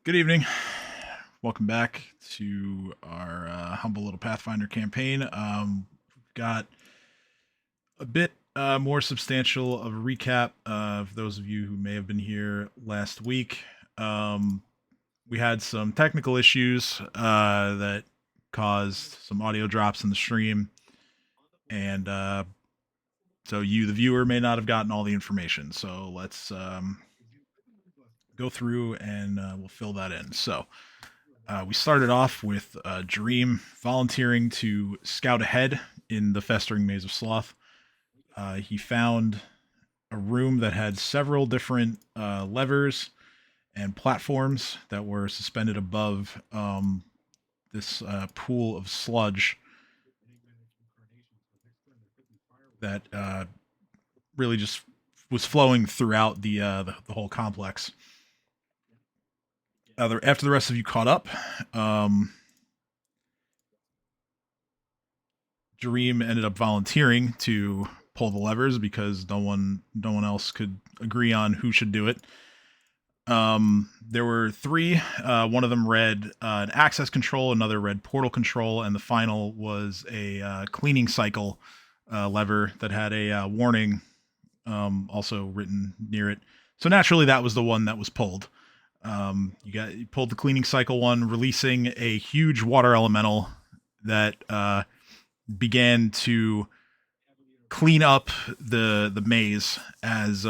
Good evening. Welcome back to our humble little Pathfinder campaign. We've got a bit more substantial of a recap of those of you who may have been here last week. Um, we had some technical issues that caused some audio drops in the stream, and so you, the viewer, may not have gotten all the information. So let's go through and we'll fill that in. So we started off with Dream volunteering to scout ahead in the festering maze of sloth. He found a room that had several different levers and platforms that were suspended above this pool of sludge that really just was flowing throughout the whole complex. After the rest of you caught up, Dream ended up volunteering to pull the levers because no one else could agree on who should do it. There were three. One of them read an access control, another read portal control, and the final was a cleaning cycle lever that had a warning also written near it. So naturally, that was the one that was pulled. You pulled the cleaning cycle one, releasing a huge water elemental that began to clean up the maze, as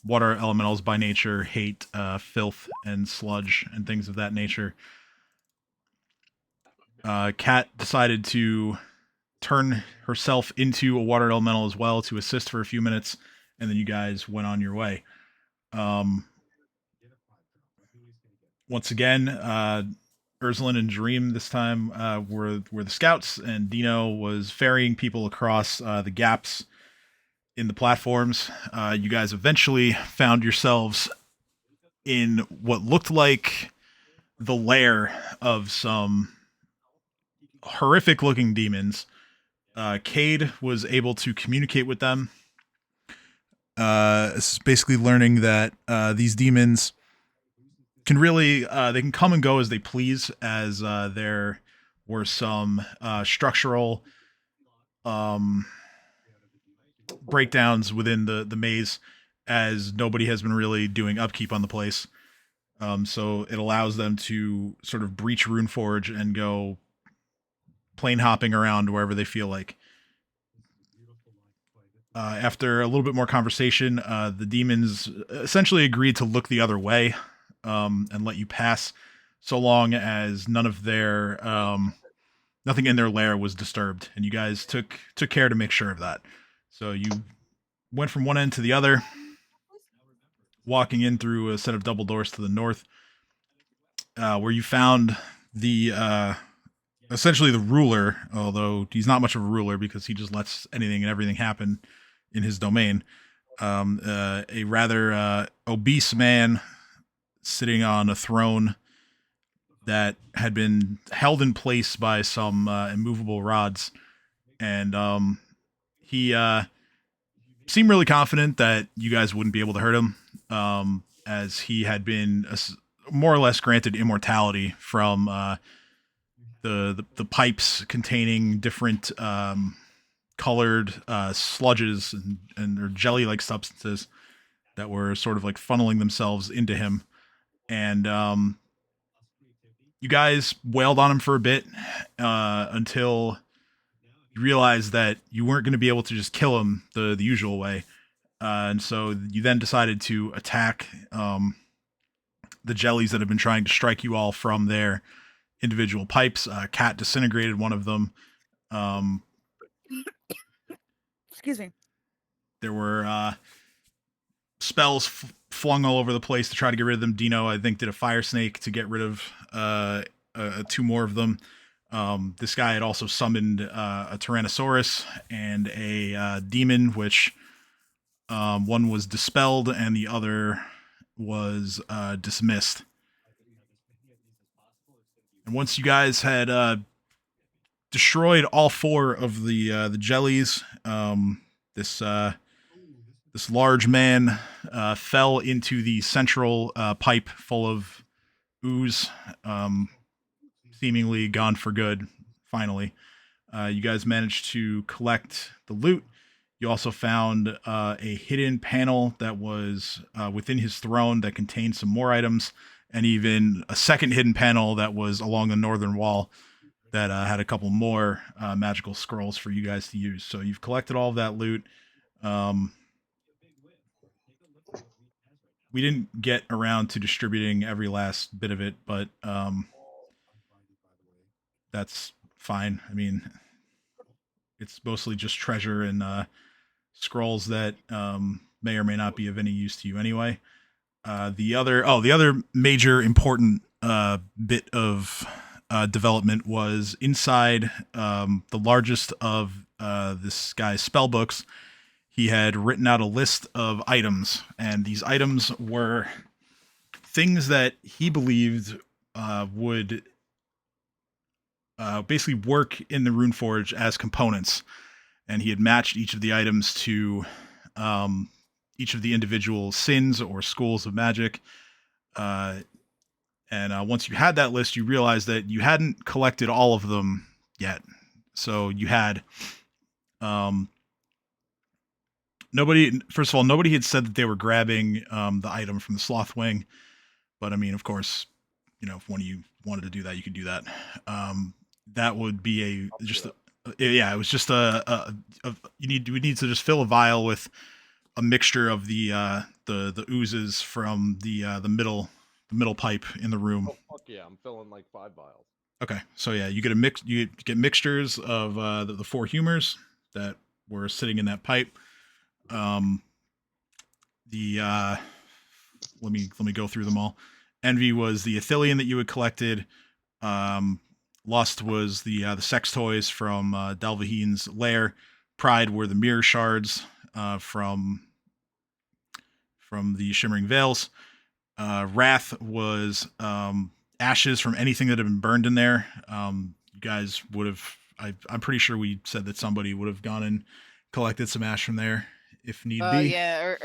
water elementals by nature hate filth and sludge and things of that nature. Kat decided to turn herself into a water elemental as well to assist for a few minutes, and then you guys went on your way. Once again, Ursuline and Dream this time were the scouts, and Dino was ferrying people across the gaps in the platforms. You guys eventually found yourselves in what looked like the lair of some horrific looking demons. Kaede was able to communicate with them. Basically learning that these demons can really they can come and go as they please, as there were some structural breakdowns within the maze, as nobody has been really doing upkeep on the place. So it allows them to sort of breach Runeforge and go plane hopping around wherever they feel like. After a little bit more conversation, the demons essentially agreed to look the other way and let you pass, so long as nothing in their lair was disturbed, and you guys took care to make sure of that. So you went from one end to the other, walking in through a set of double doors to the north, where you found the essentially the ruler, although he's not much of a ruler because he just lets anything and everything happen in his domain. A rather obese man sitting on a throne that had been held in place by some immovable rods, and he seemed really confident that you guys wouldn't be able to hurt him, as he had been more or less granted immortality from the pipes containing different colored sludges and or jelly like substances that were sort of like funneling themselves into him. And you guys wailed on him for a bit until you realized that you weren't going to be able to just kill him the usual way. And so you then decided to attack the jellies that have been trying to strike you all from their individual pipes. Cat disintegrated one of them. Excuse me. There were spells flung all over the place to try to get rid of them. Dino, I think, did a fire snake to get rid of two more of them. This guy had also summoned a Tyrannosaurus and a demon, which one was dispelled and the other was dismissed. And once you guys had destroyed all four of the jellies, this large man fell into the central pipe full of ooze, seemingly gone for good. Finally, you guys managed to collect the loot. You also found a hidden panel that was within his throne that contained some more items, and even a second hidden panel that was along the northern wall that had a couple more magical scrolls for you guys to use. So you've collected all of that loot. Um, we didn't get around to distributing every last bit of it, but that's fine. I mean, it's mostly just treasure and scrolls that may or may not be of any use to you anyway. The other major important bit of development was inside the largest of this guy's spell books. He had written out a list of items, and these items were things that he believed would basically work in the Runeforge as components. And he had matched each of the items to um, each of the individual sins or schools of magic. Uh, and once you had that list, you realized that you hadn't collected all of them yet. So you had um, nobody. First of all, nobody had said that they were grabbing the item from the Slothwing. But I mean, of course, if one of you wanted to do that, you could do that. That would be yeah, it was just we need to just fill a vial with a mixture of the oozes from the middle pipe in the room. Oh fuck yeah! I'm filling like 5 vials. Okay, so yeah, you get mixtures of the four humors that were sitting in that pipe. Um, the let me go through them all. Envy was the Athelion that you had collected. Um, Lust was the sex toys from Dalvahin's lair. Pride were the mirror shards from the Shimmering Veils. Wrath was ashes from anything that had been burned in there. You guys would have. I'm pretty sure we said that somebody would have gone and collected some ash from there if need be. Yeah,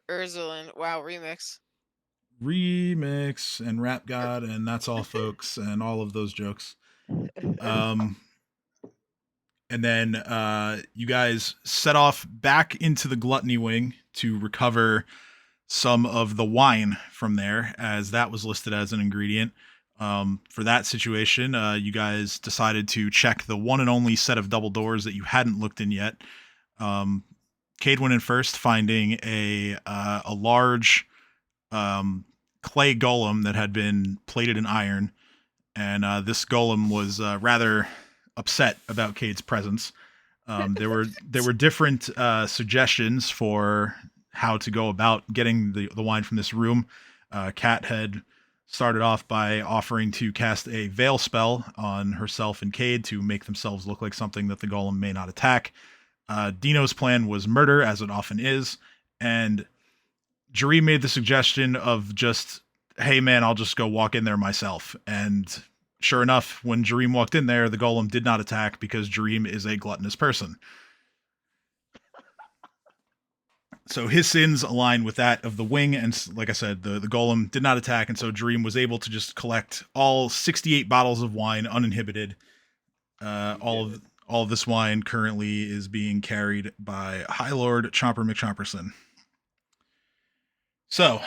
Urzulin. Wow, remix. Remix and Rap God, and that's all, folks, and all of those jokes. And then you guys set off back into the Gluttony Wing to recover some of the wine from there, as that was listed as an ingredient. For that situation, you guys decided to check the one and only set of double doors that you hadn't looked in yet. Kaede went in first, finding a large clay golem that had been plated in iron, and this golem was rather upset about Kade's presence. There were different suggestions for how to go about getting the wine from this room. Kat had started off by offering to cast a veil spell on herself and Kaede to make themselves look like something that the golem may not attack. Dino's plan was murder, as it often is, and Jaree made the suggestion of just, hey man, I'll just go walk in there myself. And sure enough, when Jareem walked in there, the golem did not attack because Jareem is a gluttonous person. So his sins align with that of the wing, and like I said, the golem did not attack, and so Dream was able to just collect all 68 bottles of wine uninhibited. All of this wine currently is being carried by High Lord Chomper McChomperson. So,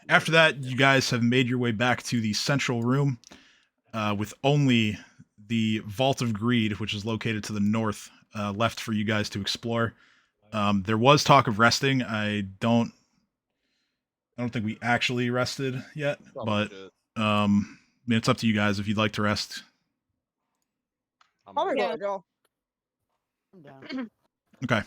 after that, you guys have made your way back to the central room, with only the Vault of Greed, which is located to the north, left for you guys to explore. There was talk of resting. I don't think we actually rested yet, but I mean, it's up to you guys if you'd like to rest. I'm Probably ready. gonna go. I'm down. Okay.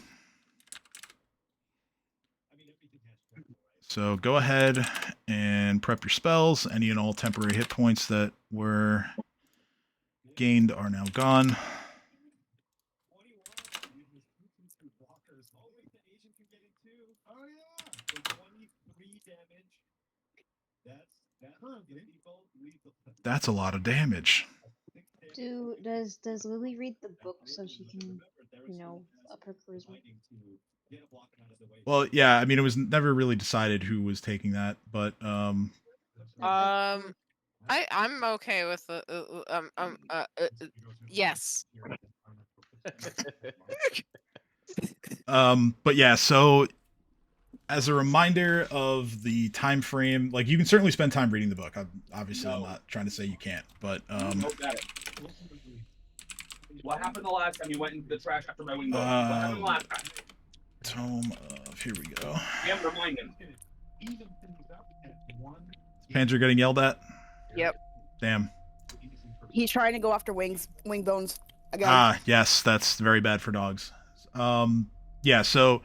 So go ahead and prep your spells. Any and all temporary hit points that were gained are now gone. That's a lot of damage. Does Lily read the book so she can, up her charisma? Well, yeah, I mean, it was never really decided who was taking that, but I'm okay with the yes. But yeah, so as a reminder of the time frame, like you can certainly spend time reading the book. Obviously, I'm not trying to say you can't, but What happened the last time you went into the trash after my window? What happened the last time? Tome of, here we go. Yeah, remind him. Panzer getting yelled at. Yep. Damn. He's trying to go after wing bones again. Ah, yes, that's very bad for dogs. Yeah, so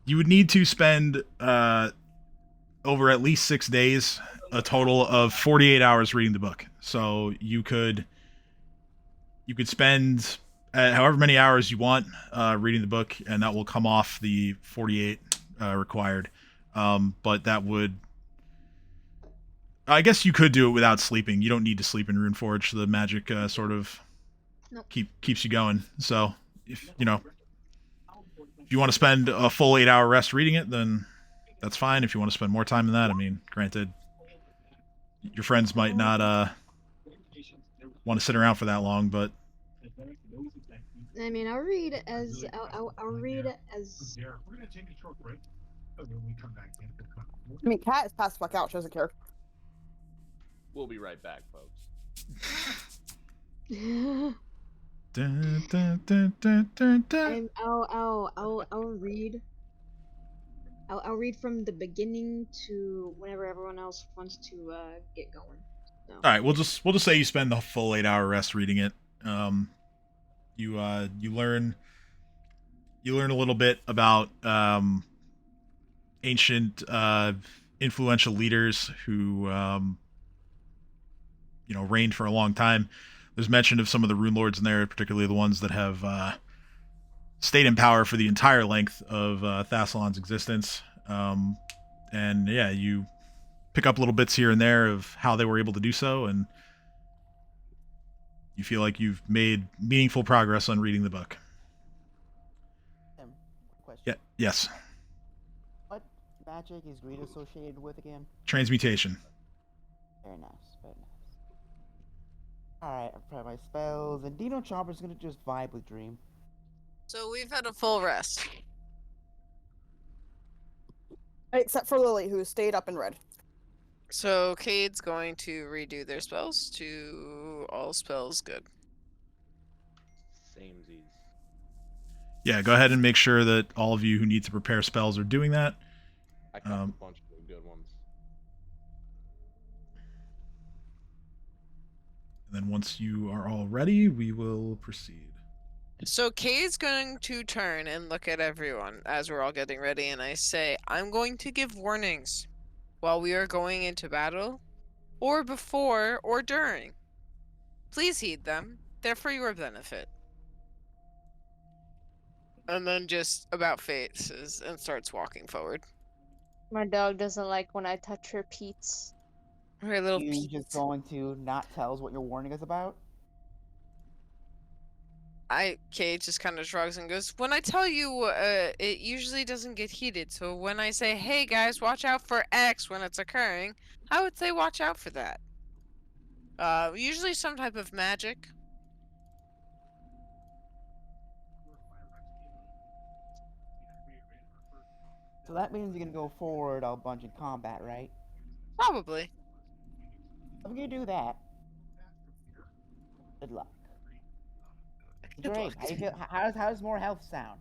you would need to spend over at least 6 days, a total of 48 hours reading the book. So you could spend however many hours you want reading the book, and that will come off the 48 required. But that would, I guess you could do it without sleeping. You don't need to sleep in Runeforge. The magic sort of keeps you going. So if you want to spend a full 8-hour rest reading it, then that's fine. If you want to spend more time than that, I mean, granted, your friends might not want to sit around for that long, but I mean, I'll read as I'll read as. I mean, Kat is past the fuck out. She doesn't care. We'll be right back, folks. dun, dun, dun, dun, dun, dun. And I'll read. I'll read from the beginning to whenever everyone else wants to get going. So. All right, we'll just say you spend the full 8-hour rest reading it. You learn a little bit about ancient influential leaders who reigned for a long time. There's mention of some of the Runelords in there, particularly the ones that have stayed in power for the entire length of Thassalon's existence. And yeah, you pick up little bits here and there of how they were able to do so, and you feel like you've made meaningful progress on reading the book. Question. Yeah. Yes. What magic is greed associated with again? Transmutation. Very nice, very nice. Alright, I've tried my spells, and Dino Chomper's gonna just vibe with Dream. So we've had a full rest. Except for Lily, who stayed up and read. So Kade's going to redo their spells to all spells good. Samesies. Yeah, go ahead and make sure that all of you who need to prepare spells are doing that. I cut a bunch of good ones. And then once you are all ready, we will proceed. So Kade's going to turn and look at everyone as we're all getting ready, and I say, I'm going to give warnings while we are going into battle, or before or during. Please heed them. They're for your benefit. And then just about faces and starts walking forward. My dog doesn't like when I touch her Pete's. Her little You Pete. just going to not tell us what your warning is about? Kate just kind of shrugs and goes, when I tell you, it usually doesn't get heated. So when I say, hey guys, watch out for X when it's occurring, I would say watch out for that. Usually some type of magic. So that means you're gonna go forward a bunch in combat, right? Probably. If you do that, good luck. Good Great. luck. How you feel? How does more health sound?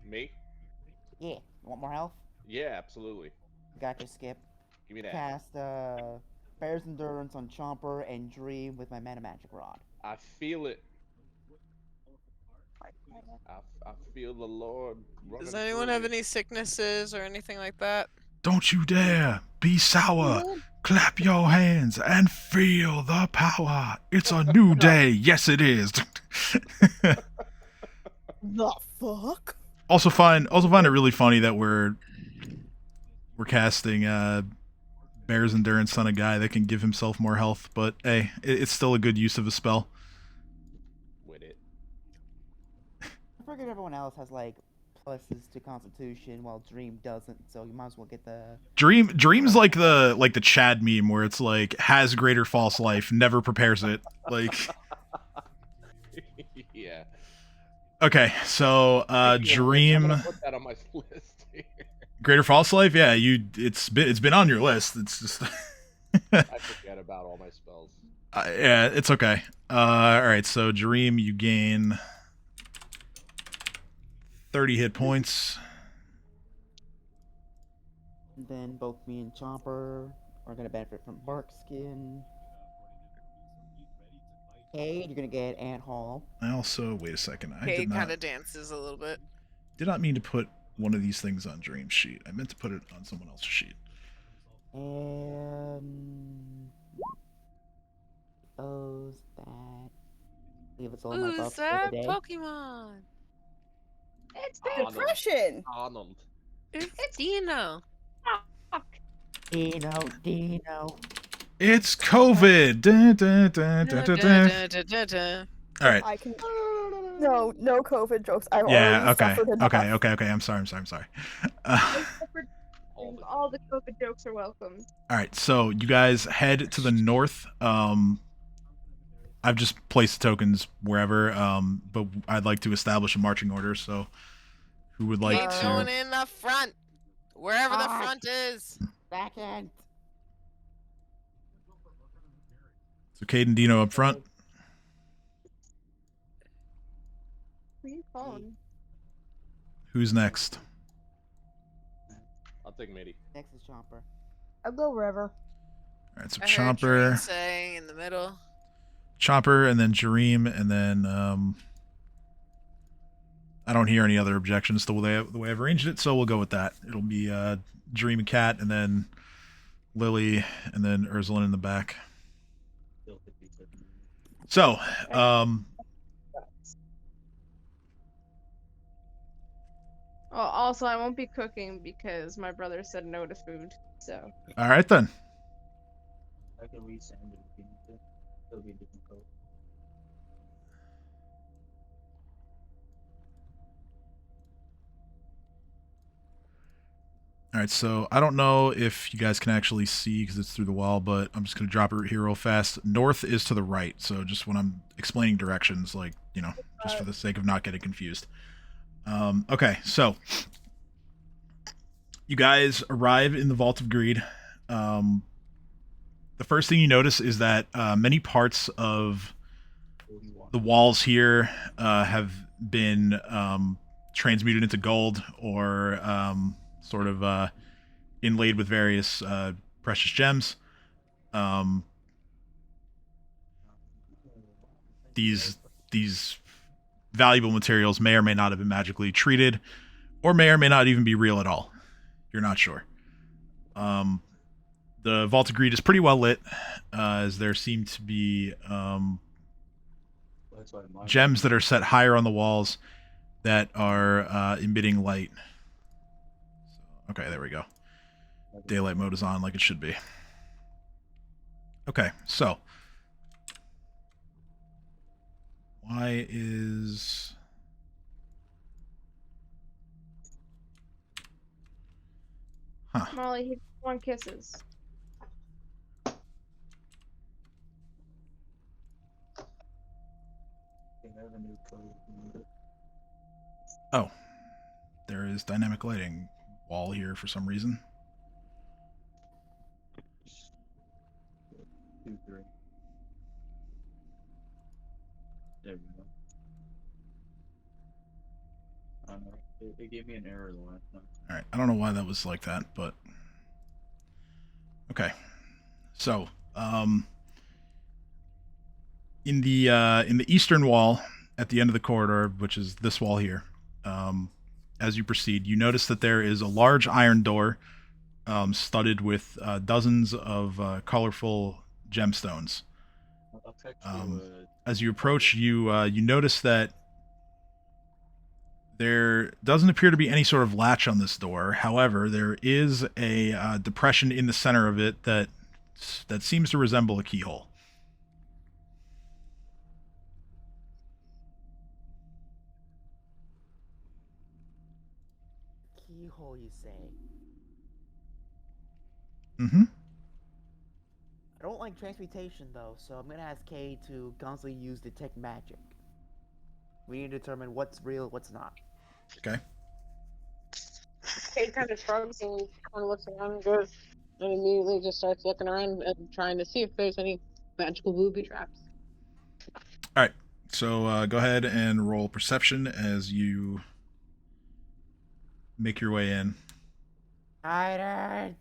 Me? Yeah. You want more health? Yeah, absolutely. Gotcha, Skip. Give me that. Cast Bear's Endurance on Chomper and Dream with my Mana Magic Rod. I feel it. I feel the Lord running Does anyone through have me. any sicknesses or anything like that? Don't you dare be sour. Clap your hands and feel the power. It's a new day. Yes, it is. The fuck? Also find it really funny that we're casting Bear's Endurance on a guy that can give himself more health, but hey, it's still a good use of a spell. With it. I figured everyone else has like pluses to Constitution, while Dream doesn't. So you might as well get the. Dream's like the Chad meme where it's like has greater false life, never prepares it. Like Yeah. okay, so I'm Dream gonna put that on my list. greater false life. Yeah, it's been on your list. It's just I forget about all my spells. yeah, it's okay. All right, so Dream, you gain 30 hit points. And then both me and Chomper are gonna benefit from Bark Skin. Hey, you're gonna get Ant Hall. I also wait a second. I Kaede kind of dances a little bit. did not mean to put one of these things on Dream's sheet. I meant to put it on someone else's sheet. And those that leave us all my Who's buffs for that the day. Pokemon? It's Arnold. depression. Arnold. It's Dino. Dino. It's COVID. Dun, dun, dun, dun, dun, dun. All right. I can. No COVID jokes. I've Yeah. already Okay. suffered enough. Okay. I'm sorry. All the COVID jokes are welcome. All right. So you guys head to the north. I've just placed tokens wherever. But I'd like to establish a marching order. So who would like Kate's to? going in the front, wherever the Ah. front is. Backhand. So Kaede and Dino up front. Who are you calling? Who's next? I'll take Mitty. Next is Chomper. I'll go wherever. All right. So I heard Dream Chomper, saying in the middle. and then Jareem, and then I don't hear any other objections to the way I've arranged it, so we'll go with that. It'll be Jareem and Kat, and then Lily, and then Ursula in the back. So, Oh, also, I won't be cooking because my brother said no to food. So. all right then. I can resend it. It'll be difficult. All right, so I don't know if you guys can actually see because it's through the wall, but I'm just going to drop it here real fast. North is to the right, so just when I'm explaining directions, like, you know, just for the sake of not getting confused. Okay, so you guys arrive in the Vault of Greed. The first thing you notice is that many parts of the walls here have been transmuted into gold or sort of inlaid with various precious gems. These valuable materials may or may not have been magically treated, or may not even be real at all. You're not sure. The Vault of Greed is pretty well lit, as there seem to be gems that are set higher on the walls that are emitting light. Okay, there we go. Daylight mode is on like it should be. Okay, so why is... Huh. Molly, he want kisses. Oh, there is dynamic lighting wall here for some reason. There we go. I don't know. It gave me an error the last time. All right, I don't know why that was like that, but okay. So, in the eastern wall at the end of the corridor, which is this wall here, as you proceed, you notice that there is a large iron door studded with dozens of colorful gemstones. I'll text you, As you approach, you notice that there doesn't appear to be any sort of latch on this door. However, there is a depression in the center of it that seems to resemble a keyhole. Mm-hmm. I don't like transmutation though, so I'm gonna ask Kay to constantly use detect magic. We need to determine what's real, what's not. Okay. Kate kind of shrugs and kind of looks around and goes, and immediately just starts looking around and trying to see if there's any magical booby traps. All right. So go ahead and roll perception as you make your way in. Guidance.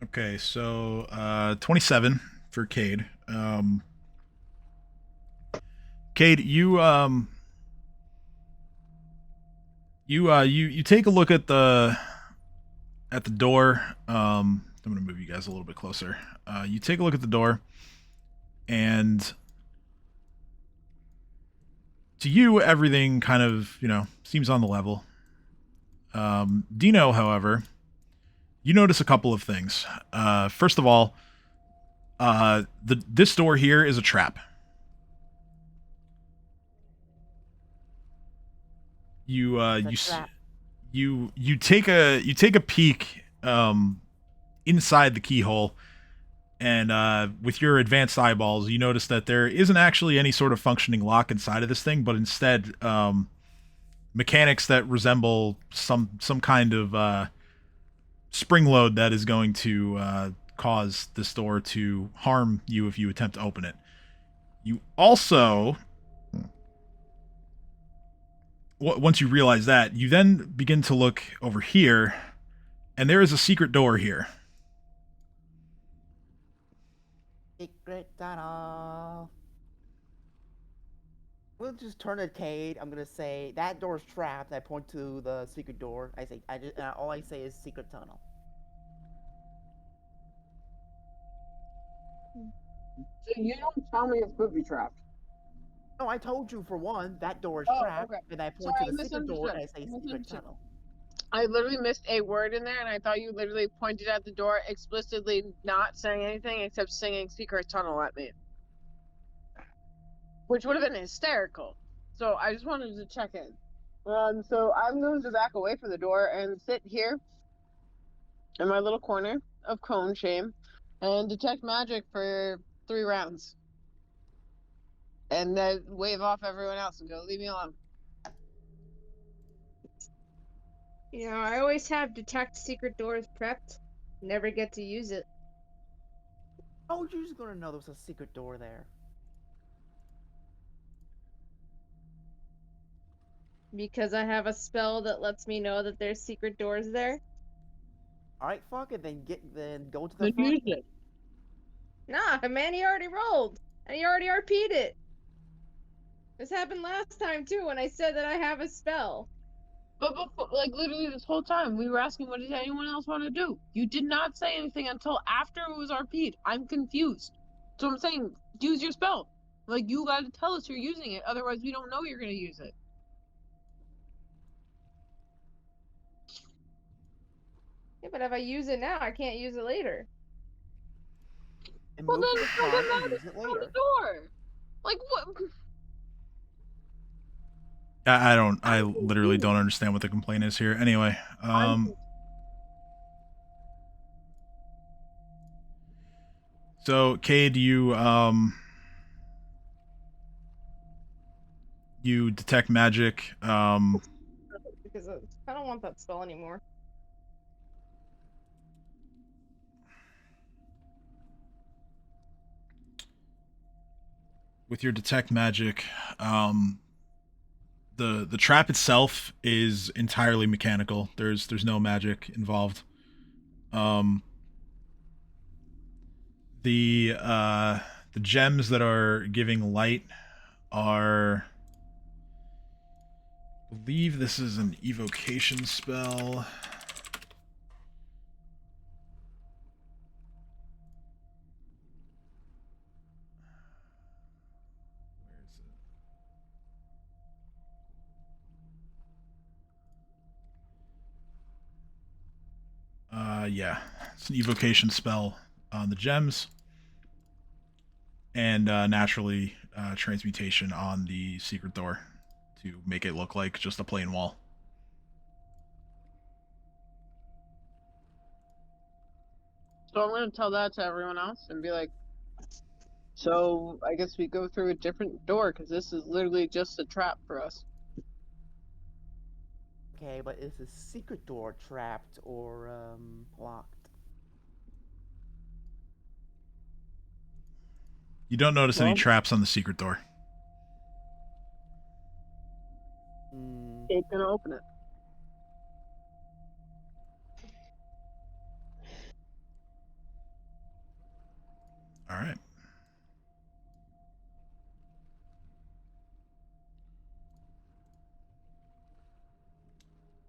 Okay, so 27 for Kaede. Kaede, you take a look at the door. I'm gonna move you guys a little bit closer. You take a look at the door, and to you, everything kind of seems on the level. Dino, however, you notice a couple of things. First of all, this door here is a trap. You It's a trap. you take a peek inside the keyhole, and with your advanced eyeballs, you notice that there isn't actually any sort of functioning lock inside of this thing, but instead mechanics that resemble some kind of spring load that is going to cause this door to harm you if you attempt to open it. You also, once you realize that, you then begin to look over here, and there is a secret door here. Secret tunnel. We'll just turn to Cade. I'm gonna say that door's trapped. I point to the secret door. All I say is secret tunnel. So you don't tell me it's booby trapped. No, I told you for one that door is Oh, trapped, okay. and I point Sorry, to I the secret door and I misunderstood. say I secret misunderstood. tunnel. I literally missed a word in there, and I thought you literally pointed at the door, explicitly not saying anything except singing "Secret Tunnel" at me, which would have been hysterical. So I just wanted to check in. So I'm going to back away from the door and sit here in my little corner of cone shame, and detect magic for 3 rounds, and then wave off everyone else and go, "Leave me alone." You know, I always have detect secret doors prepped. Never get to use it. How would you just gonna know there was a secret door there? Because I have a spell that lets me know that there's secret doors there. Alright, fuck it, then go to the Then front. use it. Nah, man, he already rolled. And he already RP'd it. This happened last time too when I said that I have a spell. But before, like literally this whole time, we were asking, what does anyone else want to do? You did not say anything until after it was RP'd. I'm confused. So I'm saying, use your spell. Like, you gotta tell us you're using it, otherwise we don't know you're gonna use it. Yeah, but if I use it now, I can't use it later. And Well, move then to the it's not front gonna and matter. use it It's on the later. door. Like, what? I literally don't understand what the complaint is here. Anyway, so Cade, you detect magic. Because I don't want that spell anymore. With your detect magic, the trap itself is entirely mechanical. There's no magic involved. Um, the gems that are giving light are, I believe this is an evocation spell. Yeah, it's an evocation spell on the gems, and naturally transmutation on the secret door to make it look like just a plain wall. So I'm gonna tell that to everyone else and be like, so I guess we go through a different door because this is literally just a trap for us. Okay, but is the secret door trapped or locked? You don't notice any Well- traps on the secret door. Hmm. Kate's gonna open it. All right.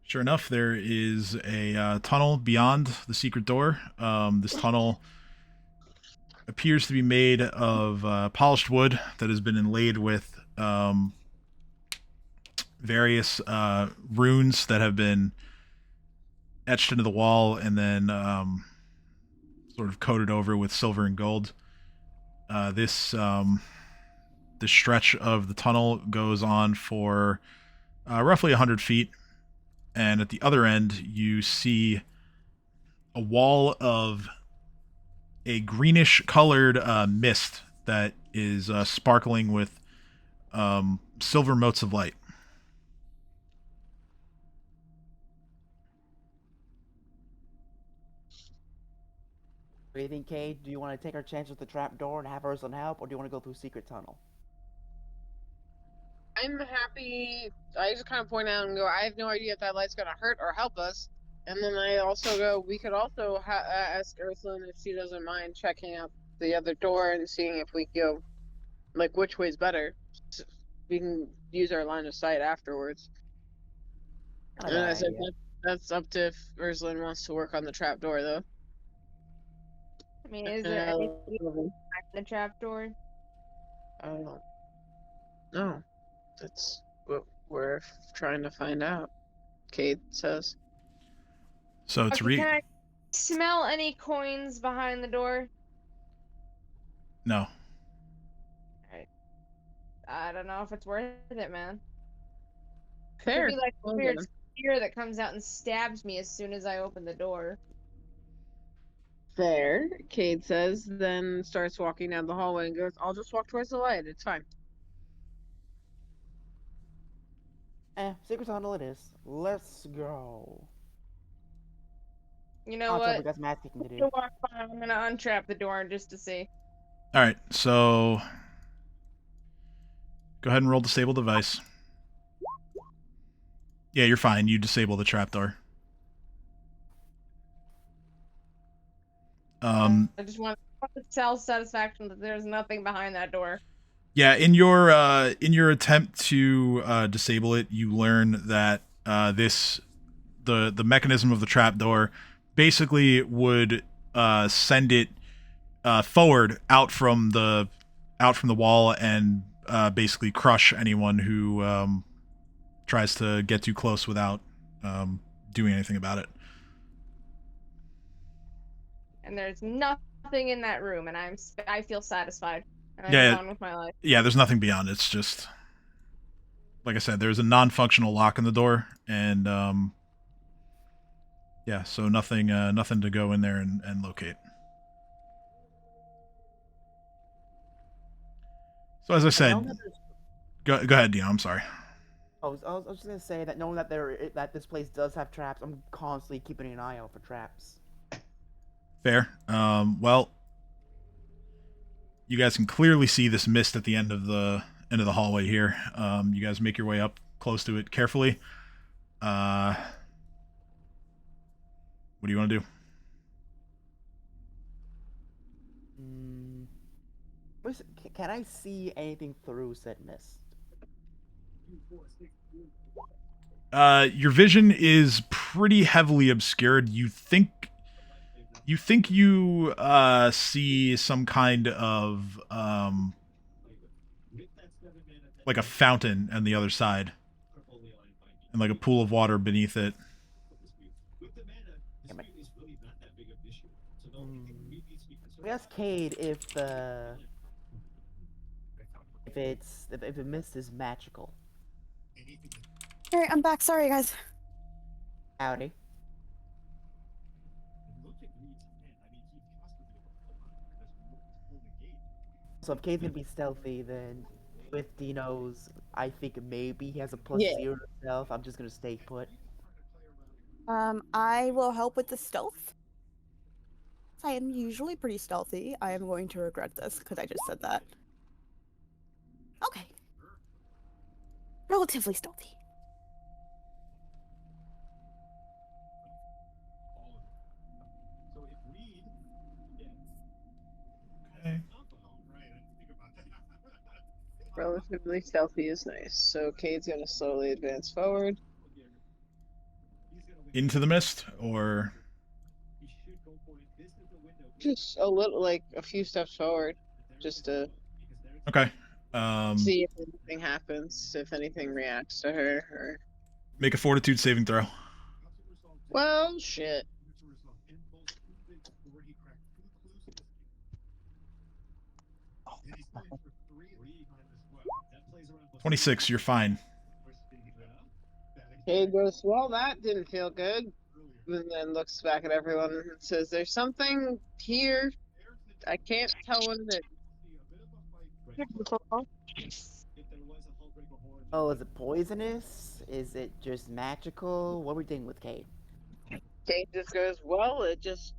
Sure enough, there is a tunnel beyond the secret door. This tunnel appears to be made of polished wood that has been inlaid with various runes that have been etched into the wall and then sort of coated over with silver and gold. This stretch of the tunnel goes on for roughly 100 feet, and at the other end you see a wall of a greenish colored mist that is sparkling with silver motes of light. What do you think, Kaede? Do you want to take our chance with the trap door and have Ursula help, or do you want to go through secret tunnel? I'm happy. I just kind of point out and go, I have no idea if that light's gonna hurt or help us. And then I also go, we could also ask Ursula if she doesn't mind checking out the other door and seeing if we go, like, which way's better. We can use our line of sight afterwards. Not a And bad I said, idea. that's up to if Ursula wants to work on the trap door, though. I mean, is there anything behind the trapdoor? I don't know. That's what we're trying to find out. Kate says. So it's Okay, can I smell any coins behind the door? no. I don't know if it's worth it, man. Fair. Could be like a Well, weird then. spear that comes out and stabs me as soon as I open the door. Fair, Cade says, then starts walking down the hallway and goes, I'll just walk towards the light, it's fine. Secret tunnel it is. Let's go. You know I'll tell we what? got some ass kicking to To do. walk by, I'm gonna untrap the door just to see. All right, so go ahead and roll disable device. Yeah, you're fine. You disable the trapdoor. I just want to tell satisfaction that there's nothing behind that door. Yeah, in your attempt to disable it, you learn that the mechanism of the trapdoor basically would send it forward out from the wall and basically crush anyone who tries to get too close without doing anything about it. And there's nothing in that room, and I feel satisfied. And I Yeah. move on with my life. Yeah, there's nothing beyond. It's just, like I said, there's a non-functional lock in the door, and yeah, so nothing to go in there and locate. So as I said, go ahead, Dino. I'm sorry. I was just gonna say that knowing that that this place does have traps, I'm constantly keeping an eye out for traps. Fair. Well, you guys can clearly see this mist at the end of the hallway here. You guys make your way up close to it carefully. What do you want to do? Can I see anything through said mist? Your vision is pretty heavily obscured. You think you see some kind of like a fountain on the other side, and like a pool of water beneath it. We asked Kaede if the if the mist is magical. Alright, I'm back. Sorry, guys. Howdy. So if Kade's gonna be stealthy, then with Dino's, I think maybe he has a plus Yeah. 0 to stealth. I'm just gonna stay put. I will help with the stealth. I am usually pretty stealthy. I am going to regret this because I just said that. Okay. Relatively stealthy. Okay. Relatively stealthy is nice. So Cade's gonna slowly advance forward. Into the mist, or Just a little, like a few steps forward, just to okay. see if anything happens, if anything reacts to her. Or... Make a fortitude saving throw. Well, shit. Oh. 26. You're fine. Cade goes, well, that didn't feel good. And then looks back at everyone and says, there's something here. I can't tell what it is. Oh, is it poisonous? Is it just magical? What are we doing with Kaede? Cade just goes, well, it just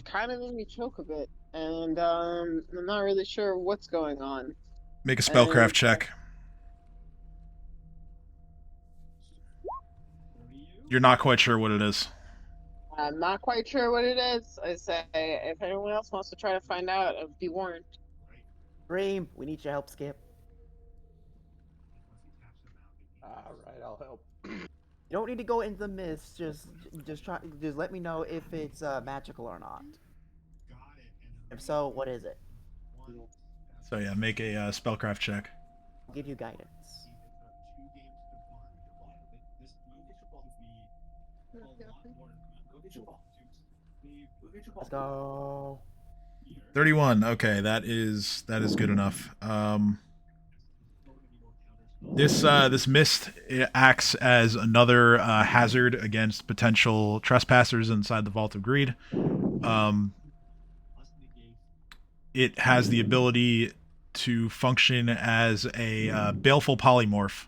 kind of made me choke a bit. And I'm not really sure what's going on. Make a spellcraft check. You're not quite sure what it is. I'm not quite sure what it is. I say, if anyone else wants to try to find out, be warned. Dream, we need your help, Skip. Alright, I'll help. You don't need to go into the mist. Just let me know if it's magical or not. If so, what is it? So yeah, make a spellcraft check. I'll give you guidance. Let's go. 31. Okay, that is good enough. This mist, it acts as another hazard against potential trespassers inside the Vault of Greed. It has the ability to function as a baleful polymorph.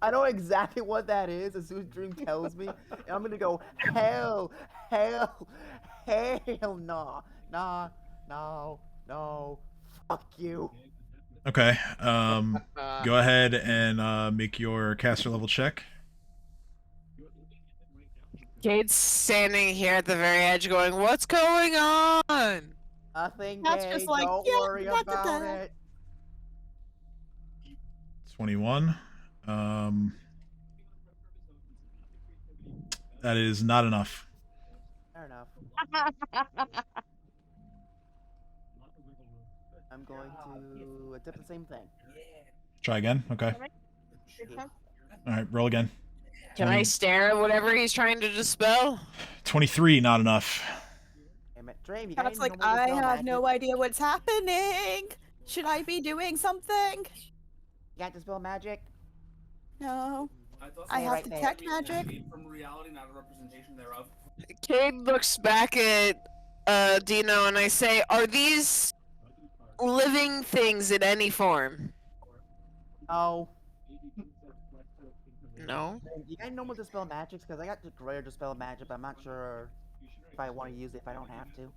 I know exactly what that is as soon as Dream tells me. And I'm gonna go, hell, nah, no, fuck you. Okay, go ahead and make your caster level check. Cade's standing here at the very edge going, what's going on? Nothing, That's Kaede, just like, don't yeah, worry about it. 21. That is not enough. Fair enough. I'm going to attempt the same thing. Try again. Okay. All right, roll again. Can I stare at whatever he's trying to dispel? 23, not enough. Damn it. Dream, you got That's any like, normal I dispel have magic? no idea what's happening. Should I be doing something? You got dispel magic? No. thought I Stay have right there. detect magic. From reality, not a representation thereof. Cade looks back at Dino and I say, are these living things in any form? No. No. You got any normal dispel magics? Because I got the greater dispel magic, but I'm not sure if I want to use it if I don't have to.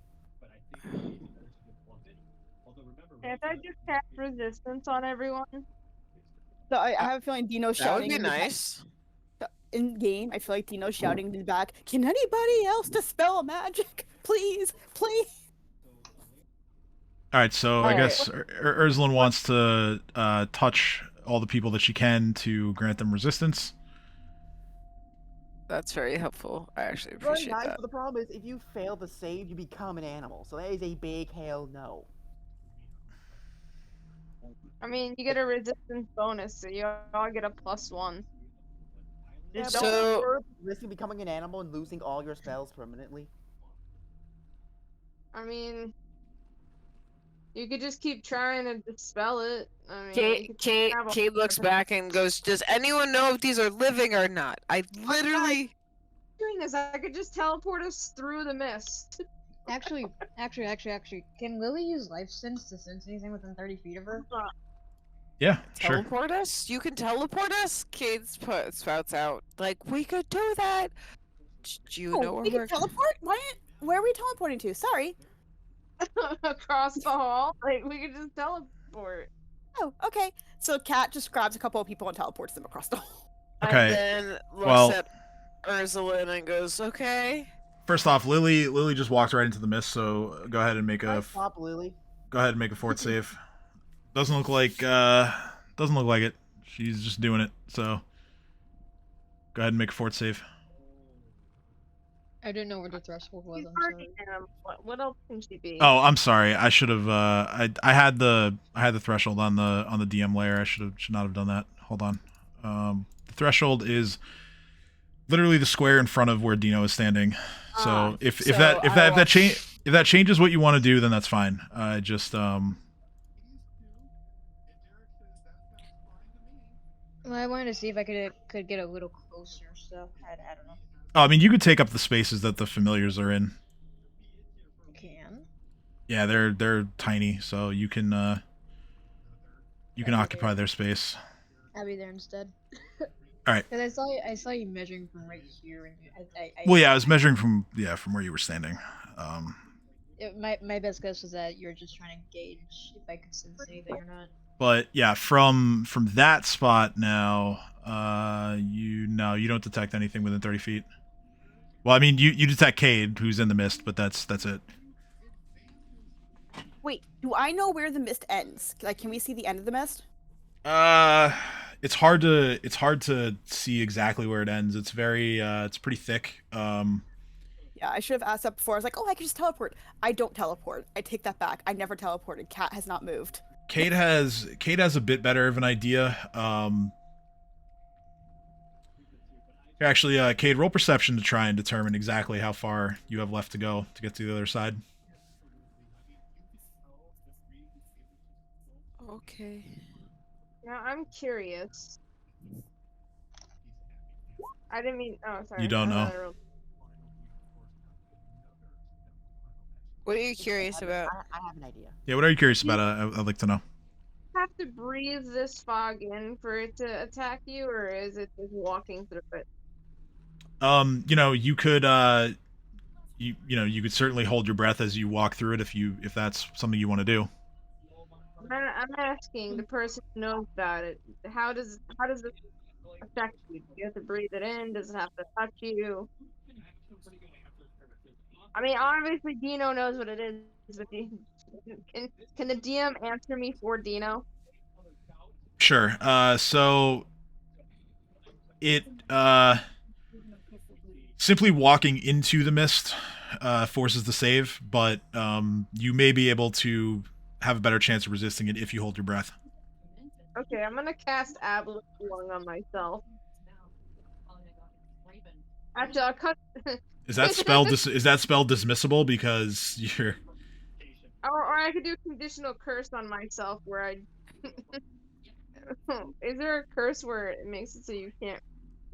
Can't I just cast resistance on everyone? So I have a feeling Dino's That would shouting be in the back- nice. in game. I feel like Dino's shouting in the back. Can anybody else dispel magic? Please, please. All right, so I All guess Urslan wants to touch all the people that she can to grant them resistance. That's very helpful. I actually Very appreciate nice, that. but the problem is if you fail the save, you become an animal. So that is a big hell no. I mean, you get a resistance bonus, so you all get a +1. Yeah, Just don't So- you risking becoming an animal and losing all your spells permanently? I mean, you could just keep trying to dispel it. I mean, you Kate, could Kate, have a- Kate looks back and goes, "Does anyone know if these are living or not? I literally." doing this. I could just teleport us through the mist. Actually, can Lily use life sense to sense anything within 30 feet of her? Yeah, sure. Teleport us? You can teleport us? Kate's spouts out. Like, we could do that. Do you know Oh, where we we're can teleport? Where are we teleporting to? Sorry. Across the hall. Like, we could just teleport. Oh, okay. So Cat just grabs a couple of people and teleports them across the hall. Okay. And then looks well- at Ursula and goes, "Okay." First off, Lily just walked right into the mist, so go ahead and make a Stop, Lily. fort save. Doesn't look like it. She's just doing it. So go ahead and make a fort save. I didn't know where the threshold was. She's I'm already sorry. what else can she be? Oh, I'm sorry. I should have. I had the threshold on the DM layer. I should not have done that. Hold on. The threshold is literally the square in front of where Dino is standing. So if that changes what you want to do, then that's fine. I just Well, I wanted to see if I could get a little closer. So I don't know. I mean, you could take up the spaces that the familiars are in. Can. Yeah, they're tiny, so you can occupy their space. I'll be there instead. All right. Because I saw you measuring from right here, and Well, yeah, I was measuring from where you were standing. My best guess was that you're just trying to gauge if I could sense anything or not. But yeah, from that spot now, you don't detect anything within 30 feet. Well, I mean, you detect Kaede, who's in the mist, but that's it. Wait, do I know where the mist ends? Like, can we see the end of the mist? It's hard to see exactly where it ends. It's it's pretty thick. Yeah, I should have asked that before. I was like, oh, I can just teleport. I don't teleport. I take that back. I never teleported. Cat has not moved. Kaede has a bit better of an idea. Actually, Kaede, roll perception to try and determine exactly how far you have left to go to get to the other side. Okay. Now I'm curious. I didn't mean. Oh, sorry. You don't I thought know. I rolled- What are you curious about? I have an idea. Yeah, what are you curious about? I'd like to know. Have to breathe this fog in for it to attack you, or is it just walking through it? You could you could certainly hold your breath as you walk through it if that's something you want to do. I'm asking the person who knows about it. How does it affect you? Do you have to breathe it in? Does it have to touch you? I mean, obviously Dino knows what it is, but can the DM answer me for Dino? Sure. So it simply walking into the mist forces the save, but you may be able to have a better chance of resisting it if you hold your breath. Okay, I'm gonna cast Absolute Lung on myself. Actually, I'll cut. Is that spell dismissible because you're? Or I could do conditional curse on myself where I. Is there a curse where it makes it so you can't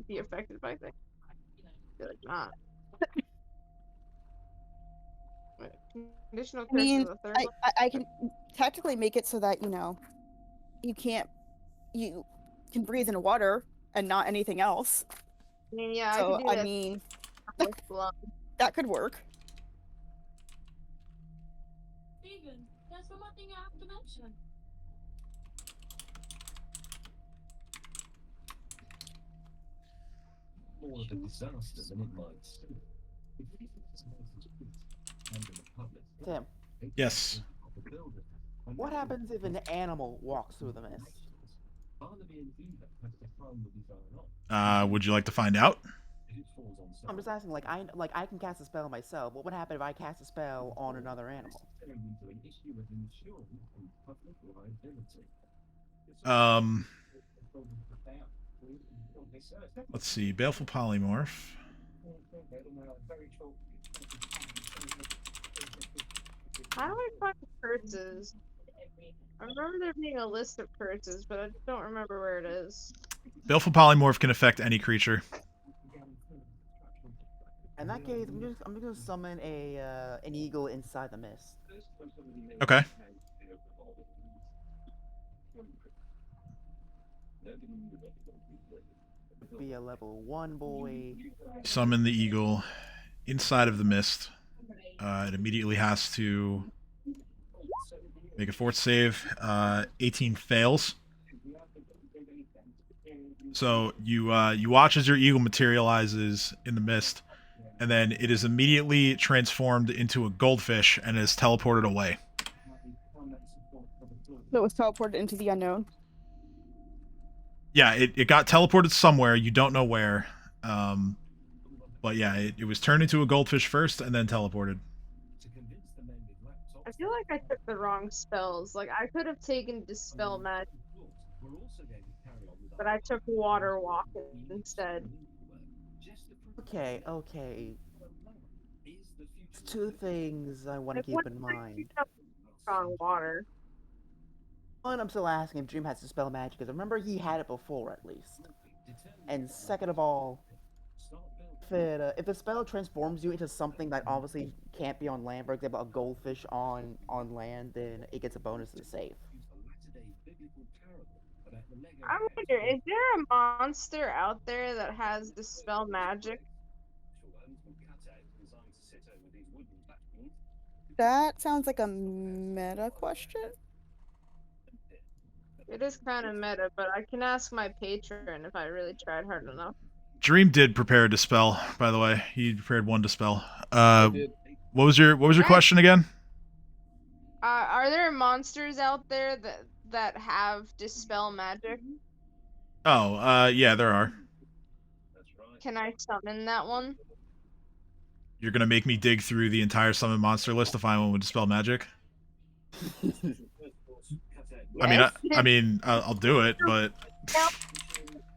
be affected by things? I feel like not. Wait, conditional I curse mean, is the third one. I can technically make it so that, you can breathe in water and not anything else. I mean, yeah, So, I could do I that mean, with lung. that could work. Steven, there's one more thing I have to mention. More of a disaster than it might seem. Tim, Yes. what happens if an animal walks through the mist? Would you like to find out? I'm just asking, I can cast a spell myself. What would happen if I cast a spell on another animal? Let's see. Baleful Polymorph. How do I find curses? I remember there being a list of curses, but I don't remember where it is. Baleful Polymorph can affect any creature. In that case, I'm just gonna summon an eagle inside the mist. Okay. Be a level 1 boy. Summon the eagle inside of the mist. It immediately has to make a fort save. 18 fails. So you watch as your eagle materializes in the mist, and then it is immediately transformed into a goldfish and is teleported away. So it was teleported into the unknown. Yeah, it got teleported somewhere. You don't know where. But yeah, it was turned into a goldfish first and then teleported. I feel like I took the wrong spells. Like, I could have taken Dispel Magic, but I took Water Walk instead. Okay. Two things I want to keep in mind. On water. One, I'm still asking if Dream has Dispel Magic, because I remember he had it before, at least. And second of all, if the spell transforms you into something that obviously can't be on land, for example, a goldfish on land, then it gets a bonus to the save. I wonder, is there a monster out there that has Dispel Magic? That sounds like a meta question. It is kind of meta, but I can ask my patron if I really tried hard enough. Dream did prepare a dispel, by the way. He prepared one dispel. did. What was your question again? Are there monsters out there that have Dispel Magic? Oh, yeah, there are. Can I summon that one? You're gonna make me dig through the entire summon monster list to find one with dispel magic? Yes. I mean, I'll do it, but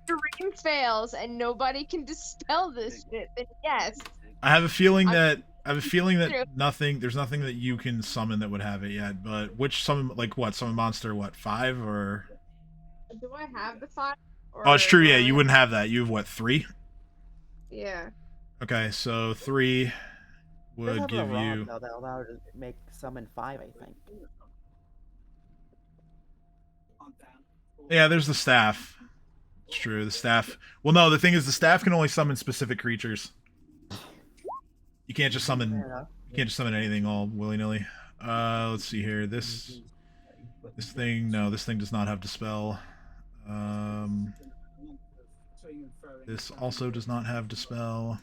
Dream fails and nobody can dispel this shit, then yes. I have a feeling that True. there's nothing that you can summon that would have it yet. But which summon, like what summon monster? What 5 or? Do I have the 5? Oh, it's true. Or Yeah, do I you only wouldn't have that. You have what 3? Yeah. Okay, so 3 would give you. That allowed to make summon 5, I think. Yeah, there's the staff. It's true. The staff. Well, no, the thing is, the staff can only summon specific creatures. You can't just summon. You can't just summon anything all willy nilly. Let's see here. This thing. No, this thing does not have dispel. This also does not have dispel.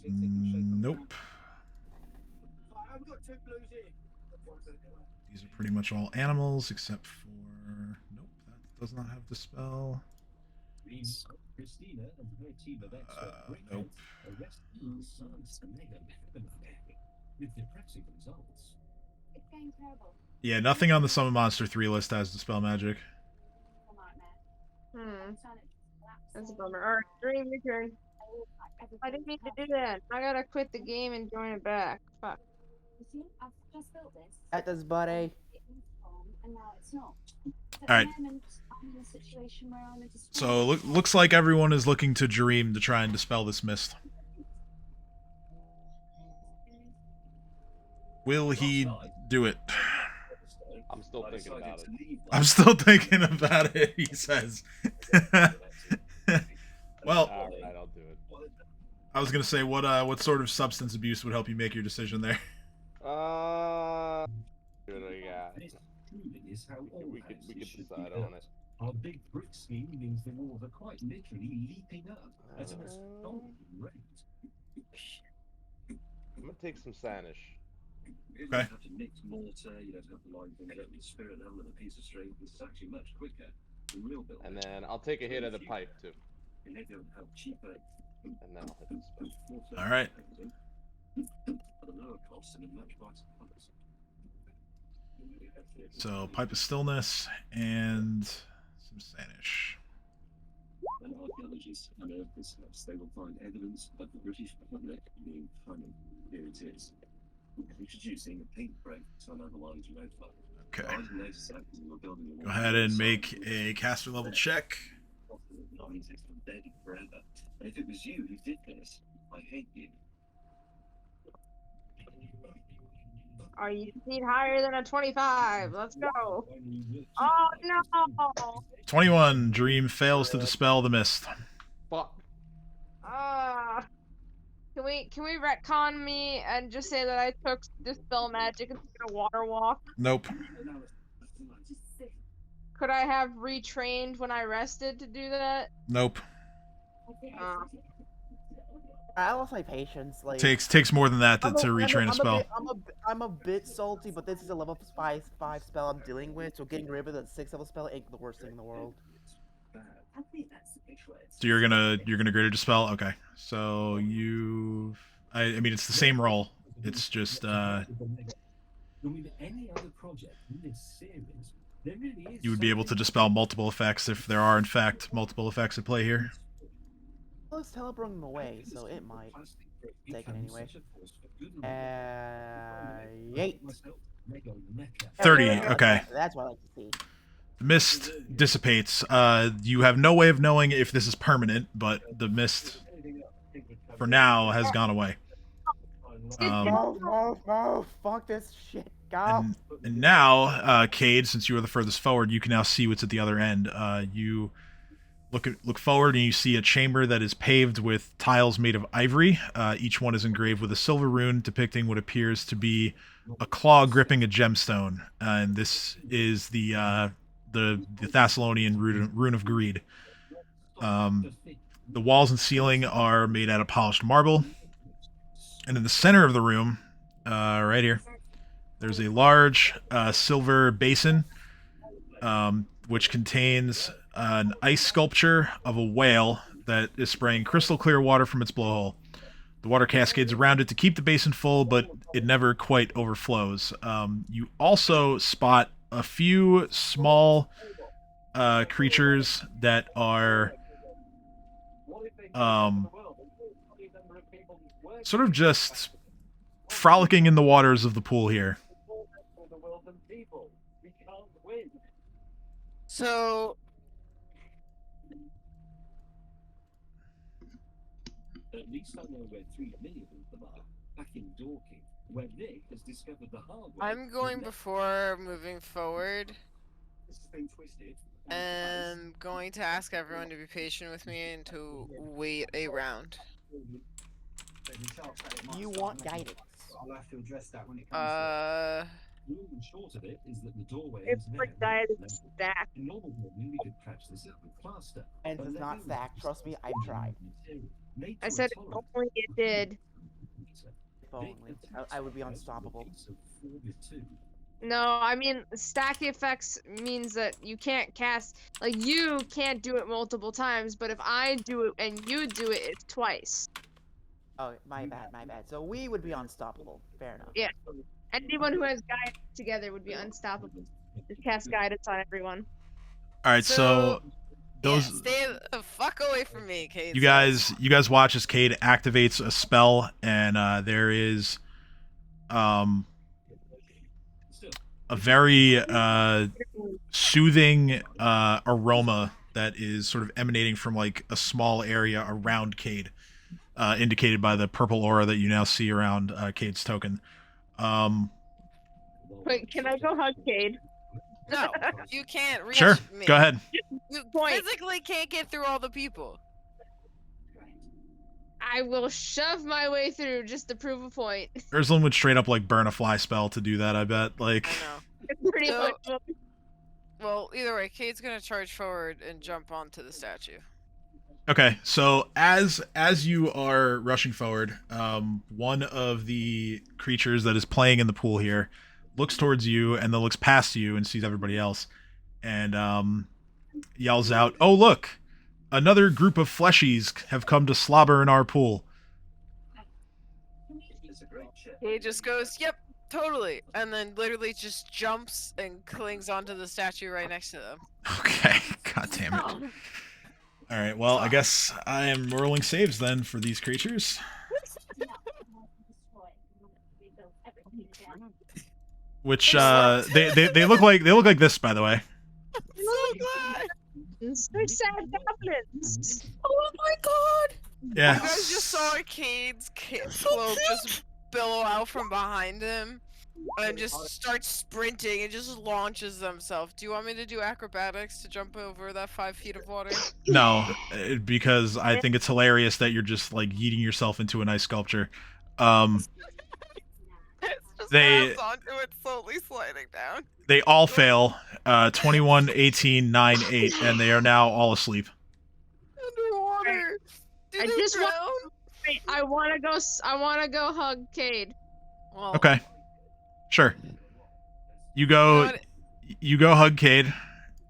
Nope. These are pretty much all animals except for. Nope, that does not have dispel. Nope. Yeah, nothing on the Summon Monster 3 list has dispel magic. That's a bummer. Alright, Dream, your turn. I didn't mean to do that. I gotta quit the game and join it back. Fuck. At this, buddy. Alright. So, looks like everyone is looking to Dream to try and dispel this mist. Will he do it? I'm still thinking about it. I'm still thinking about it, he says. Well, Alright, I'll do it. I was gonna say, what sort of substance abuse would help you make your decision there? What do I got? We could decide on it. Our big brick scheme means the walls are quite literally leaping up at an astonishing rate. I'm gonna take some Sanish. You don't have to mix mortar, you don't have to line things up with spirit level and a piece of string. This is actually much quicker than real building. And then I'll take a hit of the pipe too. And they don't have cheaper. And then I'll hit the spell. Alright. At a lower cost and in much brighter colours. So pipe of stillness and some Sanish. When archaeologists unearth this house, they will find evidence of the British public being funny. Here it is. Introducing a pink brick to an overlying red flag. Okay. Large and later sectors were building a Go ahead and make a caster level check. And if it was you who did this, I hate you. Are you need higher than a 25? Let's go. Oh no! 21. Dream fails to dispel the mist. Fuck. Ah. Can we retcon me and just say that I took dispel magic and took a water walk? Nope. Could I have retrained when I rested to do that? Nope. I lost my patience. Like Takes more than that to retrain a spell. I'm a bit salty, but this is a level 5 spell I'm dealing with, so getting rid of the 6th level spell ain't the worst thing in the world. So you're gonna greater dispel? Okay. So I mean it's the same roll. It's just you would be able to dispel multiple effects if there are in fact multiple effects at play here. Well, it's teleporting away, so it might take it anyway. 8. 30. Okay. That's what I like to see. The mist dissipates. You have no way of knowing if this is permanent, but the mist, for now, has gone away. Move! Fuck this shit. Go! And now, Kaede, since you are the furthest forward, you can now see what's at the other end. You look forward and you see a chamber that is paved with tiles made of ivory. Each one is engraved with a silver rune depicting what appears to be a claw gripping a gemstone. And this is the Thessalonian rune of greed. The walls and ceiling are made out of polished marble. And in the center of the room, right here, there's a large silver basin, which contains an ice sculpture of a whale that is spraying crystal clear water from its blowhole. The water cascades around it to keep the basin full, but it never quite overflows. You also spot a few small creatures that are sort of just frolicking in the waters of the pool here. So at least I know where 3 million of them are. Back in Dorking, where Nick has discovered the hard way. I'm going before moving forward. This has been twisted. And going to ask everyone to be patient with me and to wait a round. You want guidance. I'll have to address that when it The long and short of it is that the doorway It's is like there. guidance stack. In normal warming, we could patch this up with plaster. And but does they're not doing stack. this Trust me, I've tried. material made I to said a if tolerance only it did. If only. I would be unstoppable. No, I mean stack effects means that you can't cast, like you can't do it multiple times, but if I do it and you do it, it's twice. Oh, my bad. So we would be unstoppable. Fair enough. Yeah. Anyone who has guidance together would be unstoppable. Just cast guidance on everyone. All right, so those stay the fuck away from me, Kaede. you guys watch as Kaede activates a spell, and there is a very soothing aroma that is sort of emanating from like a small area around Kaede, indicated by the purple aura that you now see around Cade's token. Wait, can I go hug Kaede? No, you can't reach Sure, me. go ahead. You Point. physically can't get through all the people. I will shove my way through just to prove a point. Ursulin would straight up like burn a fly spell to do that, I bet. Like, I know. It's pretty So- much what- Well, either way, Kate's gonna charge forward and jump onto the statue. okay, so as you are rushing forward, one of the creatures that is playing in the pool here looks towards you and then looks past you and sees everybody else and yells out, "Oh look! Another group of fleshies have come to slobber in our pool." He just goes, "Yep, Totally. And then literally just jumps and clings onto the statue right next to them. Okay. God damn it. Oh. All right. Well, I guess I am rolling saves then for these creatures. Which they look like this, by the way. So glad. They're sad goblins. Oh my god! Yeah. You guys just saw Kade's cloak just billow out from behind him and just starts sprinting and just launches themselves. Do you want me to do acrobatics to jump over that 5 feet of water? No, because I think it's hilarious that you're just like yeeting yourself into an ice sculpture. It's just They- grabs onto it, slowly sliding down. They all fail. 21, 18, 9, 8, and they are now all asleep. Underwater. Do I they just want- drown? Wait, I wanna go hug Kaede. Well, Okay. Sure. You you go. know what? You go hug Kaede,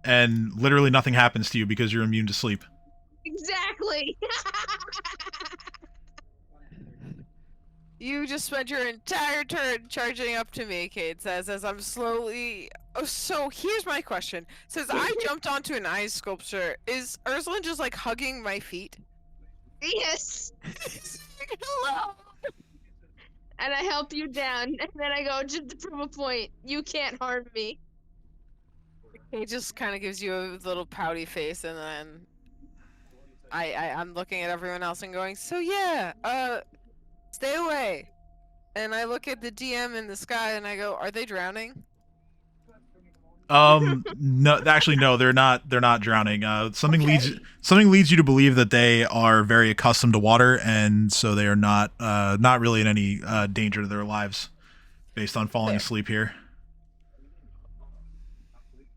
and literally nothing happens to you because you're immune to sleep. Exactly. You just spent your entire turn charging up to me, Kaede says, as I'm slowly... Oh, so here's my question. Since I jumped onto an ice sculpture, is Ursula just, like, hugging my feet? Yes. Hello! And I help you down, and then I go, just to prove a point, you can't harm me. He just kind of gives you a little pouty face, and then... I'm looking at everyone else and going, so yeah, stay away. And I look at the DM in the sky and I go, are they drowning? No, actually, no, they're not. They're not drowning. Something leads you to believe that they are very accustomed to water, and so they are not really in any danger to their lives, based on falling asleep here.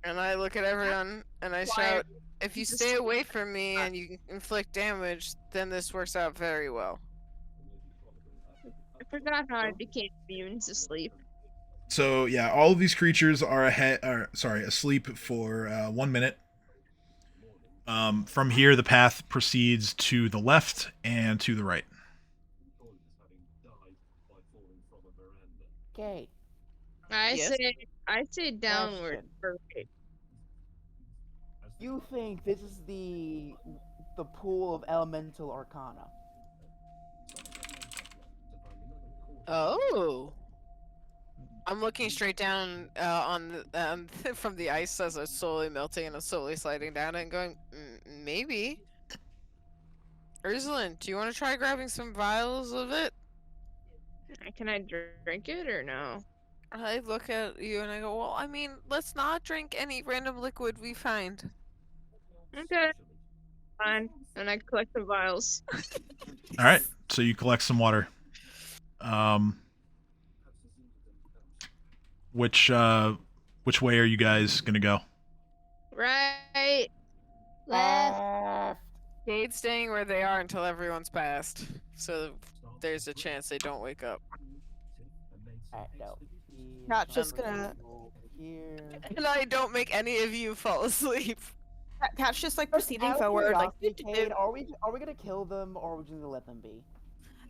And I look at everyone and I shout, if you stay away from me and you inflict damage, then this works out very well. I forgot how I became immune to sleep. So yeah, all of these creatures are asleep for 1 minute. From here, the path proceeds to the left and to the right. Okay. Yes? I say downward. Question. You think this is the pool of elemental arcana? Oh. I'm looking straight down on the, from the ice as it's slowly melting and it's slowly sliding down and going, maybe. Ursula, do you want to try grabbing some vials of it? Can I drink it or no? I look at you and I go, well, I mean, let's not drink any random liquid we find. Okay. Fine. And I collect the vials. All right, so you collect some water. Which way are you guys gonna go? Right. Left. Kade's staying where they are until everyone's passed, so there's a chance they don't wake up. Alright, no. Not just gonna. Here. And I don't make any of you fall asleep. Cat's just like proceeding Out of forward, like curiosity, Kaede, are we gonna kill them or are we just gonna let them be?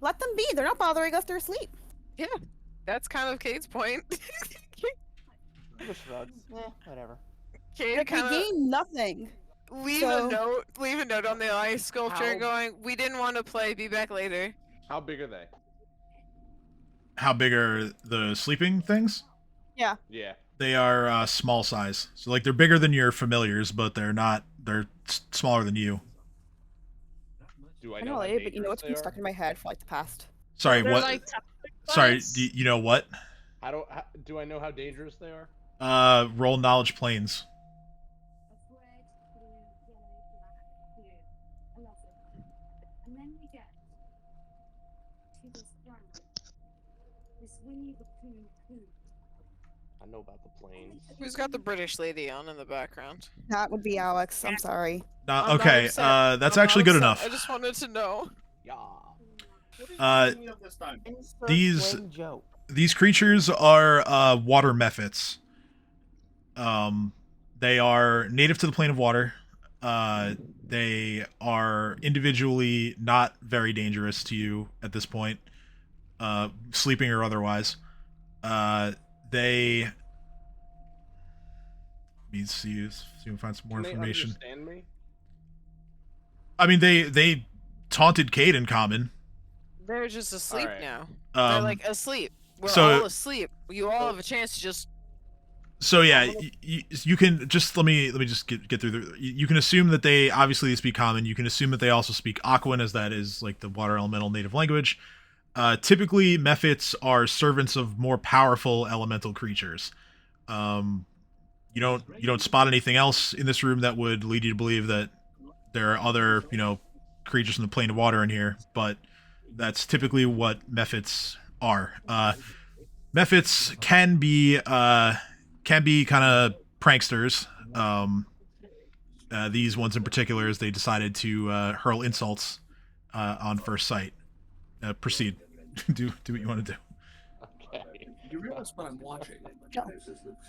let them be. They're not bothering us. They're asleep. Yeah, that's kind of Kate's point. Just shrugs. Whatever. Kate Like, we kind of gain nothing. leave so- a note on the ice sculpture How- going, we didn't want to play, be back later. How big are they? How big are the sleeping things? Yeah. They are small size. So like they're bigger than your familiars, but they're not. They're smaller than you. Do I I know know, how later, but you know dangerous what's they been are? stuck in my head for like the past. Sorry, They're what? like Sorry, tufts. you know what? Do I know how dangerous they are? Roll knowledge planes. And then we get to this ground. This Winnie the Pooh. I know about the planes. Who's got the British lady on in the background? That would be Alex. I'm sorry. I'm not Okay, upset. that's I'm actually not good upset. enough. I just wanted to know. Yeah. Insert These- lame joke. These creatures are water mephits. They are native to the plane of water. They are individually not very dangerous to you at this point, sleeping or otherwise. They. Let me see if we can find some more Can they information. understand me? I mean, they taunted Kaede in common. They're just asleep Alright. now. They're Um, like asleep. We're so- all asleep. You all have a chance to just. So yeah, you can just let me just get through the. You can assume that they obviously speak common. You can assume that they also speak Aquan, as that is like the water elemental native language. Typically, Mephits are servants of more powerful elemental creatures. You don't spot anything else in this room that would lead you to believe that there are other creatures from the plane of water in here, but that's typically what Mephits are. Mephits can be kind of pranksters. These ones in particular, as they decided to hurl insults on first sight. Proceed. do what you want to do. Okay. You realize what I'm watching?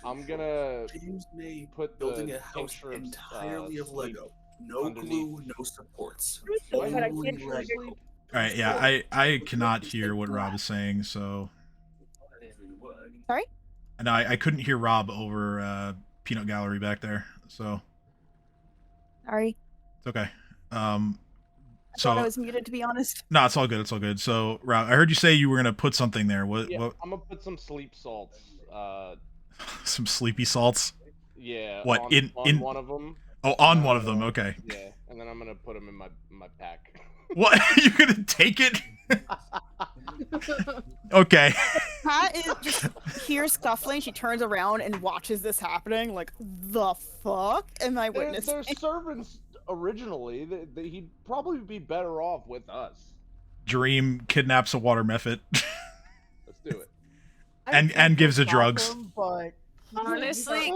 I'm gonna James May put building the a house tincture of, entirely of sleep Lego. No underneath. glue, no supports. But I Only can't Lego. sleep. All right, yeah, I cannot hear what Rob is saying, so. Sorry? And I couldn't hear Rob over Peanut Gallery back there, so Sorry. it's okay. I thought I was muted, to be honest. No, it's all good. It's all good. So, Rob, I heard you say you were gonna put something there. What? Yeah, What? I'm gonna put some sleep salts. Some sleepy salts. Yeah. What, On, in one of them. Oh, on one of them. Okay. Yeah, and then I'm gonna put them in my pack. What? You gonna take it? Okay. Pat is just hears scuffling. She turns around and watches this happening. Like, the fuck am I They're witnessing? servants originally. He'd probably be better off with us. Dream kidnaps a water mephit Let's do it. and gives it drugs. Him, but Honestly,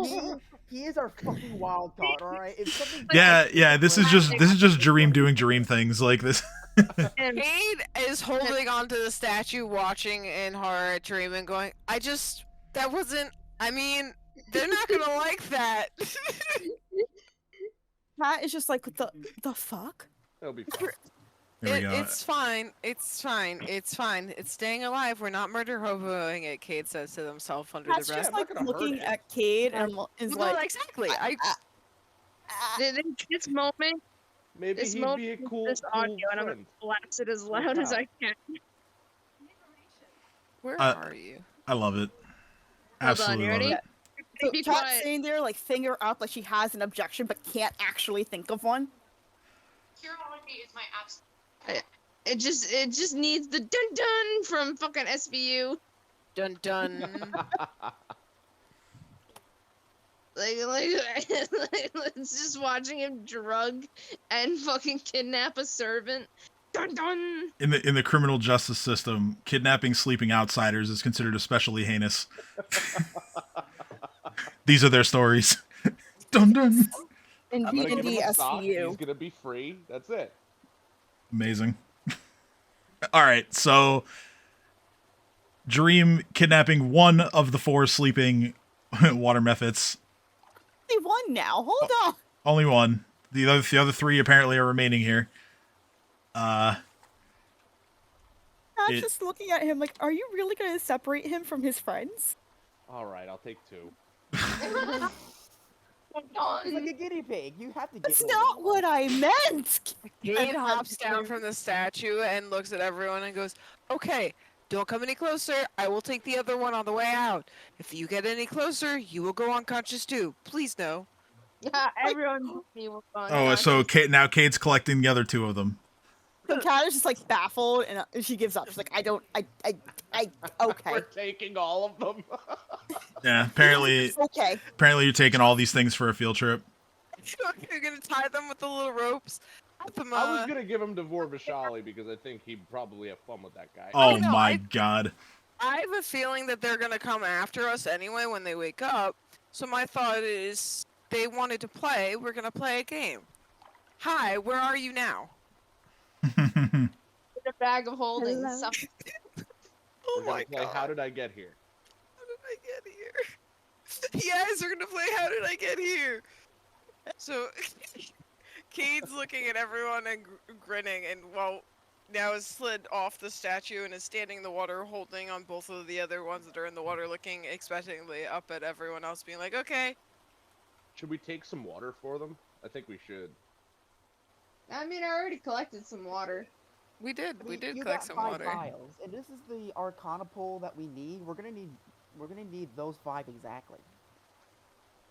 he is our fucking wild card. All right. If something Yeah. This is just Dream doing Dream things like this. Kaede is holding onto the statue, watching in horror, dreaming, going, that wasn't, I mean, they're not gonna like that. Pat is just like, the fuck? It'll be fine. Here we go. It's fine. It's fine. It's fine. It's staying alive. We're not murder hoboing it, Kaede says to himself under Pat's the breath. just I'm like not gonna hurt looking him. at Kaede and is Well, like, exactly. This moment, Maybe this he'd moment, be a cool, this cool audio, and I'm gonna friend. blast it as loud as I can. Where Uh, are you? I love it. Hold on, Absolutely you love ready? it. so Be Pat's quiet. sitting there, like, finger up, like she has an objection, but can't actually think of one. It just needs the dun dun from fucking SVU. Dun dun. Like it's just watching him drug and fucking kidnap a servant. Dun dun. In the criminal justice system, kidnapping sleeping outsiders is considered especially heinous. These are their stories. Dun dun. In I'm gonna give D&D him a sock. He's SVU. gonna be free. That's it. Amazing. All right, so Dream kidnapping one of the 4 sleeping water mephits. Only one now. Hold on. Only one. The other 3 apparently are remaining here. Pat's It- just looking at him like, are you really going to separate him from his friends? All right, I'll take 2. He's like a guinea pig. You have to get. That's not what I meant. Kaede hops down from the statue and looks at everyone and goes, "Okay, don't come any closer. I will take the other one on the way out. If you get any closer, you will go unconscious too. Please no." Everyone he will go Oh, so now Kate's collecting the other 2 of them. So Kat is just like baffled and she gives up. She's like, okay. We're taking all of them. Yeah, apparently Okay. you're taking all these things for a field trip. You're gonna tie them with the little ropes. Put them, I was gonna give him to Vorvashali because I think he'd probably have fun with that guy. Oh no, my god. I have a feeling that they're gonna come after us anyway when they wake up. So my thought is, they wanted to play. We're gonna play a game. Hi, where are you now? a bag of holding. Hello. Stuff. Oh We're my gonna play god. How did I get here? How did I get here? Yes, we're gonna play How Did I Get Here? So, Kate's looking at everyone and grinning, and while now has slid off the statue and is standing in the water, holding on both of the other ones that are in the water, looking expectantly up at everyone else, being like, "Okay." Should we take some water for them? I think we should. I mean, I already collected some water. We did You collect got some 5 water. vials, and this is the Arcana pool that we need. We're gonna need those 5 exactly.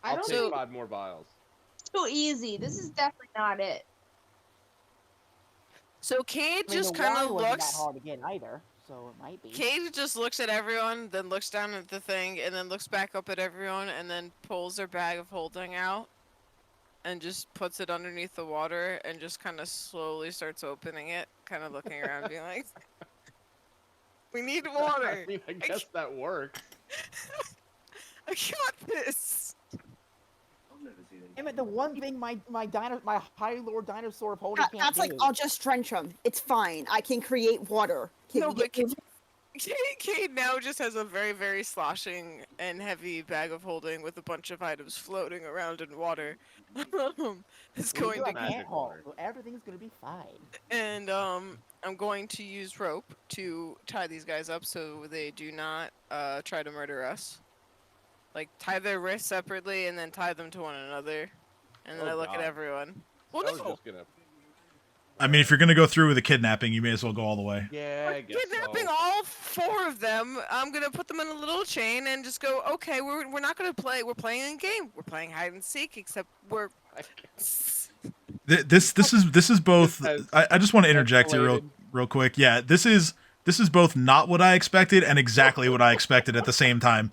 I I'll don't take think 5 more vials. it's too easy. This is definitely not it. So Kaede I mean, just the kind water of wasn't looks. that hard to get either, so it might be. Kaede just looks at everyone, then looks down at the thing, and then looks back up at everyone, and then pulls their bag of holding out, and just puts it underneath the water, and just kind of slowly starts opening it, kind of looking around, being like, "We need water. I mean, I guess that works. I got this." Damn it, the one thing my High Lord Dinosaur of Holding can't That's like, do. I'll just drench them. It's fine. I can create water. Can No, you but get- Kaede now just has a very, very sloshing and heavy bag of holding with a bunch of items floating around in water. It's We going do to have magic ant haul, water. so everything's gonna be fine. And I'm going to use rope to tie these guys up so they do not try to murder us. Like, tie their wrists separately and then tie them to one another. And then Oh, I look God. at everyone. Well, I was no! just gonna. I mean, if you're gonna go through with the kidnapping, you may as well go all the way. Yeah, I guess Kidnapping so. all 4 of them, I'm gonna put them in a little chain and just go, okay, we're not gonna play, we're playing a game. We're playing hide and seek, except we're... I guess. This is both. Has I just want to interject here escalated. real quick. Yeah, this is both not what I expected and exactly what I expected at the same time.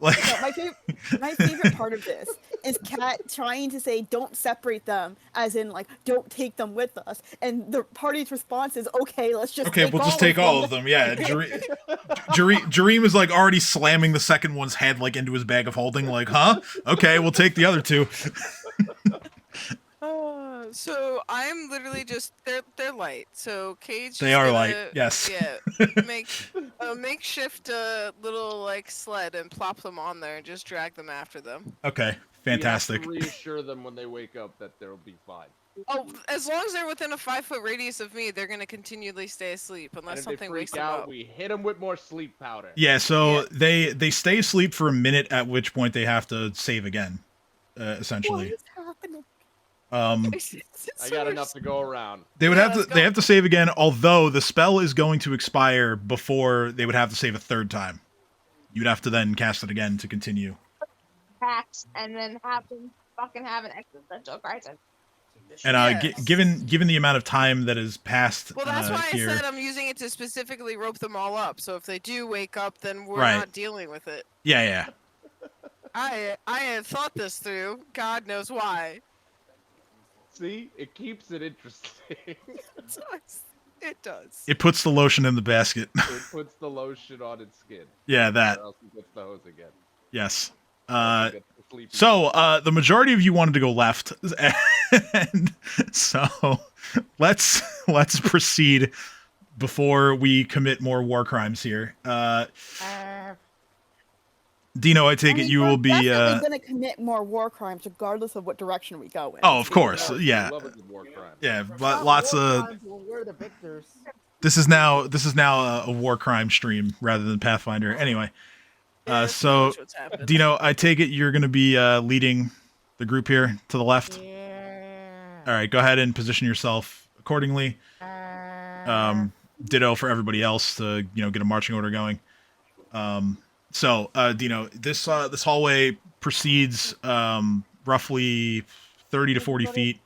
Like, No, my favorite part of this is Kat trying to say, "Don't separate them," as in like, "Don't take them with us." And the party's response is, "Okay, let's just okay, take we'll just all take all of them. Yeah, Jareem is like already slamming the second one's head like into his bag of holding. Like, huh? Okay, we'll take the other 2. So I'm literally just they're light. So Kaede's They just are gonna, light, yes. Yeah, make a makeshift little like sled and plop them on there and just drag them after them. Okay, fantastic. We have to reassure them when they wake up that they'll be fine. Oh, as long as they're within a 5-foot radius of me, they're gonna continually stay asleep And unless if they something wakes freak them out, up. we hit them with more sleep powder. Yeah, so Yeah. they stay asleep for a minute, at which point they have to save again, What essentially. is happening? I got enough to go around. They would Yeah, have to let's they go. have to save again, although the spell is going to expire before they would have to save a 3rd time. You'd have to then cast it again to continue. Hacks and then have them fucking have an existential crisis. And Yes. given the amount of time that has passed Well, that's why here, I said I'm using it to specifically rope them all up. So if they do wake up, then we're Right. not dealing with it. yeah. I had thought this through. God knows why. See, it keeps it interesting. It does. It does. It puts the lotion in the basket. It puts the lotion on its skin. Yeah, Or that. else it gets the hose again. Yes. Or else it gets the sleepy So the majority of you wanted to go left, and so let's proceed before we commit more war crimes here. Dino, I take it you we're will be. definitely gonna commit more war crimes regardless of what direction we go in. Oh, of course, I yeah, love a good war crime. yeah. Not Lots war of. crimes when we're the victors. This is now a war crime stream rather than Pathfinder. Anyway, Yeah, that's so pretty much what's happened. Dino, I take it you're going to be leading the group here to the left. Yeah. All right, go ahead and position yourself accordingly. Ditto for everybody else to get a marching order going. So Dino, this hallway proceeds roughly 30 to 40 feet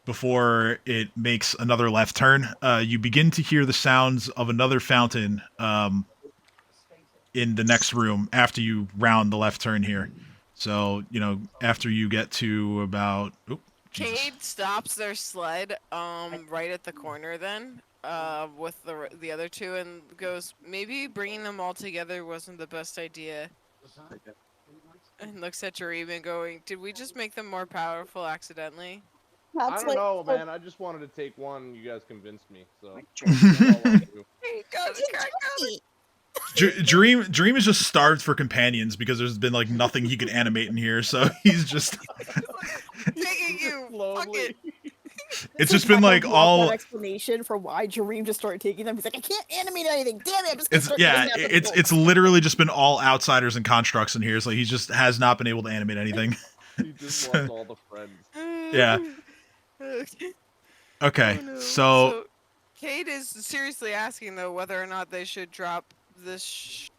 before it makes another left turn. You begin to hear the sounds of another fountain in the next room after you round the left turn here. So after you get to about. Oop, Jesus. Kaede stops their sled right at the corner then with the other 2 and goes, maybe bringing them all together wasn't the best idea. And looks at Jareem and going, did we just make them more powerful accidentally? I That's don't know, oh, man. I just wanted to take one. You guys convinced me, so. That's all I wanna do. Dream is just starved for companions because there's been like nothing he could animate in here, so he's just Taking you, fuck Slowly. it. It's So just been Cat like would love all. that explanation for why Jareem just started taking them. He's like, I can't animate anything. Damn it! I'm just gonna It's start yeah. cutting out the It's books." literally just been all outsiders and constructs in here. It's like he just has not been able to animate anything. He just wants all the friends. Yeah. Okay. Okay. Oh, no. So Kaede is seriously asking though whether or not they should drop this.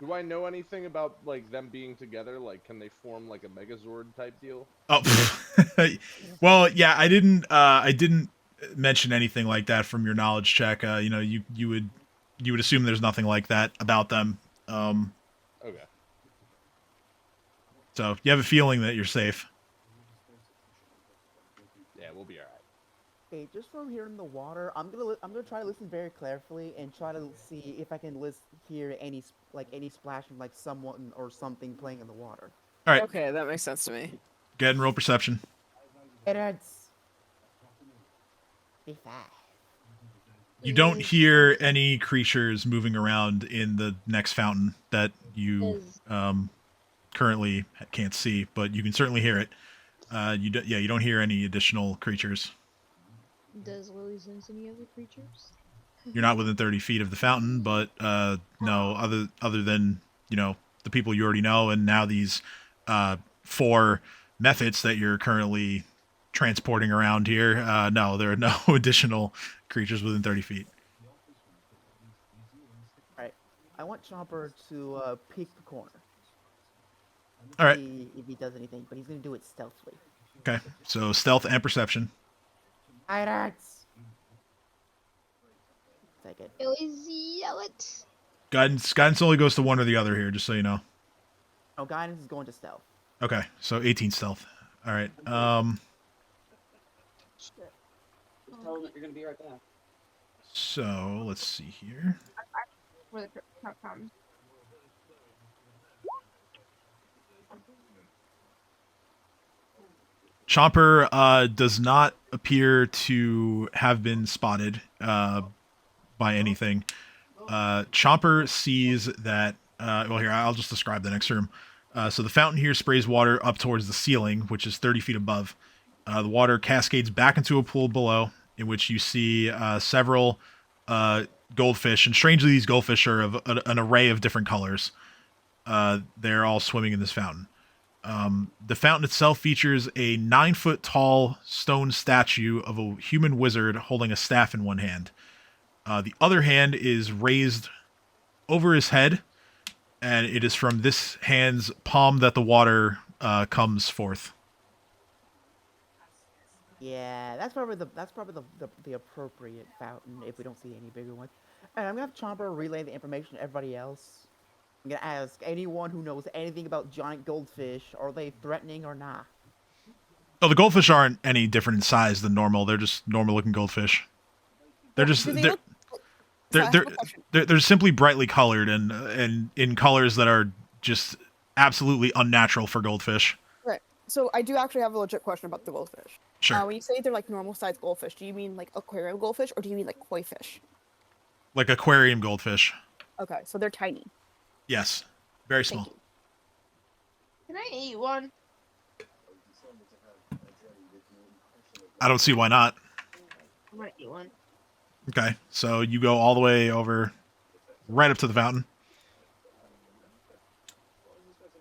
Do I know anything about like them being together? Like, can they form like a Megazord type deal? oh, well, yeah. I didn't mention anything like that from your knowledge check. You know, you would assume there's nothing like that about them. Okay. So you have a feeling that you're safe. Yeah, we'll be alright. Okay, just from here in the water, I'm gonna try to listen very carefully and try to see if I can hear any any splashing, like someone or something playing in the water. All right. Okay, that makes sense to me. Go ahead and roll perception. It hurts. Be fast. You don't hear any creatures moving around in the next fountain that you currently can't see, but you can certainly hear it. You don't hear any additional creatures. Does Lily sense any other creatures? You're not within 30 feet of the fountain, but no, other than the people you already know, and now these 4 methods that you're currently transporting around here. No, there are no additional creatures within 30 feet. Alright. I want Chomper to peek the corner. All right. See if he does anything, but he's gonna do it stealthily. Okay, so stealth and perception. It hurts. Take it. Billy's yell it. Guidance only goes to one or the other here, just so you know. Oh, guidance is going to stealth. Okay, so 18 stealth. All right. Tell them that you're gonna be right back. So let's see here. Where the truck comes. Chomper does not appear to have been spotted by anything. Chomper sees that. Well, here I'll just describe the next room. So the fountain here sprays water up towards the ceiling, which is 30 feet above. The water cascades back into a pool below, in which you see several goldfish, and strangely, these goldfish are of an array of different colors. They're all swimming in this fountain. The fountain itself features a 9-foot tall stone statue of a human wizard holding a staff in one hand. The other hand is raised over his head, and it is from this hand's palm that the water comes forth. Yeah, that's probably the appropriate fountain if we don't see any bigger ones. And I'm gonna have Chomper relay the information to everybody else. I'm gonna ask anyone who knows anything about giant goldfish, are they threatening or not? Oh, the goldfish aren't any different in size than normal. They're just normal-looking goldfish. They're just Do they they're look- they're, So I have they're, a question. they're simply brightly colored and in colors that are just absolutely unnatural for goldfish. Right. So I do actually have a legit question about the goldfish. Sure. When you say they're like normal sized goldfish, do you mean like aquarium goldfish or do you mean like koi fish? Like aquarium goldfish. Okay, so they're tiny. Yes. Very Thank small. you. Can I eat one? I don't see why not. I'm gonna eat one. Okay. So you go all the way over right up to the fountain.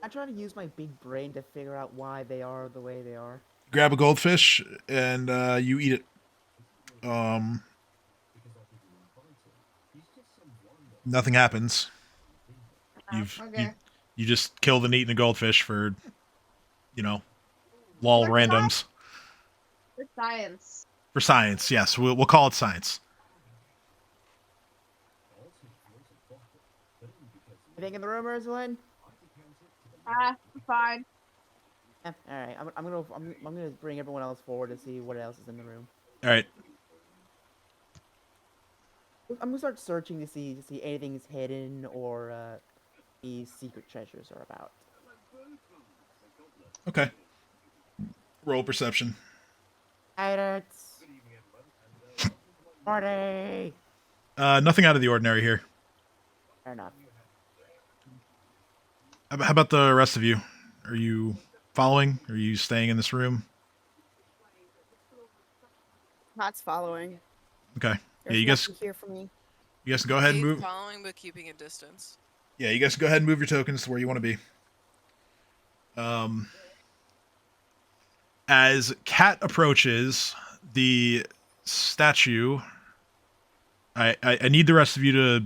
I try to use my big brain to figure out why they are the way they are. Grab a goldfish and you eat it. Nothing happens. Okay. You just killed and eaten a goldfish for, lol randoms. For science. For science, yes. We'll call it science. Anything in the room, Rosalind? Fine. All right, I'm gonna bring everyone else forward to see what else is in the room. All right. I'm gonna start searching to see anything's hidden or these secret treasures are about. Okay. Roll perception. Pirates. Party. Nothing out of the ordinary here. Fair enough. How about the rest of you? Are you following? Are you staying in this room? Cat's following. Okay. There's you guys nothing here for me. you guys can go ahead and He's move. following but keeping a distance. Yeah, you guys can go ahead and move your tokens to where you want to be. As Cat approaches the statue, I need the rest of you to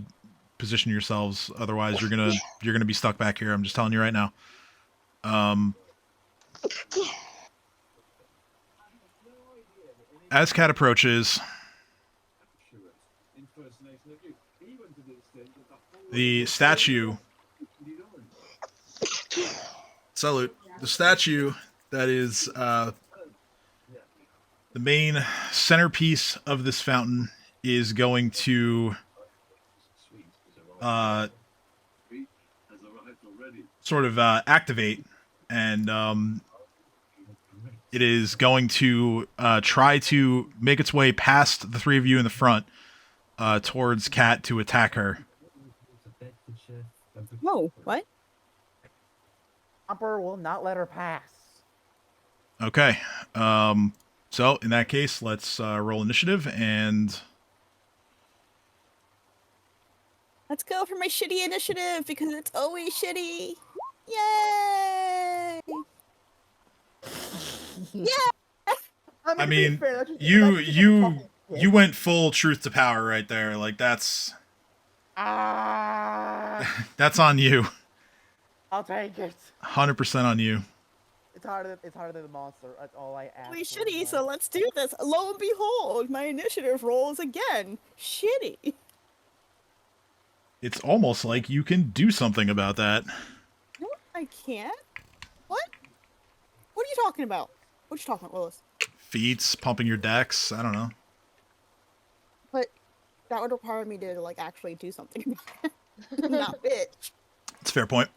position yourselves. Otherwise, you're gonna be stuck back here. I'm just telling you right now. As Cat approaches, the statue. Salute. The statue that is the main centerpiece of this fountain is going to sort of activate, and it is going to try to make its way past the three of you in the front towards Cat to attack her. Whoa, what? Chomper will not let her pass. Okay. So in that case, let's roll initiative and Let's go for my shitty initiative because it's always shitty. Yay! Yeah. I mean, you went full truth to power right there. Like that's that's on you. I'll take it. 100% on you. It's harder than the monster. That's all I ask. We shitty, so let's do this. Lo and behold, my initiative rolls again. Shitty. It's almost like you can do something about that. No, I can't. What? What are you talking about? What are you talking about, Willis? Feats, pumping your decks. I don't know. But that would require me to like actually do something about it. Not bitch. It's a fair point.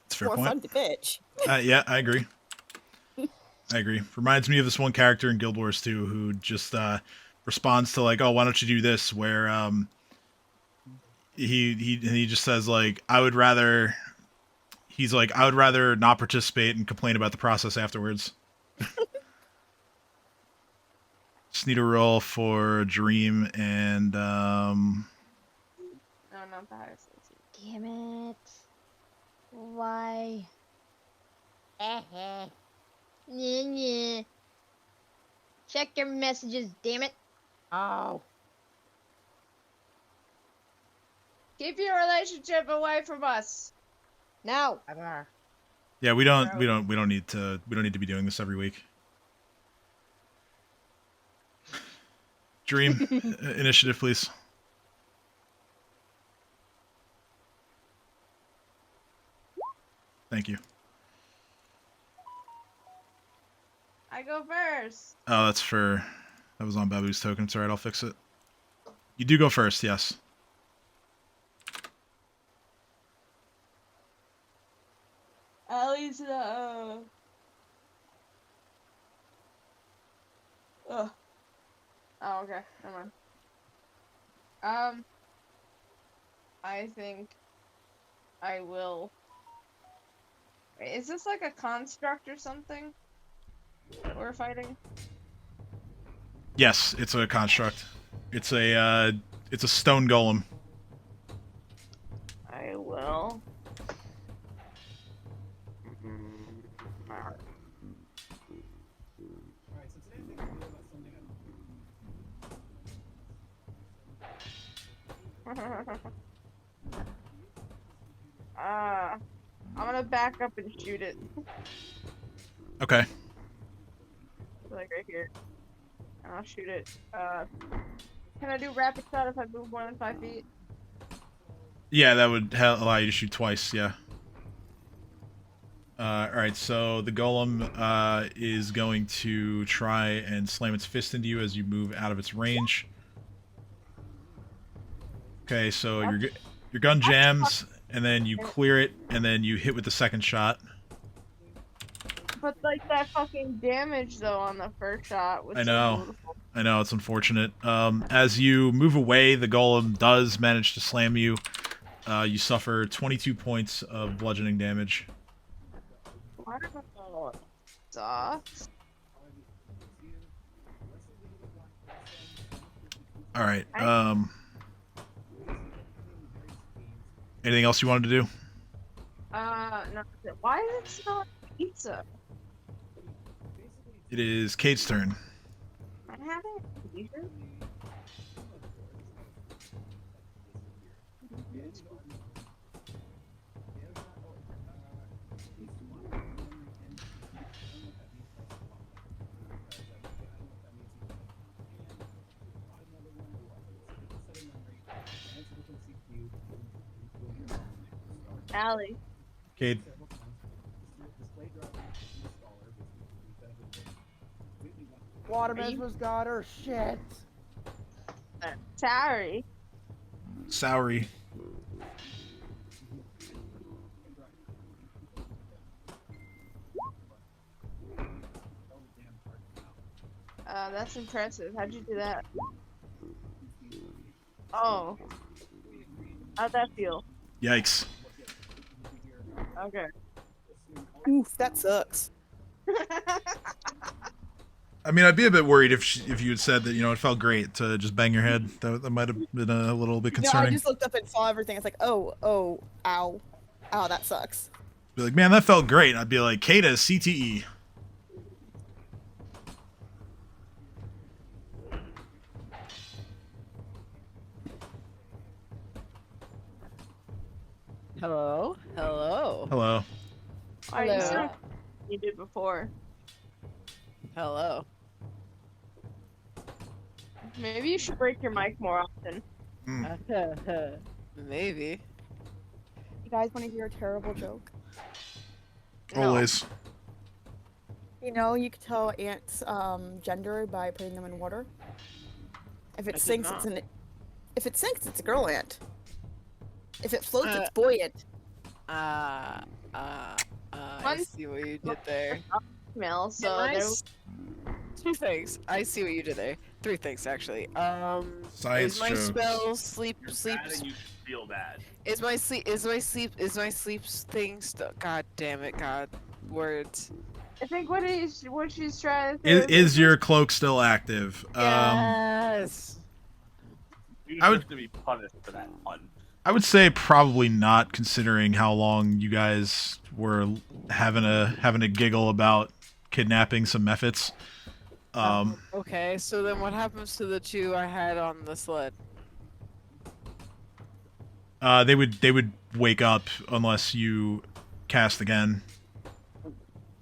It's a fair More point. fun to bitch. Yeah, I agree. I agree. Reminds me of this one character in Guild Wars 2 who just responds to like, "Oh, why don't you do this?" Where he just says like, "I would rather." He's like, "I would rather not participate and complain about the process afterwards." Just need a roll for Dream and No, not the highest. Damn it. Why? Yeah. Check your messages, damn it. Oh. Keep your relationship away from us. No. Ever. Yeah, we don't need to be doing this every week. Dream, initiative, please. Thank you. I go first. Oh, that was on Babu's token. It's alright, I'll fix it. You do go first, yes. At least, Ugh. Oh, okay. Never mind. I think I will. Wait, is this like a construct or something that we're fighting? Yes, it's a construct. It's a stone golem. I will. I'm gonna back up and shoot it. Okay. Like right here. I'll shoot it. Can I do rapid shot if I move more than 5 feet? Yeah, that would allow you to shoot twice, yeah. Alright, so the golem is going to try and slam its fist into you as you move out of its range. Okay, so your gun jams, and then you clear it, and then you hit with the second shot. But like that fucking damage though on the first shot was I know. so beautiful. I know, it's unfortunate. As you move away, the golem does manage to slam you. You suffer 22 points of bludgeoning damage. Wow. Sucks. All right. I- Anything else you wanted to do? No. Why is it smell like pizza? It is Kate's turn. Am I having a seizure? Allie. Kate. Water Are you- Mesmer's got her. Shit. Sorry. Soury. That's impressive. How'd you do that? Oh. How'd that feel? Yikes. Okay. Oof, that sucks. I mean, I'd be a bit worried if you had said that, it felt great to just bang your head. That might have been a little bit No, I concerning. just looked up and saw everything. It's like, oh, ow, that sucks. Be like, man, that felt great. I'd be like, Kaede, CTE. Hello? Hello? Hello. Why are you Hello. so you did before? Hello? Maybe you should break your mic more often. Maybe. You guys want to hear a terrible joke? No. Always. You know, you could tell ants' gender by putting them in water. If I it did sinks, not. If it sinks, it's a girl ant. If it floats, Uh, it's boy ant. I One- see what you did there. Smell, so Can I there s- Two things. I see what you did there. Three things actually. Science is my jokes. spell sleep You're bad and you feel bad. is my sleep thing still? God damn it, God. Words. I think what she's trying to Is your cloak still active? Yes. You I would- deserve to be punished for that pun. I would say probably not, considering how long you guys were having a giggle about kidnapping some mephits. Okay, so then what happens to the two I had on the sled? They would wake up unless you cast again.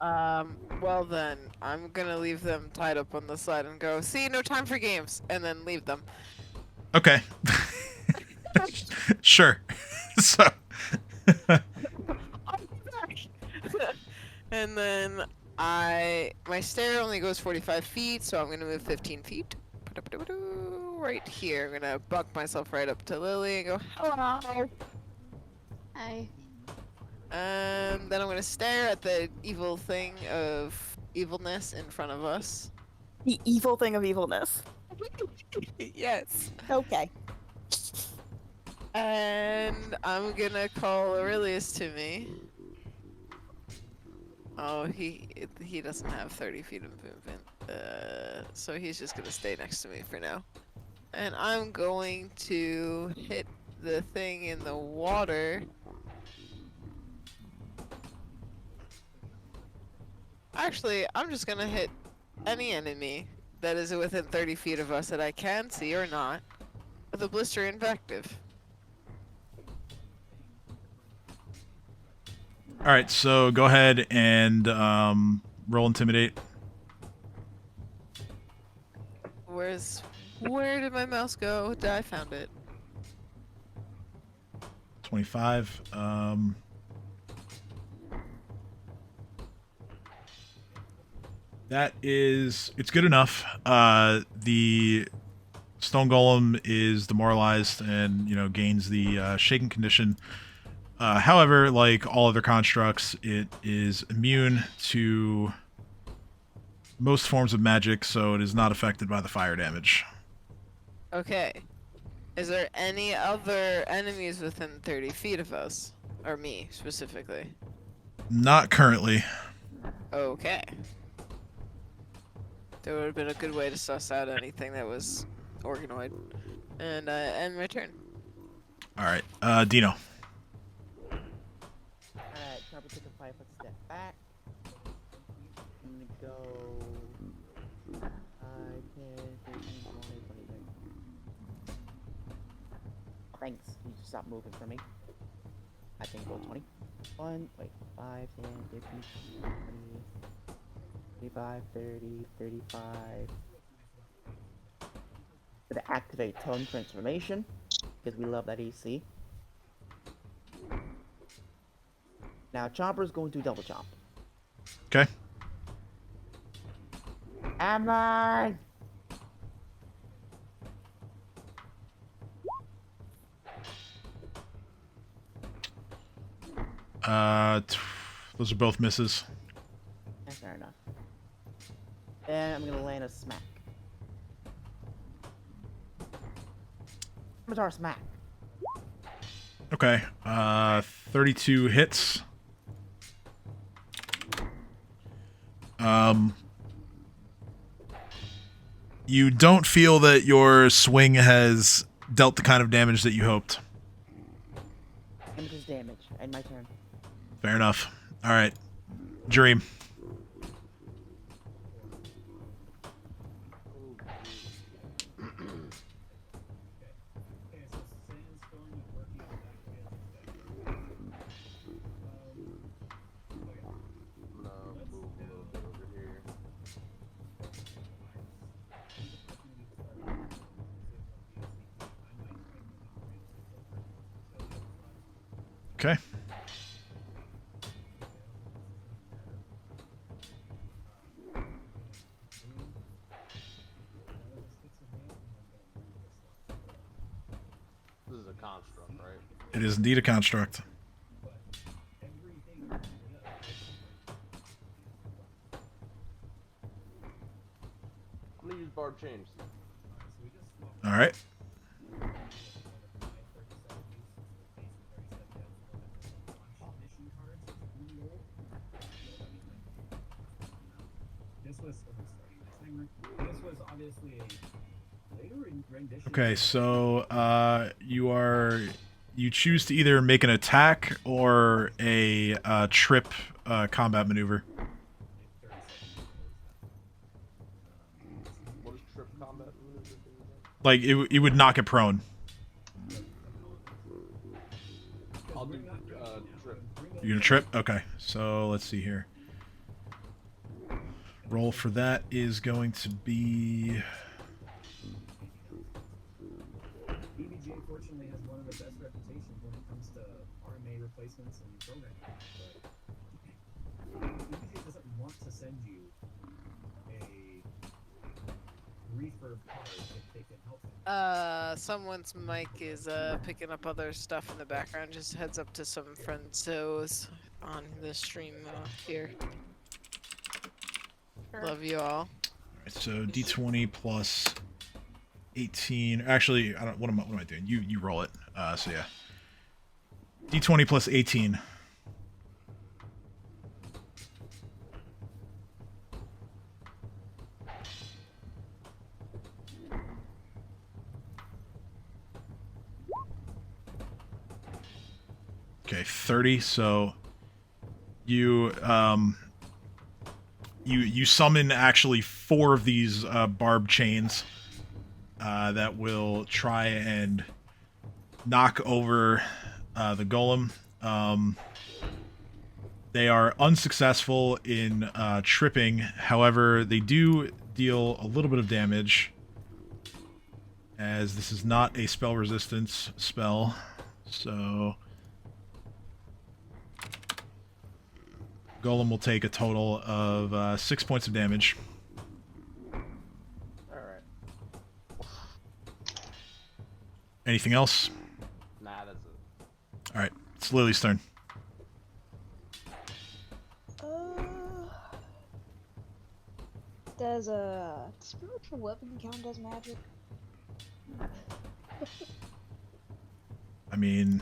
Well then, I'm gonna leave them tied up on the sled and go, see, no time for games, and then leave them. Okay. Sure. So. And then my stair only goes 45 feet, so I'm gonna move 15 feet. Right here, I'm gonna buck myself right up to Lily and go, hello. Hi. And then I'm gonna stare at the evil thing of evilness in front of us. The evil thing of evilness. Yes. Okay. And I'm gonna call Aurelius to me. Oh, he doesn't have 30 feet of movement. So he's just gonna stay next to me for now. And I'm going to hit the thing in the water. Actually, I'm just gonna hit any enemy that is within 30 feet of us that I can see or not with a blister invective. All right, so go ahead and roll intimidate. Where did my mouse go? I found it. 25. It's good enough. The stone golem is demoralized and gains the shaken condition. However, like all other constructs, it is immune to most forms of magic, so it is not affected by the fire damage. Okay. Is there any other enemies within 30 feet of us? Or me, specifically? Not currently. Okay. That would have been a good way to suss out anything that was organoid, and end my turn. All right, Dino. Alright, Chopper took a 5-foot step back. I'm gonna go 5, 10, 15, 20, 25. Thanks. You just stopped moving for me. I think roll 20. 5, 10, 15, 20, 25, 30, 35. Gonna activate Tongue Transformation, because we love that AC. Now Chopper's going to double chomp. Okay. Amline! Those are both misses. That's fair enough. And I'm gonna land a smack. Scimitar smack. Okay. 32 hits. You don't feel that your swing has dealt the kind of damage that you hoped. Damage is damage. End my turn. Fair enough. All right. Dream. Okay. This is a construct, right? It is indeed a construct. I'm gonna use Barb Change. All right. Okay, so you choose to either make an attack or a trip combat maneuver. What is trip combat? Like it would knock it prone. I'll do trip. You're gonna trip? Okay, so let's see here. Roll for that is going to be. BBJ fortunately has one of the best reputations when it comes to RMA replacements and programming, but BBJ doesn't want to send you a refurb card if they can help it. Someone's mic is picking up other stuff in the background. Just heads up to some friends on the stream here. Sure. Love you all. Alright, so D20 plus 18. Actually, I don't. What am I doing? You roll it. So yeah. D20 plus 18. Okay, 30. So you you summon actually 4 of these barb chains that will try and knock over the golem. They are unsuccessful in tripping. However, they do deal a little bit of damage, as this is not a spell resistance spell. So golem will take a total of 6 points of damage. Alright. Anything else? Nah, that's it. Alright, it's Lily's turn. Does a spiritual weapon count as magic? I mean,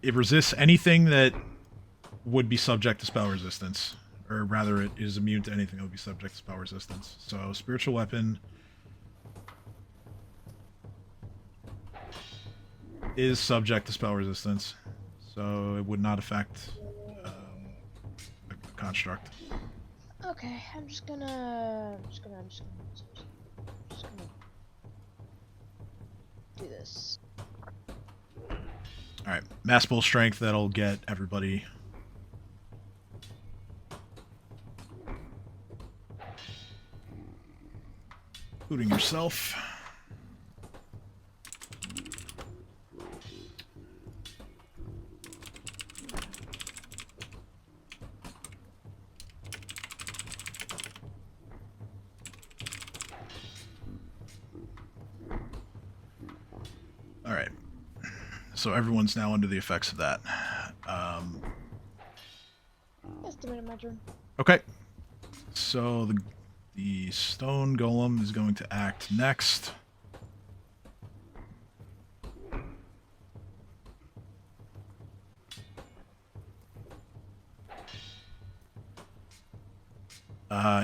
it resists anything that would be subject to spell resistance. or rather, it is immune to anything that would be subject to spell resistance. So, spiritual weapon is subject to spell resistance, so it would not affect a construct. Okay, I'm just gonna do this. All right, mass bull strength. That'll get everybody. Including yourself. All right. So everyone's now under the effects of that. Just a minute, my turn. Okay. So the stone golem is going to act next.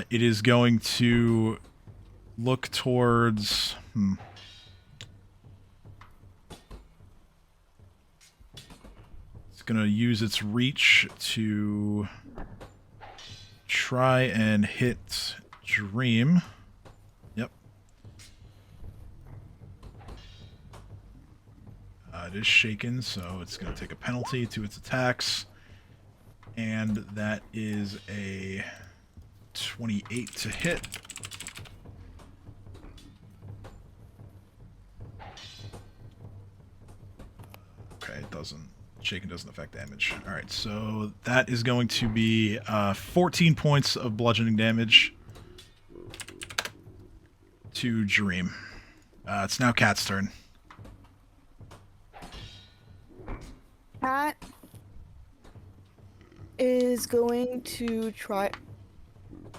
It is going to look towards. It's going to use its reach to try and hit Dream. Yep. It is shaken, so it's going to take a penalty to its attacks. And that is a 28 to hit. Okay, it doesn't. Shaken doesn't affect damage. Alright, so that is going to be 14 points of bludgeoning damage to Dream. It's now Cat's turn. Cat is going to try.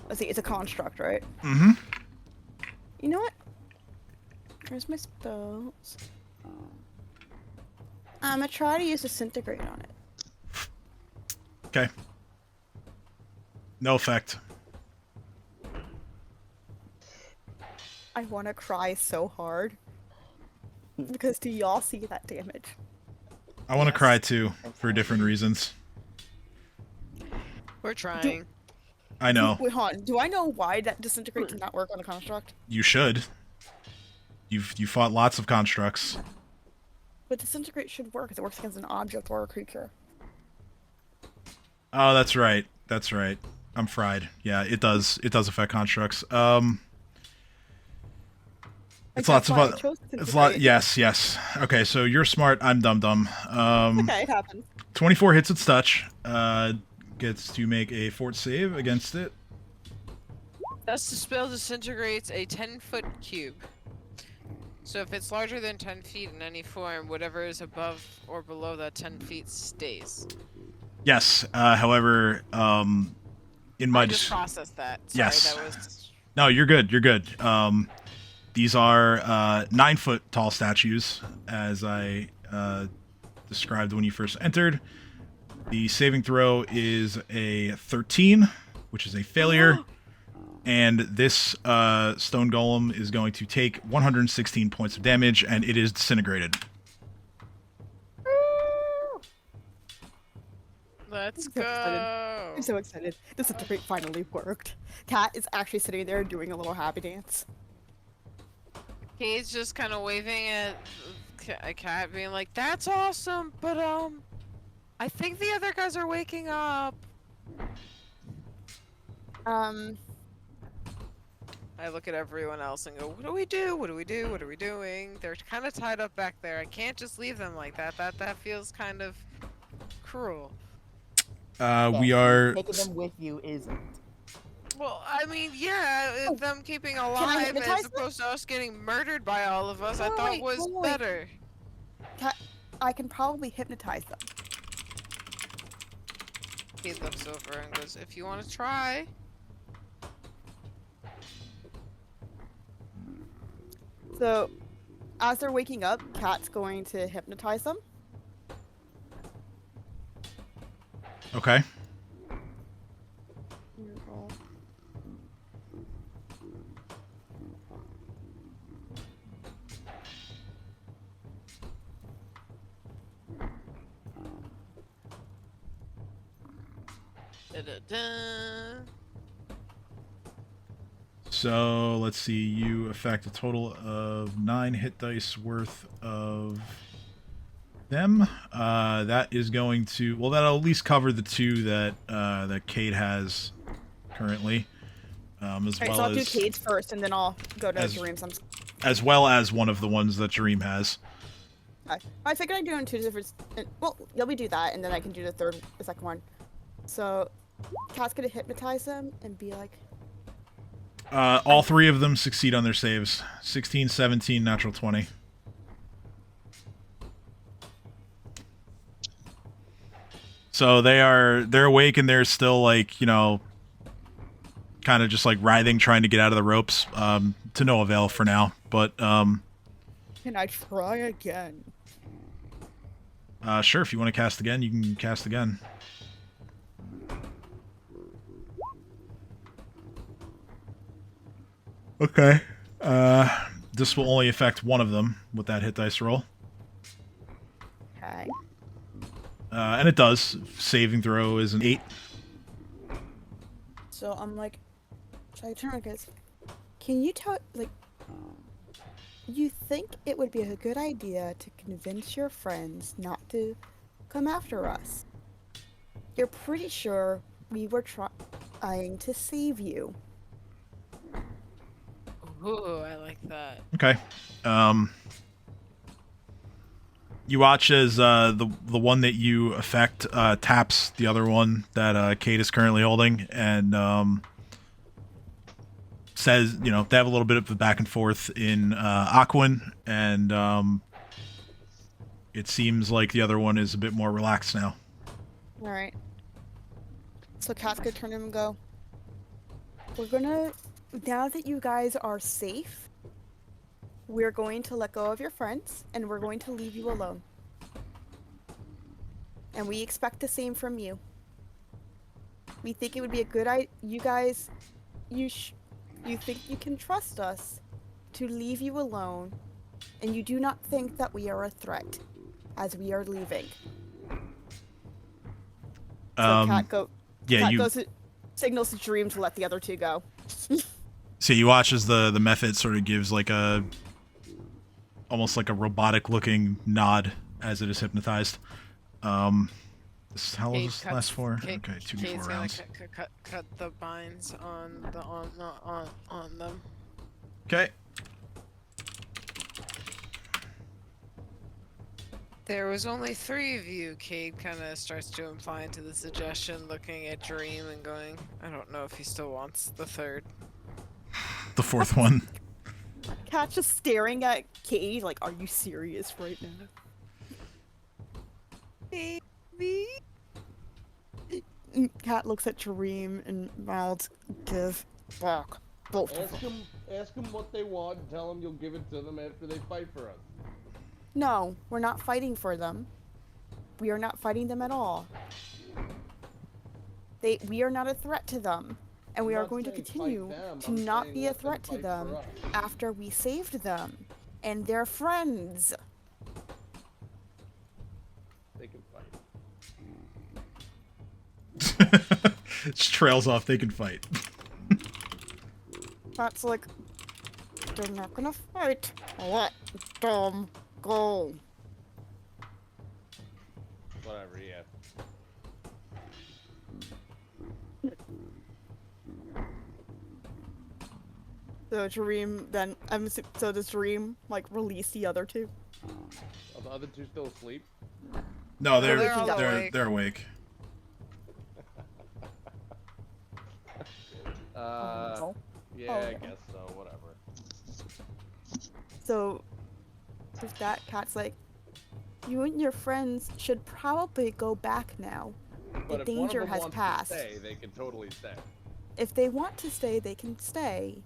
Let's see, it's a construct, right? Mm-hmm. You know what? Where's my spells? I'm gonna try to use Disintegrate on it. Okay. No effect. I want to cry so hard. Because do y'all see that damage? I want to Yes. cry too, for different reasons. We're trying. I know. Wait, hold on. Do I know why that Disintegrate did not work on the construct? You should. You fought lots of constructs. But Disintegrate should work because it works against an object or a creature. Oh, that's right. That's right. I'm fried. Yeah, it does. It does affect constructs. It's lots of other. It's lot. Yes, yes. Okay, so you're smart. I'm dumb. Okay, it happens. 24 hits its touch. Gets to make a fort save against it. Thus, the spell disintegrates a 10-foot cube. So if it's larger than 10 feet in any form, whatever is above or below that 10 feet stays. Yes. However, in my I just processed that. Sorry, yes. that was. No, you're good. You're good. These are 9-foot tall statues, as I described when you first entered. The saving throw is a 13, which is a failure. And this stone golem is going to take 116 points of damage, and it is disintegrated. Let's I'm so go. I'm so excited. Disintegrate finally worked. Cat is actually sitting there doing a little happy dance. He's just kind of waving at a cat, being like, "That's awesome, but I think the other guys are waking up." I look at everyone else and go, "What do we do? What do we do? What are we doing?" They're kind of tied up back there. I can't just leave them like that. That feels kind of cruel. We are. Taking them with you isn't. Well, I mean, yeah, them keeping alive hypnotize as opposed to us getting murdered by all of us, I Wait, thought was wait. better. Cat, I can probably hypnotize them. He looks over and goes, "If you want to try." So, as they're waking up, Cat's going to hypnotize them. Okay. Da-da-da. So let's see. You affect a total of 9 hit dice worth of them. That is going to, well, that'll at least cover the 2 that that Kaede has currently, as Alright, well so I'll do as Cade's first, and then I'll go to as- Dream's. as well as one of the ones that Dream has. I figured I'd do it in 2 different. Well, let me do that, and then I can do the second one. So, Cat's gonna hypnotize them and be like, All 3 of them succeed on their saves. 16, 17, natural 20. So they're awake and they're still like, you know, kind of just like writhing, trying to get out of the ropes, to no avail for now. But "Can I try again?" sure, if you want to cast again, you can cast again. Okay. This will only affect one of them with that hit dice roll. Okay. And it does. Saving throw is an 8. So I'm like, should I turn guys? Can you tell, like, you think it would be a good idea to convince your friends not to come after us? You're pretty sure we were trying to save you. Ooh, I like that. Okay. You watch as the one that you affect taps the other one that Kaede is currently holding, and says, you know, they have a little bit of a back and forth in Aquan, and it seems like the other one is a bit more relaxed now. Alright. So Cat's gonna turn to him and go, we're gonna, now that you guys are safe, we're going to let go of your friends, and we're going to leave you alone. And we expect the same from you. We think it would be a good idea, you guys, you think you can trust us to leave you alone, and you do not think that we are a threat, as we are leaving. So Cat goes, signals to Dream to let the other 2 go. So you watch as the method sort of gives like almost like a robotic looking nod as it is hypnotized. How long does this last for? Okay, 2d4 rounds. Cut the binds on them. Okay. There was only 3 of you. Kaede kind of starts to imply into the suggestion, looking at Dream and going, I don't know if he still wants the 3rd. The 4th one. Cat's just staring at Kaede like, are you serious right now? Baby? Cat looks at Dream and mouths, give back both of them. Ask them what they want and tell them you'll give it to them after they fight for us. No, we're not fighting for them. We are not fighting them at all. We are not a threat to them. And we are going to continue to not be a threat to them after we saved them. And their friends. They can fight. Just trails off, they can fight. That's like, they're not gonna fight. Let them go. Whatever, yeah. So Dream then, so does Dream like release the other 2? Are the other 2 still asleep? No, they're awake. Yeah, I guess so, whatever. So, with that, Cat's like, you and your friends should probably go back now. But The danger if one of them has wants passed. To stay, they can totally stay. If they want to stay, they can stay.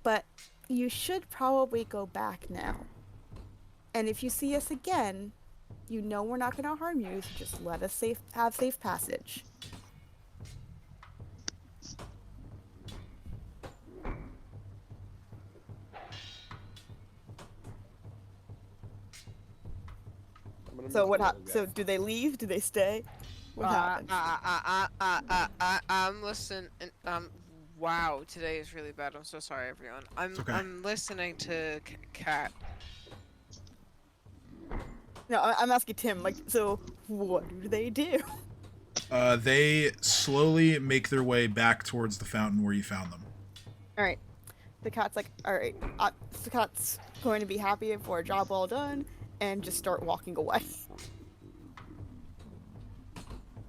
But you should probably go back now. And if you see us again, you know we're not going to harm you, so just let us have safe passage. So what? So do they leave? Do they stay? What happens? I'm listening. Wow, today is really bad. I'm so sorry, everyone. okay. I'm listening to Cat. No, I'm asking Tim. Like, so what do they do? They slowly make their way back towards the fountain where you found them. All right. The cat's like, all right. The cat's going to be happy for a job well done, and just start walking away.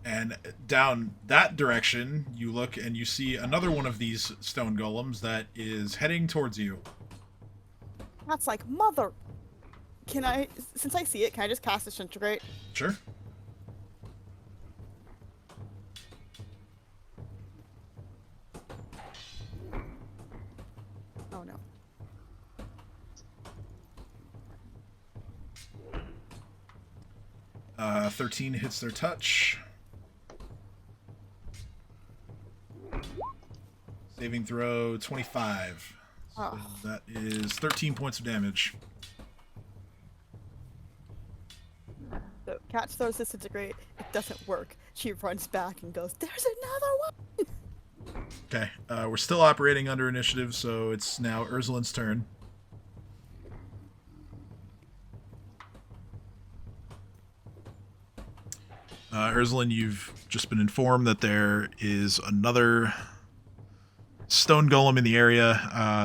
And down that direction, you look and you see another one of these stone golems that is heading towards you. Cat's like, mother. Can I, since I see it, can I just cast Disintegrate? Sure. Oh no. Uh, 13 hits their touch. Saving throw 25. So Oh. that is 13 points of damage. So Cat throws Disintegrate. It doesn't work. She runs back and goes, there's another one! Okay, we're still operating under initiative, so it's now Ursulin's turn. Ursulin, you've just been informed that there is another stone golem in the area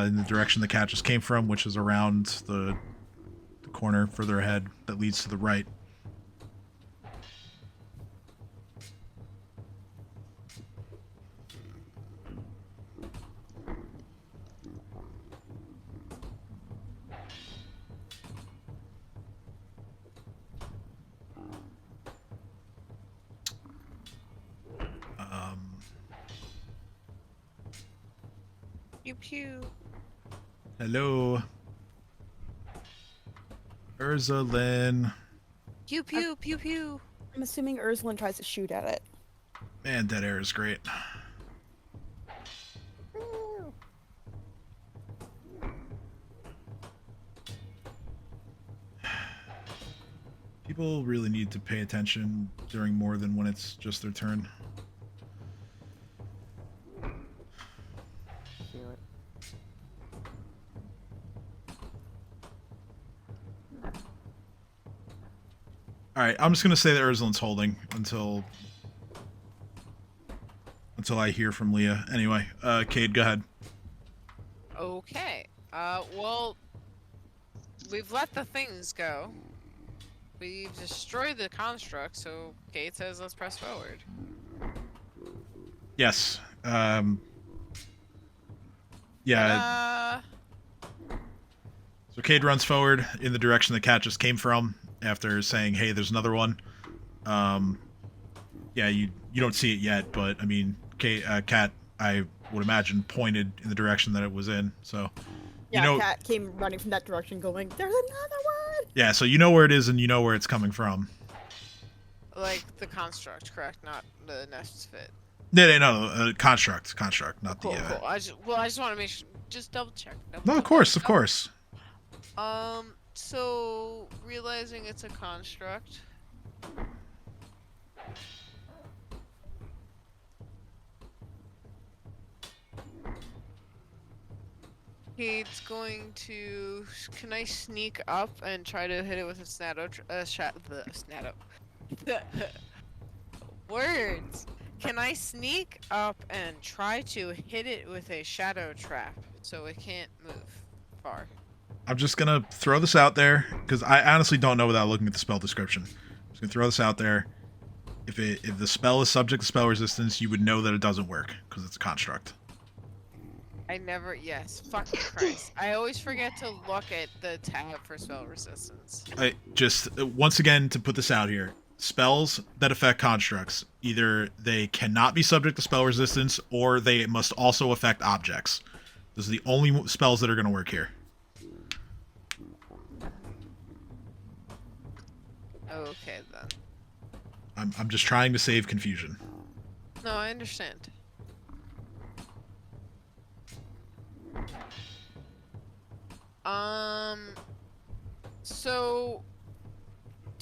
in the direction the cat just came from, which is around the corner further ahead that leads to the right. Pew pew. Hello. Ursulin. Pew pew pew pew. I'm assuming Ursulin tries to shoot at it. Man, dead air is great. People really need to pay attention during more than when it's just their turn. Feel it. Alright, I'm just gonna say that Ursulin's holding until I hear from Leah. Anyway, Kaede, go ahead. Okay. Well, we've let the things go. We've destroyed the construct, so Kate says let's press forward. Yes. Yeah. So Kaede runs forward in the direction the cat just came from after saying, hey, there's another one. Yeah, you don't see it yet, but I mean, Cat, I would imagine, pointed in the direction that it was in. So, Yeah, you know, Cat came running from that direction going, there's another one! yeah, so you know where it is and you know where it's coming from. Like the construct, correct? Not the nest fit. No, construct, not Cool, the. cool. I just want to make sure, just double check. No, of course. So realizing it's a construct. He's going to. Can I sneak up and try to hit it with a Words. Can I sneak up and try to hit it with a shadow trap so it can't move far? I'm just gonna throw this out there because I honestly don't know without looking at the spell description. I'm just gonna throw this out there. If the spell is subject to spell resistance, you would know that it doesn't work because it's a construct. Yes, fucking Christ. I always forget to look at the tab for spell resistance. Once again, to put this out here, spells that affect constructs, either they cannot be subject to spell resistance or they must also affect objects. Those are the only spells that are going to work here. Okay, then. I'm just trying to save confusion. No, I understand. So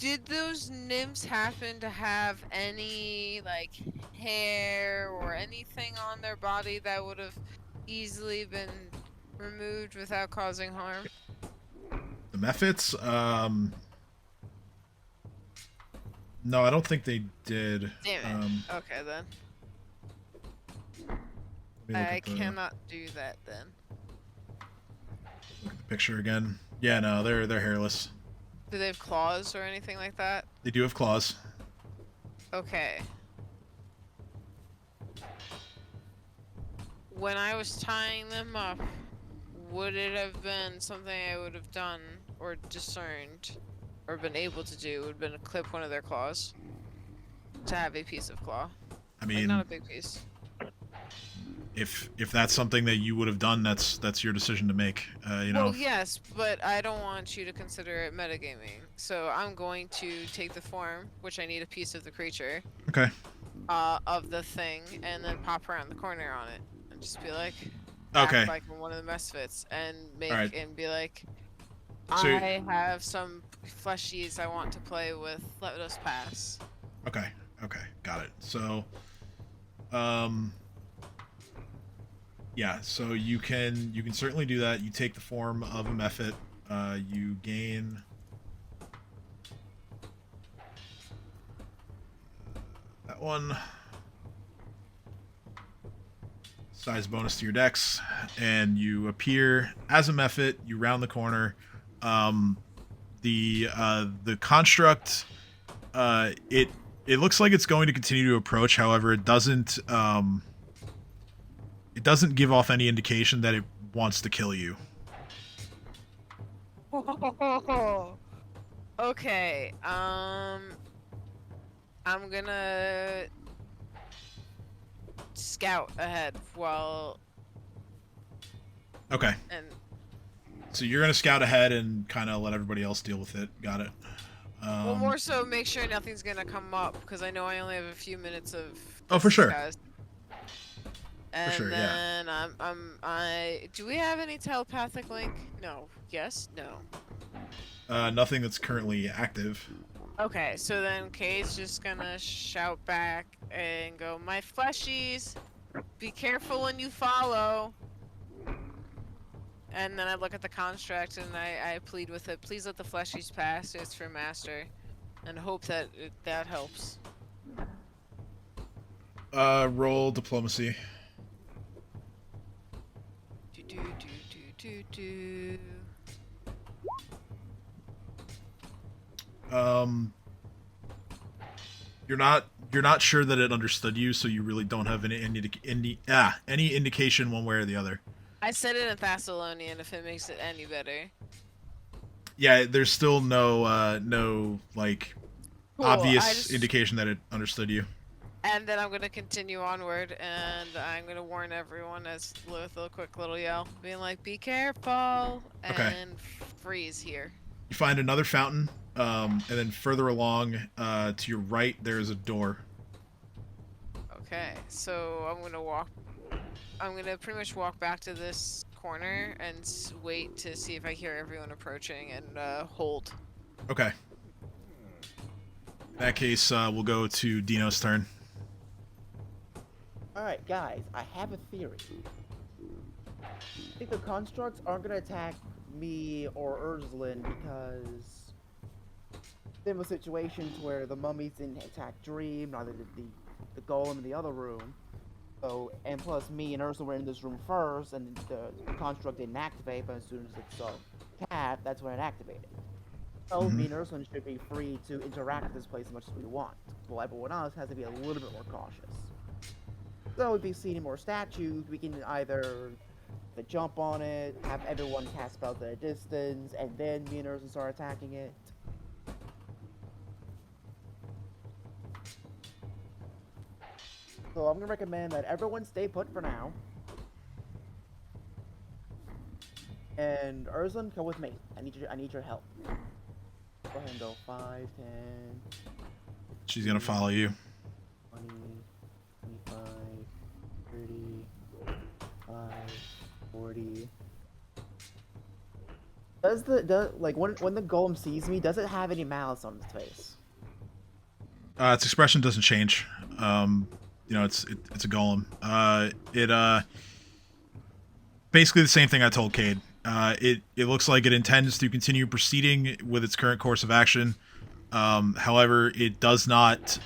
Did those nymphs happen to have any like hair or anything on their body that would have easily been removed without causing harm? The Mephits? No, I don't think they did. Damn it. Okay then. Let me look I at the, cannot do that then. look at the picture again. Yeah, no, they're hairless. Do they have claws or anything like that? They do have claws. Okay. When I was tying them up, would it have been something I would have done or discerned or been able to do? Would have been to clip one of their claws to have a piece of claw. I Like, mean, not a big piece. if that's something that you would have done, that's your decision to make. You know. Well, yes, but I don't want you to consider it metagaming. So I'm going to take the form, which I need a piece of the creature, Okay. of the thing, and then pop around the corner on it, and just be like, Okay. act like one of the misfits, and make Alright. and be like, So I have some fleshies I want to play with. Let us pass. Okay. Okay. Got it. So, yeah. So you can certainly do that. You take the form of a mephit. You gain that one. Size bonus to your dex, and you appear as a mephit. You round the corner. The construct, it looks like it's going to continue to approach. However, it doesn't give off any indication that it wants to kill you. Okay. I'm gonna scout ahead while. Okay. And So you're gonna scout ahead and kind of let everybody else deal with it. Got it. well, more so make sure nothing's gonna come up because I know I only have a few minutes of. Oh, for sure. Guys. And sure, yeah. then do we have any telepathic link? No. Yes. No. Nothing that's currently active. Okay, so then Kate's just gonna shout back and go, "My fleshies, be careful when you follow." And then I look at the construct and I plead with it, "Please let the fleshies pass. It's for master," and hope that that helps. Roll diplomacy. Do. You're not sure that it understood you, so you really don't have any indication one way or the other. I said it in Thessalonian if it makes it any better. Yeah, there's still no like Cool, obvious indication that it understood you. And then I'm gonna continue onward, and I'm gonna warn everyone as with a quick little yell, being like, "Be careful!" and Okay. freeze here. You find another fountain, and then further along, to your right, there is a door. Okay, so I'm gonna pretty much walk back to this corner and wait to see if I hear everyone approaching and hold. Okay. In that case, we'll go to Dino's turn. Alright, guys, I have a theory. I think the constructs aren't gonna attack me or Urslan because there were situations where the mummies didn't attack Dream, neither did the golem in the other room. So, and plus me and Ursula were in this room first, and the construct didn't activate, but as soon as it saw Cat, that's when it activated. So me and Ursula should be free to interact with this place as much as we want, while everyone else has to be a little bit more cautious. So if we see any more statues, we can either jump on it, have everyone cast spells at a distance, and then me and Ursula start attacking it. So I'm gonna recommend that everyone stay put for now. And Urslan, come with me. I need your help. Go ahead and go 5, 10. She's gonna follow you. 20, 25, 30, 5, 40, Like when the golem sees me, does it have any malice on its face? Its expression doesn't change. You know, it's a golem. Basically the same thing I told Kaede. It looks like it intends to continue proceeding with its current course of action. However, it does not.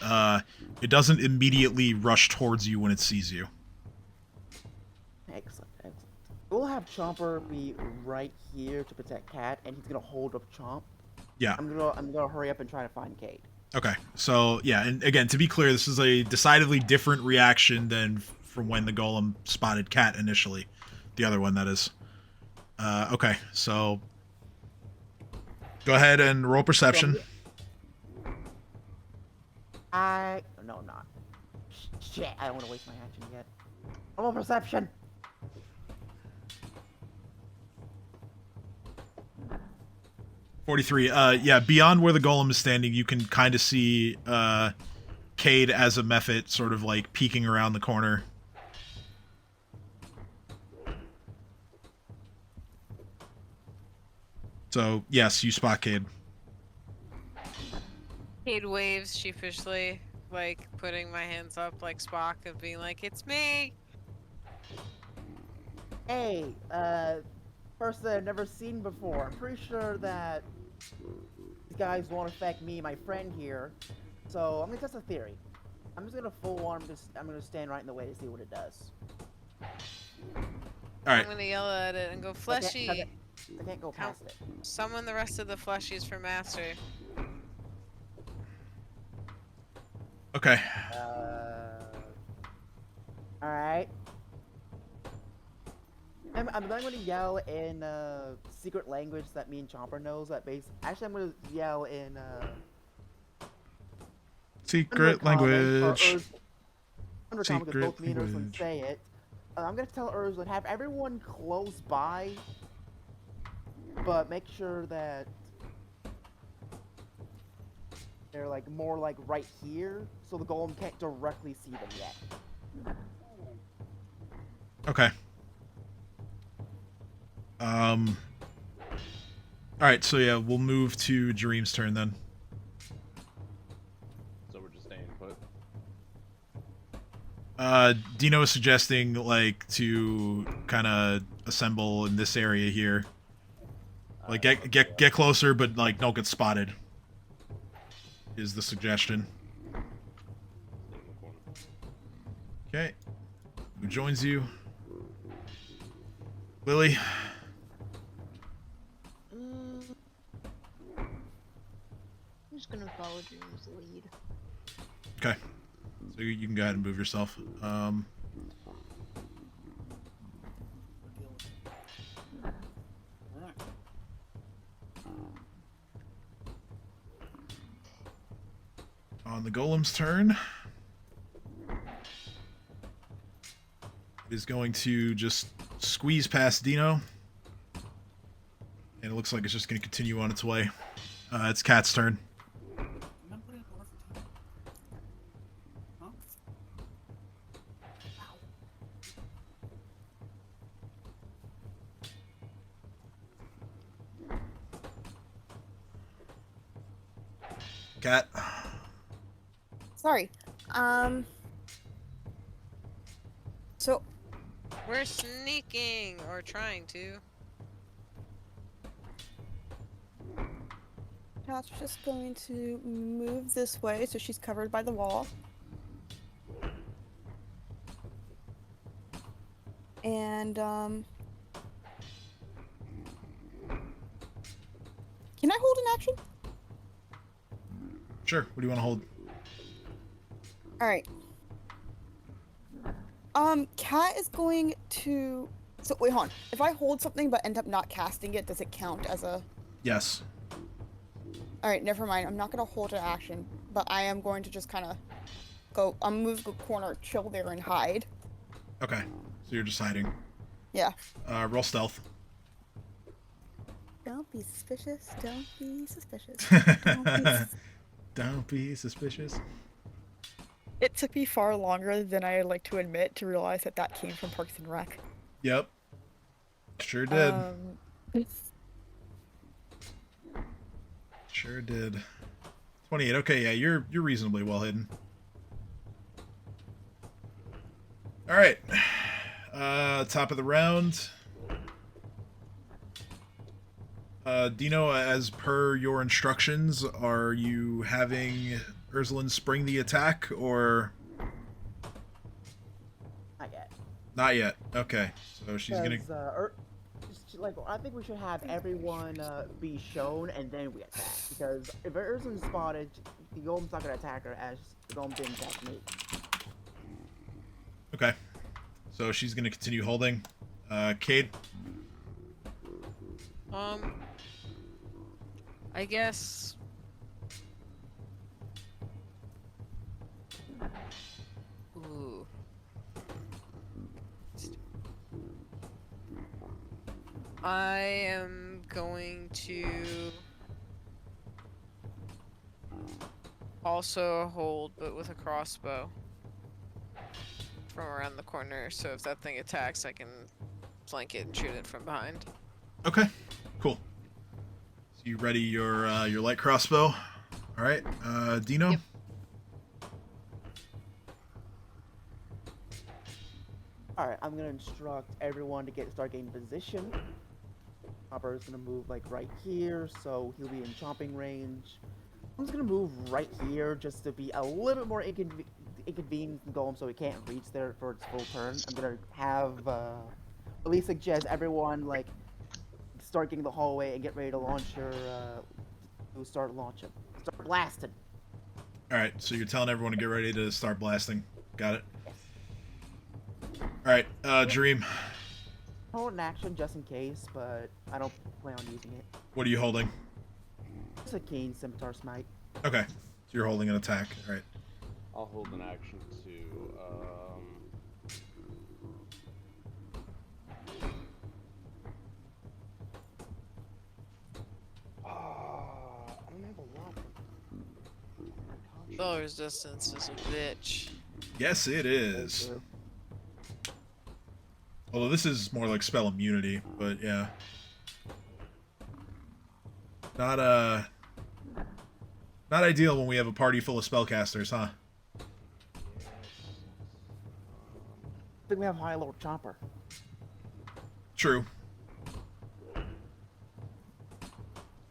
It doesn't immediately rush towards you when it sees you. Excellent, excellent. We'll have Chomper be right here to protect Cat, and he's gonna hold up Chomp. Yeah. I'm gonna hurry up and try to find Kaede. Okay. So yeah, and again, to be clear, this is a decidedly different reaction than from when the golem spotted Cat initially. The other one, that is. Okay. So go ahead and roll perception. No, I'm not. Shit, I don't want to waste my action yet. Roll perception. $43. Yeah, beyond where the golem is standing, you can kind of see Kaede as a Mephit sort of like peeking around the corner. So, yes, you spot Kaede. Kaede waves sheepishly, like putting my hands up like Spock of being like, it's me! Hey, person I've never seen before. I'm pretty sure that these guys won't affect me, my friend here. So I'm gonna test a theory. I'm just gonna I'm gonna stand right in the way to see what it does. Alright. I'm gonna yell at it and go, Fleshy! I can't go past it. Summon the rest of the fleshies for Master. Okay. Alright. I'm going to yell in secret language that me and Chomper knows. Actually, I'm going to yell in secret language. Undercommon, because both me and Ursula say it. I'm going to tell Ursula, have everyone close by, but make sure that they're like more like right here, so the golem can't directly see them yet. Okay. Alright, so yeah, we'll move to Jareem's turn then. So we're just staying put. Dino is suggesting, like, to kind of assemble in this area here. Like, get closer, but, like, don't get spotted. Is the suggestion. Okay. Who joins you? Lily? I'm just gonna follow Dream's lead. Okay. So you can go ahead and move yourself. On the golem's turn, it is going to just squeeze past Dino. And it looks like it's just going to continue on its way. It's Cat's turn. Cat. Sorry. So We're sneaking, or trying to. Cat's just going to move this way so she's covered by the wall. And can I hold an action? Sure. What do you want to hold? Alright. Cat is going to... So, wait, hold on. If I hold something but end up not casting it, does it count as a... Yes. Alright, never mind. I'm not going to hold an action, but I am going to just kind of go... move the corner, chill there, and hide. Okay. So you're just hiding. Yeah. Roll stealth. Don't be suspicious. Don't be suspicious. Don't be suspicious. It took me far longer than I like to admit to realize that that came from Parks and Rec. Yep. Sure did. Sure did. 28. Okay, yeah, you're reasonably well hidden. All right. Top of the round. Dino, as per your instructions, are you having Ursuline spring the attack, or Not yet. not yet? Okay, so she's gonna. Like, I think we should have everyone be shown and then we attack. Because if Ursulin's spotted, the golem's not gonna attack her as the golem didn't attack me. Okay, so she's gonna continue holding. Kaede. I guess. Ooh. I am going to also hold, but with a crossbow from around the corner. So if that thing attacks, I can flank it and shoot it from behind. Okay, cool. So you ready your light crossbow? All right, Dino. Yep. All right, I'm gonna instruct everyone to start getting position. Hopper's gonna move like right here, so he'll be in chomping range. I'm just gonna move right here just to be a little bit more inconvenient than Golem, so he can't reach there for its full turn. I'm gonna have at least suggest everyone like start getting the hallway and get ready to launch your start launching, start blasting. All right, so you're telling everyone to get ready to start blasting. Got it. All right, Dream. Hold an action just in case, but I don't plan on using it. What are you holding? It's a Keen Scimitar Smite. Okay, so you're holding an attack. All right. I'll hold an action too. I don't have a lot. Spell resistance is a bitch. Yes, it is. Although this is more like spell immunity, but yeah. Not ideal when we have a party full of spellcasters, huh? I think we have High Lord Chomper. True.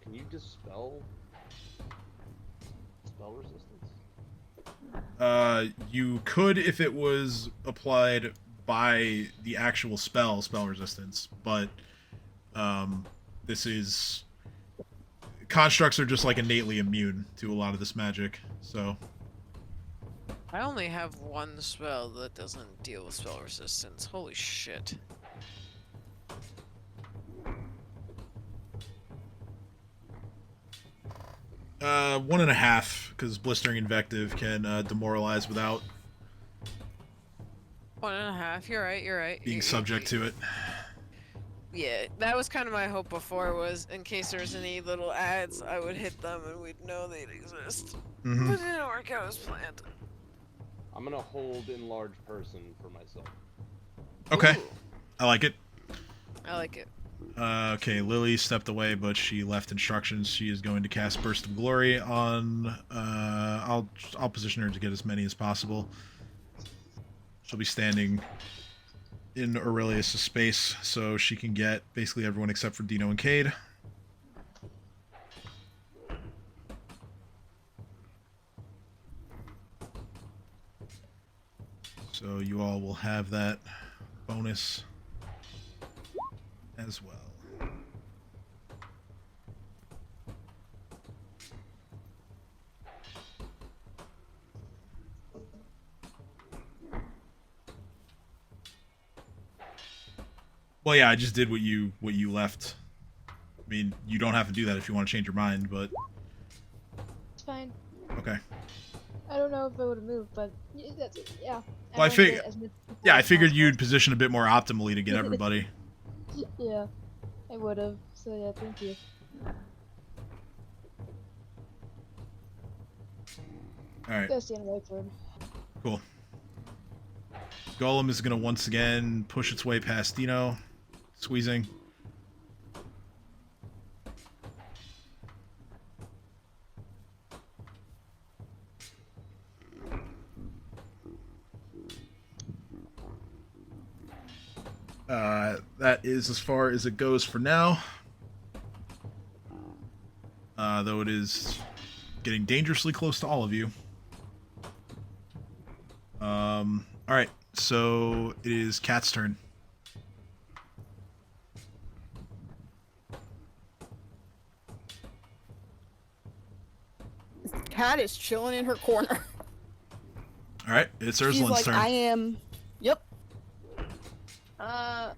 Can you dispel spell resistance? You could if it was applied by the actual spell resistance, but this is constructs are just like innately immune to a lot of this magic, so I only have one spell that doesn't deal with spell resistance. Holy shit. uh 1.5, because blistering invective can demoralize without 1.5. You're right. being subject to it. Yeah, that was kind of my hope before, was in case there's any little ads, I would hit them and we'd know they'd exist. Mm-hmm. But it didn't work out as planned. I'm gonna hold enlarge person for myself. Okay. Ooh, I like it. I like it. Okay, Lily stepped away, but she left instructions. She is going to cast Burst of Glory on... I'll position her to get as many as possible. She'll be standing in Aurelius' space, so she can get basically everyone except for Dino and Kaede. So you all will have that bonus as well. Well, yeah, I just did what you left. I mean, you don't have to do that if you want to change your mind, but It's fine. okay. I don't know if I would have moved, but that's it. Yeah. Well, I wanted as much people yeah, I as figured possible. you'd position a bit more optimally to get everybody. Yeah, I would have. So yeah, thank you. All right, Go stand right for him. cool. Golem is gonna once again push its way past Dino, squeezing. That is as far as it goes for now. Though it is getting dangerously close to all of you. Alright, so it is Cat's turn. Cat is chilling in her corner. Alright, it's She's Ursulin's like, turn. I am. Yep. I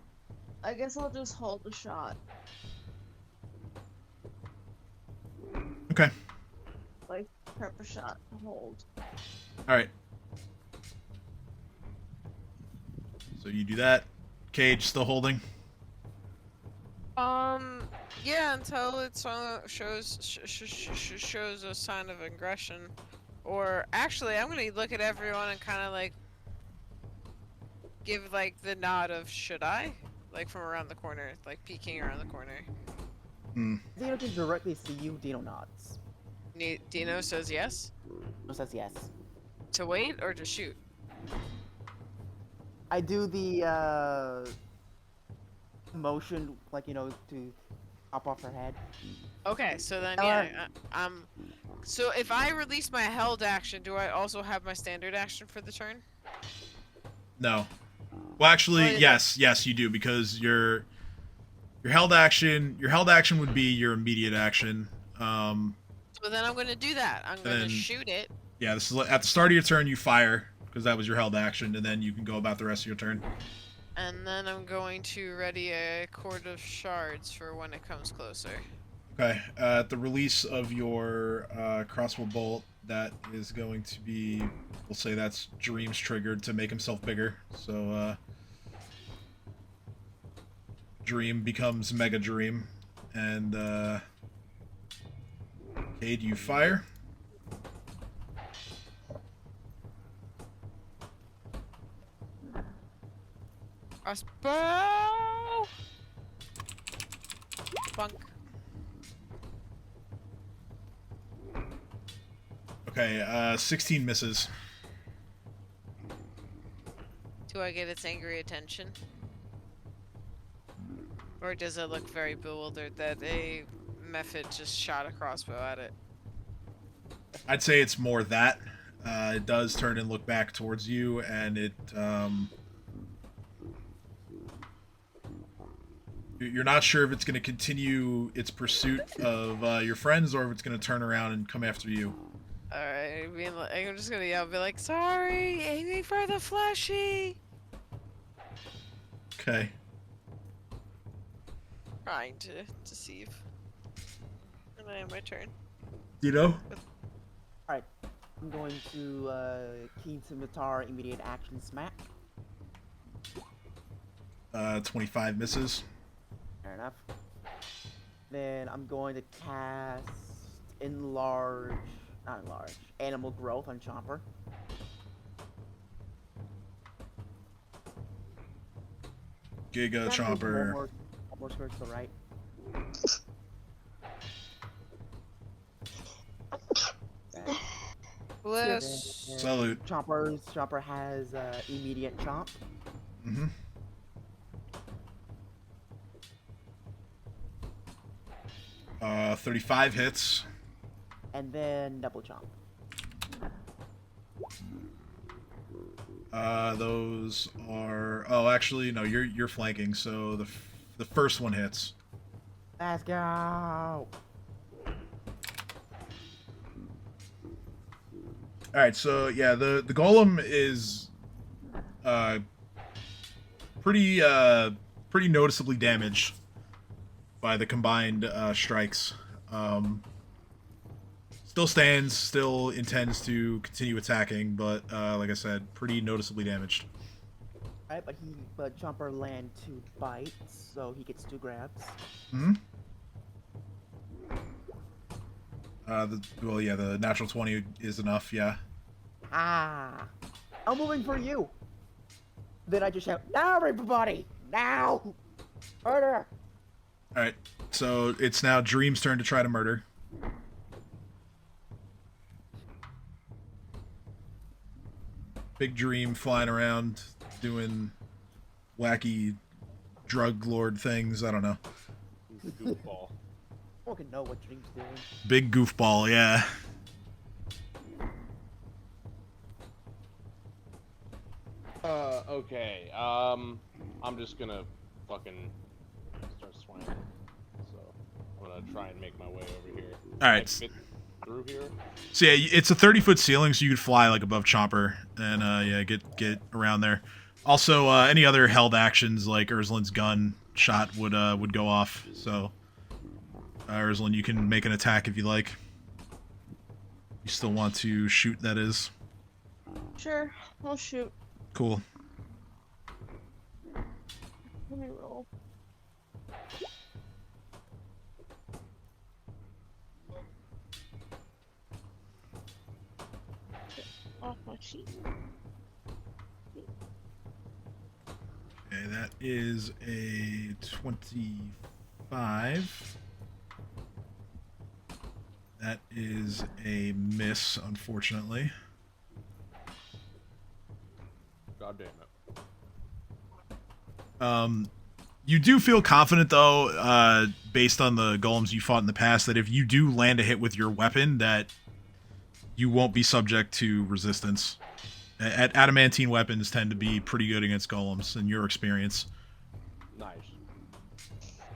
guess I'll just hold the shot. Okay. Like, prep a shot to hold. Alright. So you do that. Cage still holding. Yeah, until it shows a sign of aggression, or actually, I'm gonna look at everyone and kind of like give like the nod of should I, like from around the corner, like peeking around the corner. Dino can directly see you. Dino nods. Dino says yes. Dino says yes. To wait or to shoot? I do the motion, like, you know, to hop off her head. Okay, so then yeah, so if I release my held action, do I also have my standard action for the turn? No. Well, actually, Oh, yes, you do, because your held action would be your immediate action. So then I'm gonna do that. I'm gonna Then- shoot it. Yeah, this is at the start of your turn. You fire because that was your held action, and then you can go about the rest of your turn. And then I'm going to ready a cord of shards for when it comes closer. Okay. At the release of your crossbow bolt, that is going to be, we'll say that's Dream's triggered to make himself bigger. So Dream becomes Mega Dream, and Kaede, you fire. Crossbow! Bunk. Okay, 16 misses. Do I get its angry attention? Or does it look very bewildered that a method just shot a crossbow at it? I'd say it's more that. It does turn and look back towards you, and it, you're not sure if it's going to continue its pursuit of your friends, or if it's going to turn around and come after you. Alright, I'm just gonna yell, be like, sorry, aiming for the fleshy! Okay. Trying to deceive. And I have my turn. You know? Alright. I'm going to key scimitar immediate action smack. 25 misses. Fair enough. Then I'm going to cast animal growth on Chomper. Giga Chomper. One more square to the right. Bless. Salute. Chomper has immediate chomp. Mm-hmm. Uh, 35 hits. And then double chomp. Those are. Oh, actually, no. You're flanking, so the first one hits. Let's go. All right, so yeah, the golem is pretty noticeably damaged by the combined strikes. Still stands, still intends to continue attacking, but like I said, pretty noticeably damaged. Alright, but Chomper land 2 bites, so he gets 2 grabs. Hmm. Well, yeah, the natural 20 is enough. Yeah. Ah! I'm moving for you! Then I just shout, now everybody! Now! Murder! Alright, so it's now Dream's turn to try to murder. Big Dream flying around, doing wacky drug lord things. I don't know. Goofball. Fucking know what Dream's doing. Big goofball, yeah. Okay. I'm just gonna fucking start swinging. So I'm gonna try and make my way over here. All right. Can I fit through here? So yeah, it's a 30-foot ceiling, so you could fly like above Chomper, and yeah, get around there. Also, any other held actions like Urslin's gun shot would go off. So, Urslin, you can make an attack if you like. You still want to shoot? That is. Sure, I'll shoot. Cool. Let me roll. Get off my sheet. Okay, that is a 25. That is a miss, unfortunately. God damn it. You do feel confident, though, based on the golems you fought in the past, that if you do land a hit with your weapon, that you won't be subject to resistance. Adamantine weapons tend to be pretty good against golems, in your experience. Nice.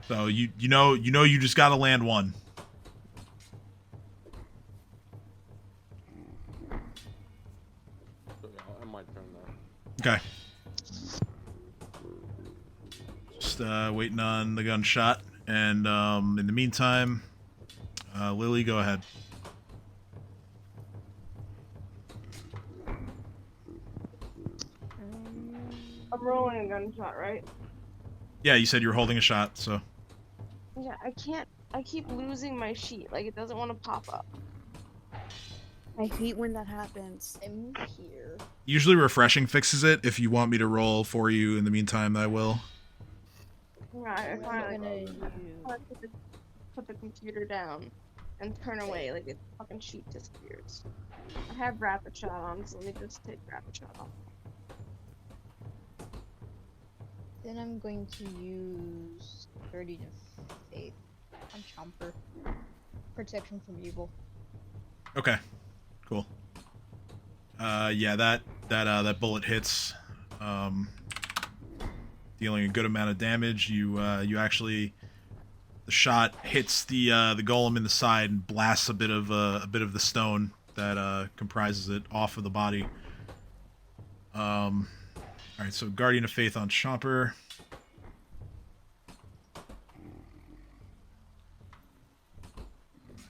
So you know you just gotta land one. So, yeah, I might turn there. Okay. Just waiting on the gunshot, and in the meantime, Lily, go ahead. I'm rolling a gunshot, right? Yeah, you said you were holding a shot, so. Yeah, I can't. I keep losing my sheet. Like, it doesn't want to pop up. I hate when that happens. I'm here. Usually refreshing fixes it. If you want me to roll for you in the meantime, I will. Right, I finally Gonna put the computer down and turn away. Like, the fucking sheet disappears. I have rapid shot on, so let me just take rapid shot off. Then I'm going to use 30 to faith on Chomper. Protection from evil. Okay, cool. Yeah, that bullet hits, dealing a good amount of damage. You actually, the shot hits the golem in the side and blasts a bit of the stone that comprises it off of the body. All right, so Guardian of Faith on Chomper.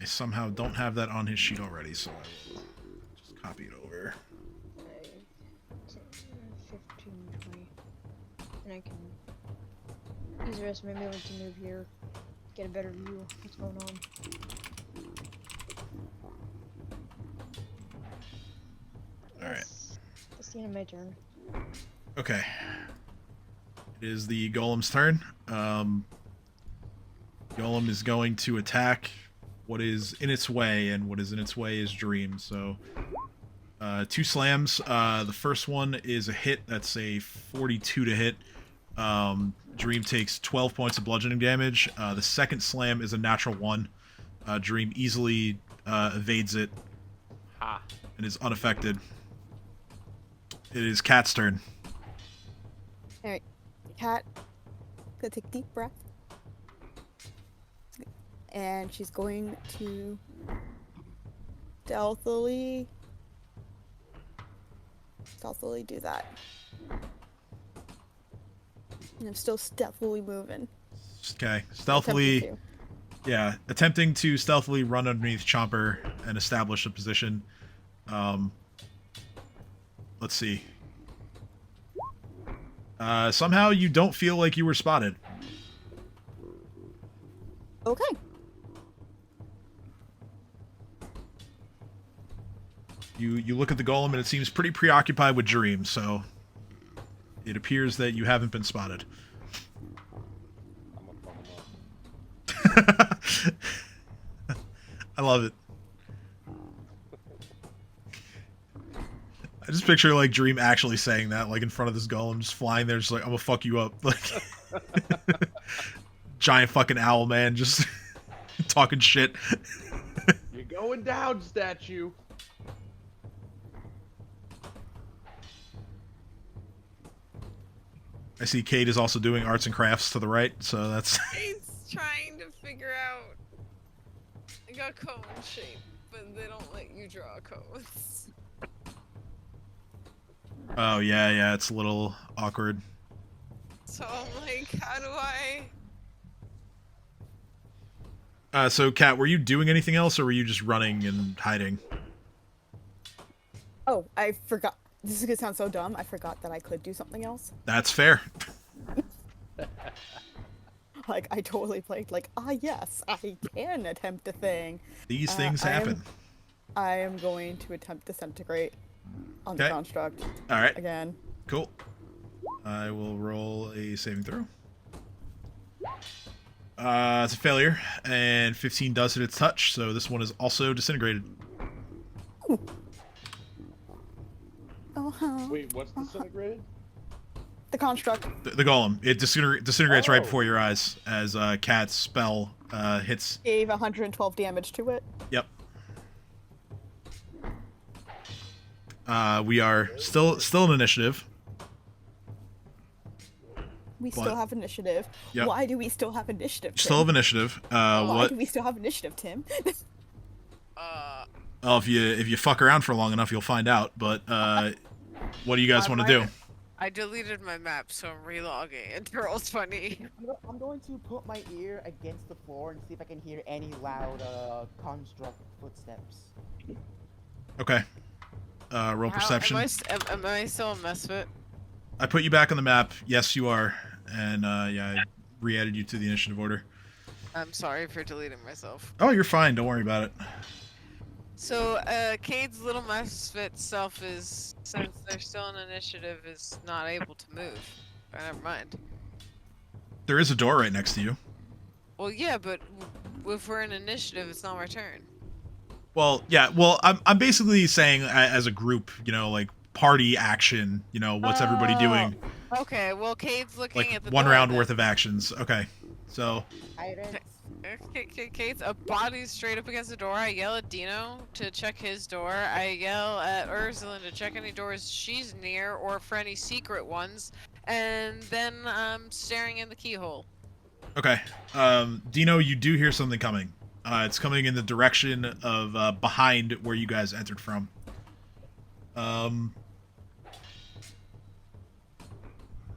I somehow don't have that on his sheet already, so I will just copy it over. 15, 20. And I can use the rest of my melee to move here, get a better view of what's going on. Alright. That's the end of my turn. Okay. It is the golem's turn. Golem is going to attack what is in its way, and what is in its way is Dream. So, 2 slams. The first one is a hit. That's a 42 to hit. Dream takes 12 points of bludgeoning damage. The second slam is a natural 1. Dream easily evades it and is unaffected. It is Cat's turn. Alright, Cat, gonna take a deep breath. And she's going to stealthily do that. And I'm still stealthily moving. Okay, stealthily. Yeah, attempting to stealthily run underneath Chomper and establish a position. Let's see. Somehow you don't feel like you were spotted. Okay. You look at the golem and it seems pretty preoccupied with Dream, so it appears that you haven't been spotted. I'm gonna fuck him up. I love it. I just picture like Dream actually saying that, like in front of this golem, just flying there, just like I'm gonna fuck you up. Like, giant fucking owl man just talking shit. You're going down, statue. I see Kaede is also doing arts and crafts to the right, so that's... He's trying to figure out. I got cone shape, but they don't let you draw cones. Oh, yeah, it's a little awkward. So I'm like, how do I? So, Kat, were you doing anything else, or were you just running and hiding? Oh, I forgot. This is gonna sound so dumb. I forgot that I could do something else. That's fair. Like, I totally played like, yes, I can attempt a thing. These things happen. I am going to attempt Disintegrate on the construct. Alright. Again. Cool. I will roll a saving throw. It's a failure, and 15 does hit its touch, so this one is also disintegrated. Ooh. Wait, what's disintegrated? The construct. The golem. It disintegrates right before your eyes as Kat's spell hits. Gave 112 damage to it. Yep. We are still in initiative. We still have initiative. Yep. Why do we still have initiative, Tim? Still have initiative. Why do we still have initiative, Tim? Well, if you fuck around for long enough, you'll find out. But what do you guys want to do? I deleted my map, so I'm relogging. And Roll20. I'm going to put my ear against the floor and see if I can hear any loud construct footsteps. Okay. Roll perception. Am I still a misfit? I put you back on the map. Yes, you are. And yeah, I re-added you to the initiative order. I'm sorry for deleting myself. Oh, you're fine. Don't worry about it. So, Kade's little misfit self is, since they're still in initiative, is not able to move. But never mind. There is a door right next to you. Well, yeah, but if we're in initiative, it's not my turn. Well, yeah. Well, I'm basically saying as a group, you know, like party action. You know, what's everybody doing? Okay. Well, Kade's looking Like at the one door round then. worth of actions. Okay. So. Kate's a body straight up against the door. I yell at Dino to check his door. I yell at Ursula to check any doors she's near or for any secret ones. And then I'm staring in the keyhole. Okay. Dino, you do hear something coming. It's coming in the direction of behind where you guys entered from.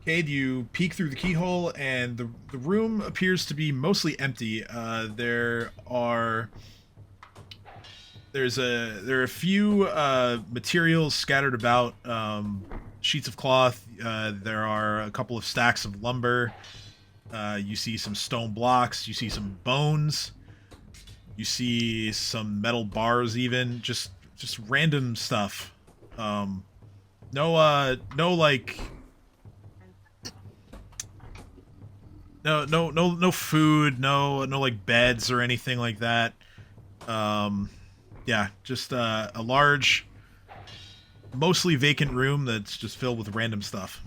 Kaede, you peek through the keyhole, and the room appears to be mostly empty. There are a few materials scattered about, sheets of cloth. There are a couple of stacks of lumber. You see some stone blocks. You see some bones. You see some metal bars, even just random stuff. No like. No food, no like beds or anything like that. Yeah, just a large, mostly vacant room that's just filled with random stuff.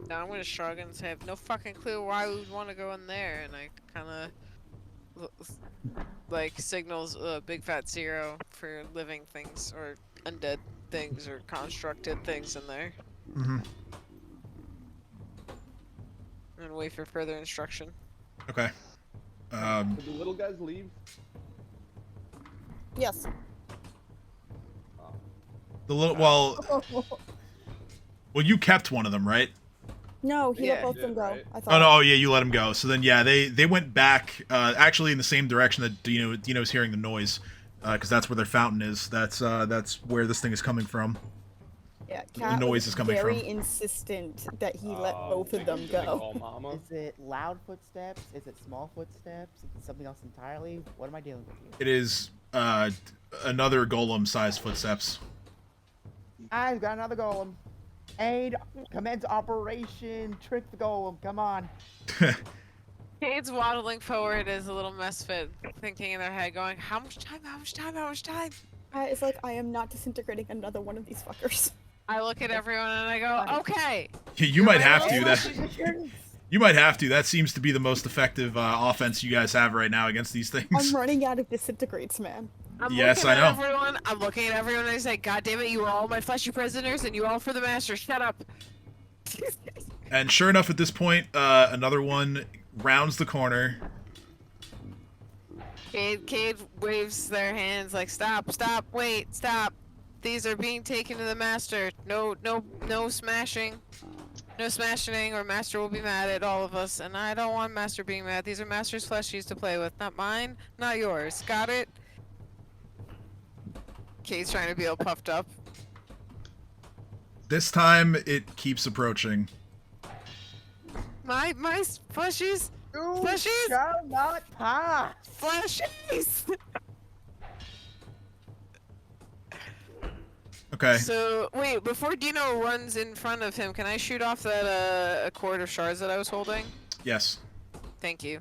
Now I'm gonna shrug and say I have no fucking clue why we would want to go in there, and I kind of like signals a big fat zero for living things or undead things or constructed things in there. Mm-hmm. And wait for further instruction. Okay. Did the little guys leave? Yes. The little well, you kept one of them, right? No, he let both of them go. Right? I thought. Oh no, oh yeah, you let him go. So then yeah, they went back actually in the same direction that Dino's hearing the noise, because that's where their fountain is. That's where this thing is coming from. Yeah, The Cat noise was is coming very from. insistent that he let both of them go. Is it loud footsteps? Is it small footsteps? Is it something else entirely? What am I dealing with here? It is another golem-sized footsteps. I've got another golem. Aid, commence operation. Trick the golem. Come on. Kate's waddling forward as a little misfit, thinking in their head, going, "How much time? How much time? How much time?" It's like, I am not disintegrating another one of these fuckers. I look at everyone and I go, "Okay." You might have to. You might have to. That seems to be the most effective offense you guys have right now against these things. I'm running out of disintegrates, man. I'm Yes, looking I at know. everyone. I'm looking at everyone and I say, God damn it, you are all my fleshy prisoners and you all for the master. Shut up. And sure enough, at this point, another one rounds the corner. Kaede waves their hands like, stop, wait, stop. These are being taken to the master. No smashing. No smashing or master will be mad at all of us. And I don't want master being mad. These are master's fleshies to play with. Not mine, not yours. Got it? Kate's trying to be all puffed up. This time, it keeps approaching. My fleshies? You Fleshies? shall not pass! Fleshies! Okay. So, wait, before Dino runs in front of him, can I shoot off that, a cord of shards that I was holding? Yes. Thank you.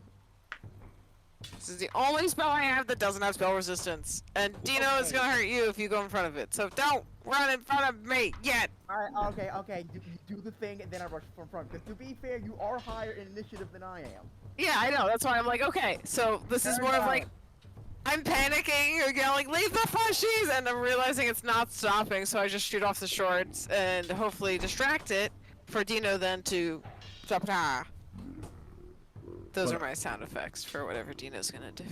This is the only spell I have that doesn't have spell resistance. And Dino is gonna hurt you if you go in front of it. So don't run in front of me yet! Alright, okay. Do the thing, and then I rush from front. Because to be fair, you are higher in initiative than I am. Yeah, I know. That's why I'm like, okay. So this is more of like, I'm panicking or yelling, leave the fleshies! And I'm realizing it's not stopping, so I just shoot off the shards and hopefully distract it for Dino then to... Those are my sound effects for whatever Dino's gonna do.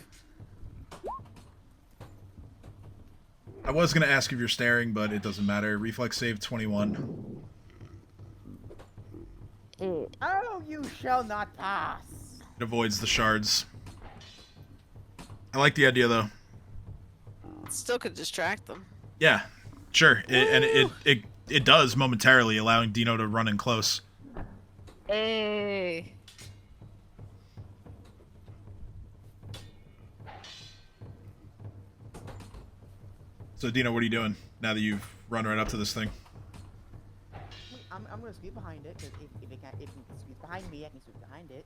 I was going to ask if you're staring, but it doesn't matter. Reflex save 21. Oh, you shall not pass! It avoids the shards. I like the idea, though. Still could distract them. Yeah, sure. It does momentarily, allowing Dino to run in close. Hey. So, Dino, what are you doing now that you've run right up to this thing? I'm gonna sweep behind it, because if it can sweep behind me, I can sweep behind it.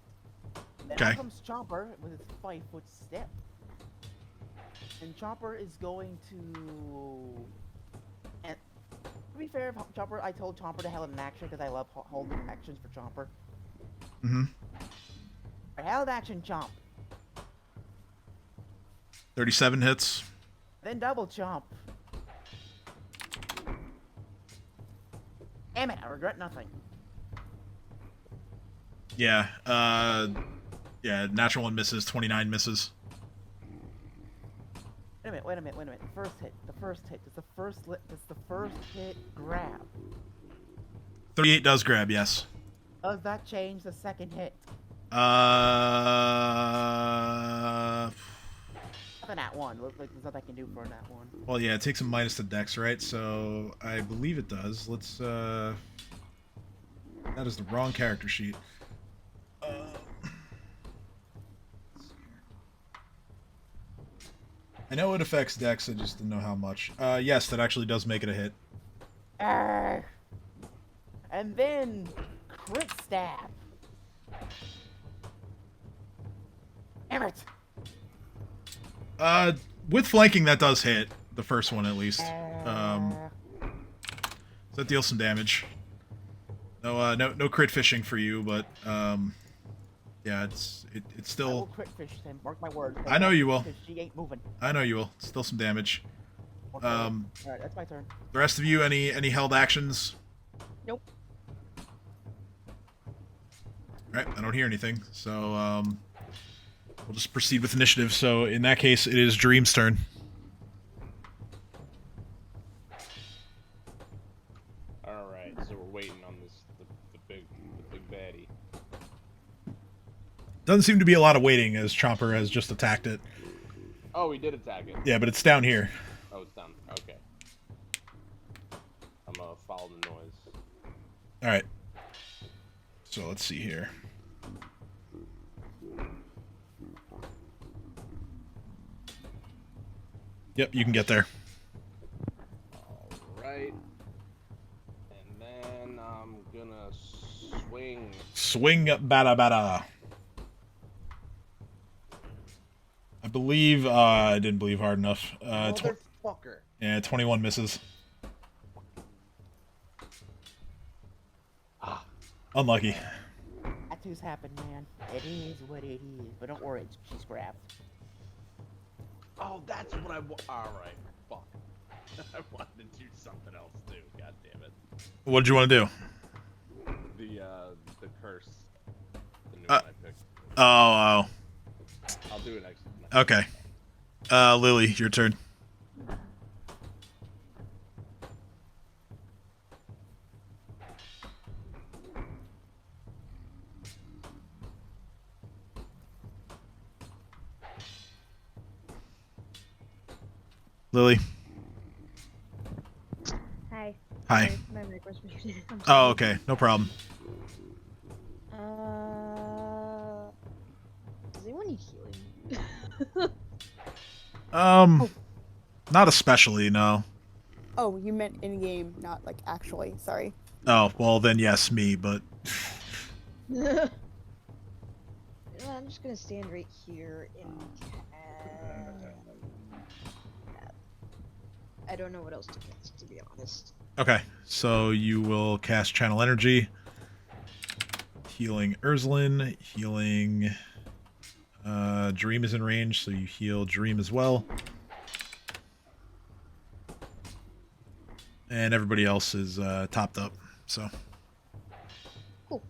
Then Okay. out comes Chomper with his 5-foot step. And Chomper is going to... And to be fair, Chomper, I told Chomper to held an action because I love holding actions for Chomper. Mm-hmm. Held action Chomp. 37 hits. Then double Chomp. Damn it, I regret nothing. Yeah, yeah, natural one misses, 29 misses. Wait a minute. The first hit. Does the first hit grab? 38 does grab, yes. Does that change the second hit? For that one. Looks like there's nothing I can do for that one. Well, yeah, it takes a minus to dex, right? So, I believe it does. Let's, that is the wrong character sheet. I know it affects dex, I just didn't know how much. Yes, that actually does make it a hit. And then crit stab. Damn it. With flanking, that does hit. The first one, at least. So that deals some damage. No crit fishing for you, but, yeah, it's still... I will crit fish him, mark my words. I know you will. Because she ain't moving. I know you will. Still some damage. Alright, that's my turn. The rest of you, any held actions? Nope. Alright, I don't hear anything, so, we'll just proceed with initiative. So, in that case, it is Dream's turn. Alright, so we're waiting on the big baddie. Doesn't seem to be a lot of waiting, as Chomper has just attacked it. Oh, he did attack it. Yeah, but it's down here. Oh, it's down. Okay. I'm gonna follow the noise. Alright. So, let's see here. Yep, you can get there. Alright. And then I'm gonna swing. Swing bada bada. I believe, I didn't believe hard enough. Motherfucker. Yeah, 21 misses. Ah. Unlucky. That's That too's happened, man. It is what it is. But don't worry, she's scrapped. Oh, that's what I want. Alright, fuck. I wanted to do something else too, god damn it. What did you want to do? The curse. The new one I picked. Oh. I'll do it next. Okay. Lily, your turn. Lily. Hi. Hi. Sorry, my mic was muted. I'm Oh, sorry. okay. No problem. Does anyone need healing? Not especially, no. Oh, you meant in game, not like actually. Sorry. Oh, well then yes, me, but I'm just gonna stand right here and I don't know what else to cast, to be honest. okay. So you will cast Channel Energy, healing Ursulin, healing Dream is in range, so you heal Dream as well. And everybody else is topped up, so. Cool.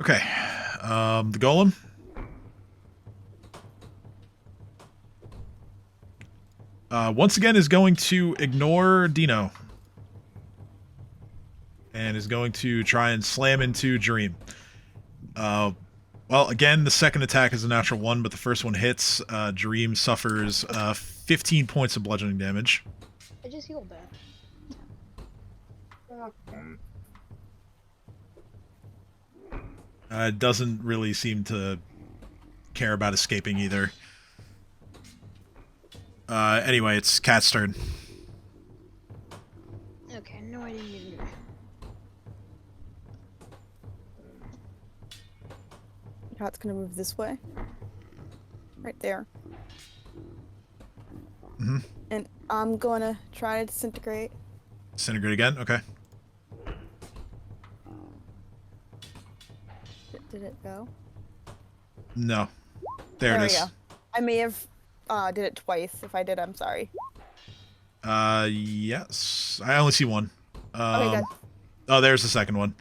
Okay. The Golem. Once again is going to ignore Dino. And is going to try and slam into Dream. Well, again, the second attack is a natural 1, but the first one hits. Dream suffers 15 points of bludgeoning damage. I just healed that. Doesn't really seem to care about escaping either. Anyway, it's Cat's turn. Okay, no, I didn't even do that. Cat's gonna move this way. Right there. Mm-hmm. And I'm gonna try to disintegrate. Disintegrate again? Okay. Did it go? No. There it we is. go. I may have did it twice. If I did, I'm sorry. Yes. I only see one. Okay, good. Oh, there's the second one.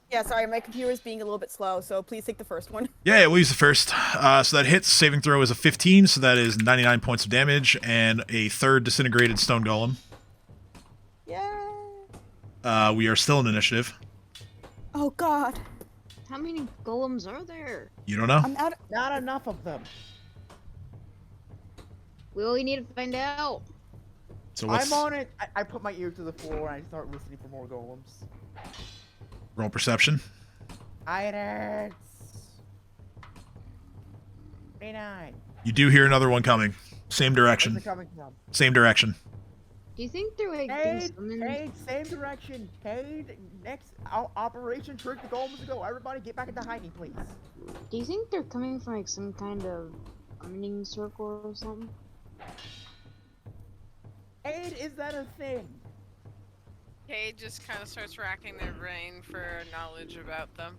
Yeah, sorry, my computer is being a little bit slow, so please take the first one. Yeah, we'll use the first. So that hits. Saving throw is a 15, so that is 99 points of damage, and a third disintegrated stone golem. Yeah. We are still in initiative. Oh God. How many golems are there? You don't know? I'm out. Not enough of them. Well, we need to find out. So what's... I'm on it. I put my ear to the floor and I start listening for more golems. Roll perception. Items. 29. You do hear another one coming. Same direction. Where's it coming from? Same direction. Do you think they're like being Kaede, summoned? Kaede, same direction. Kaede, next Operation Trick the Golems to go. Everybody get back into hiding, please. Do you think they're coming from like some kind of summoning circle or something? Kaede, is that a thing? Kaede just kind of starts racking their brain for knowledge about them.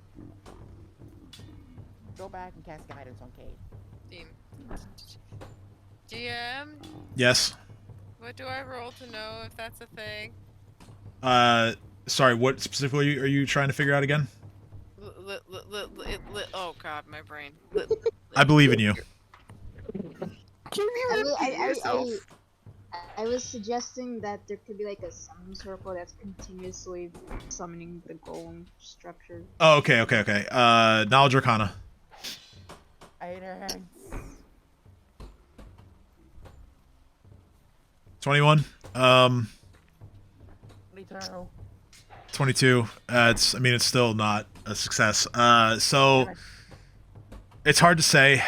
Go back and cast guidance on Kaede. GM, Yes. what do I roll to know if that's a thing? Sorry, what specifically are you trying to figure out again? Oh God, my brain. I believe in you. I was suggesting that there could be like a summon circle that's continuously summoning the golem structure. Oh, okay. Knowledge Arcana. Items. 21. 22. 22. It's still not a success. So it's hard to say.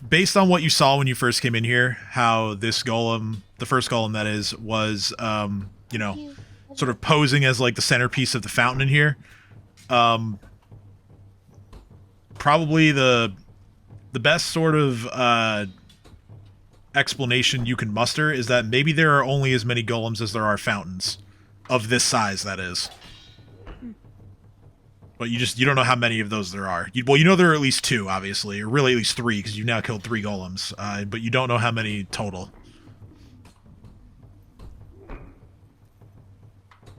Based on what you saw when you first came in here, how this golem, the first golem that is, was, sort of posing as like the centerpiece of the fountain in here. Probably the best sort of explanation you can muster is that maybe there are only as many golems as there are fountains of this size, that is. But you don't know how many of those there are. You know there are at least 2, obviously, or really at least 3 because you've now killed 3 golems. But you don't know how many total.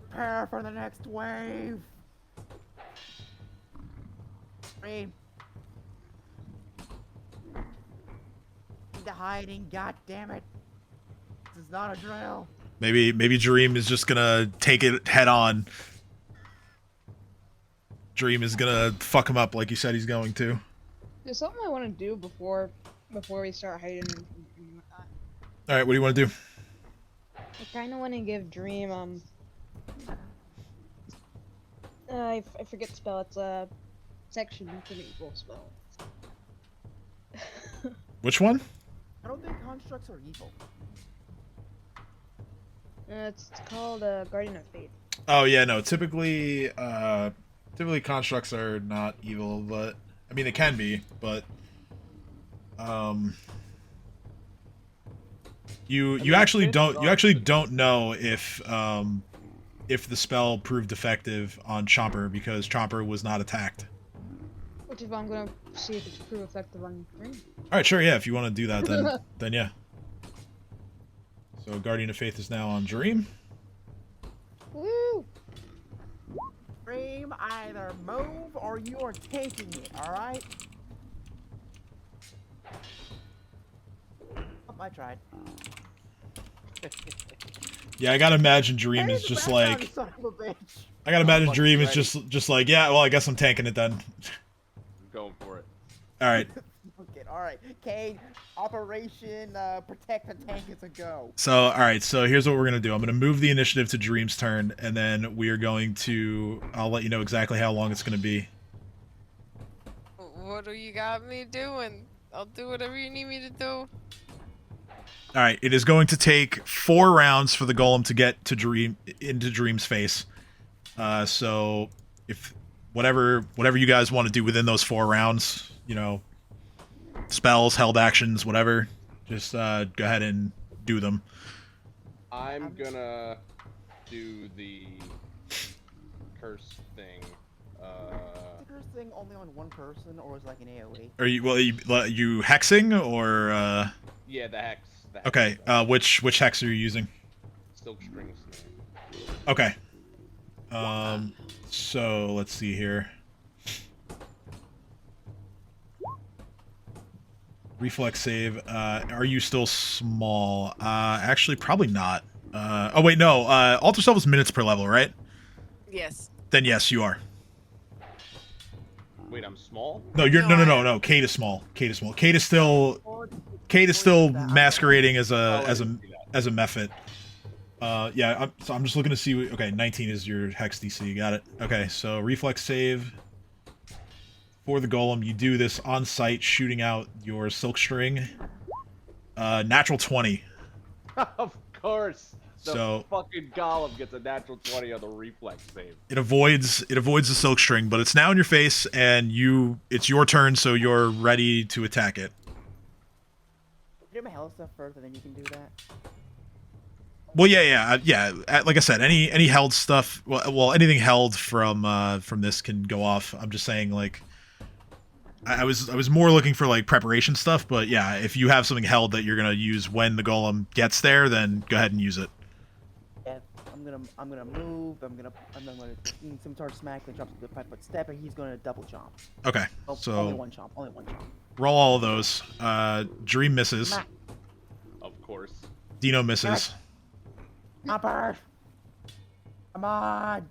Prepare for the next wave. Dream. Into hiding, god damn it. This is not a drill. Maybe Dream is just gonna take it head on. Dream is gonna fuck him up like you said he's going to. There's something I want to do before we start hiding and whatnot. All right, what do you want to do? I kind of want to give Dream I forget the spell. It's a section for the evil spell. Which one? I don't think constructs are evil. It's called Guardian of Fate. Oh yeah, no. Typically constructs are not evil, but I mean they can be, but you actually don't know if the spell proved effective on Chomper because Chomper was not attacked. Which is why I'm gonna see if it's proof effective on Dream. All right, sure, yeah. If you want to do that, then yeah. So Guardian of Faith is now on Dream. Woo! Dream, either move or you are taking it, alright? Oh, I tried. Yeah, I gotta imagine Dream is just like. I gotta imagine Dream is just like, yeah. Well, I guess I'm tanking it then. Going for it. All right. Okay, all right. Kaede, Operation Protect the Tank is a go. So, all right. So here's what we're gonna do. I'm gonna move the initiative to Dream's turn, and then we are going to. I'll let you know exactly how long it's gonna be. What do you got me doing? I'll do whatever you need me to do. All right. It is going to take 4 rounds for the golem to get to into Dream's face. So if whatever you guys want to do within those 4 rounds, you know, spells, held actions, whatever, just go ahead and do them. I'm gonna do the curse thing. Is the curse thing only on one person, or is it like an AoE? Are you hexing or? Yeah, the hex. Okay. Which hex are you using? Silk string snare. Okay. So let's see here. Reflex save. Are you still small? Actually, probably not. Oh wait, no. Alter Self is minutes per level, right? Yes. Then yes, you are. Wait, I'm small? No, you're no. Kaede is small. Kaede is small. Kaede is still masquerading as a mephit. Yeah. So I'm just looking to see. Okay, 19 is your hex DC. Got it. Okay, so reflex save for the golem. You do this on site, shooting out your silk string. Natural 20. Of course. So fucking golem gets a natural 20 on the reflex save. It avoids the silk string, but it's now in your face, and it's your turn, so you're ready to attack it. Do my health stuff first, and then you can do that. Well, yeah. Like I said, any held stuff. Well, anything held from this can go off. I'm just saying, like, I was more looking for like preparation stuff, but yeah, if you have something held that you're gonna use when the golem gets there, then go ahead and use it. Yeah, I'm gonna move. I'm gonna some sort of smack. Then jump to the 5-foot step, and he's gonna double jump. Okay, Oh, so only one jump. roll all of those. Dream misses. Of course. Dino misses. Chopper! Come on!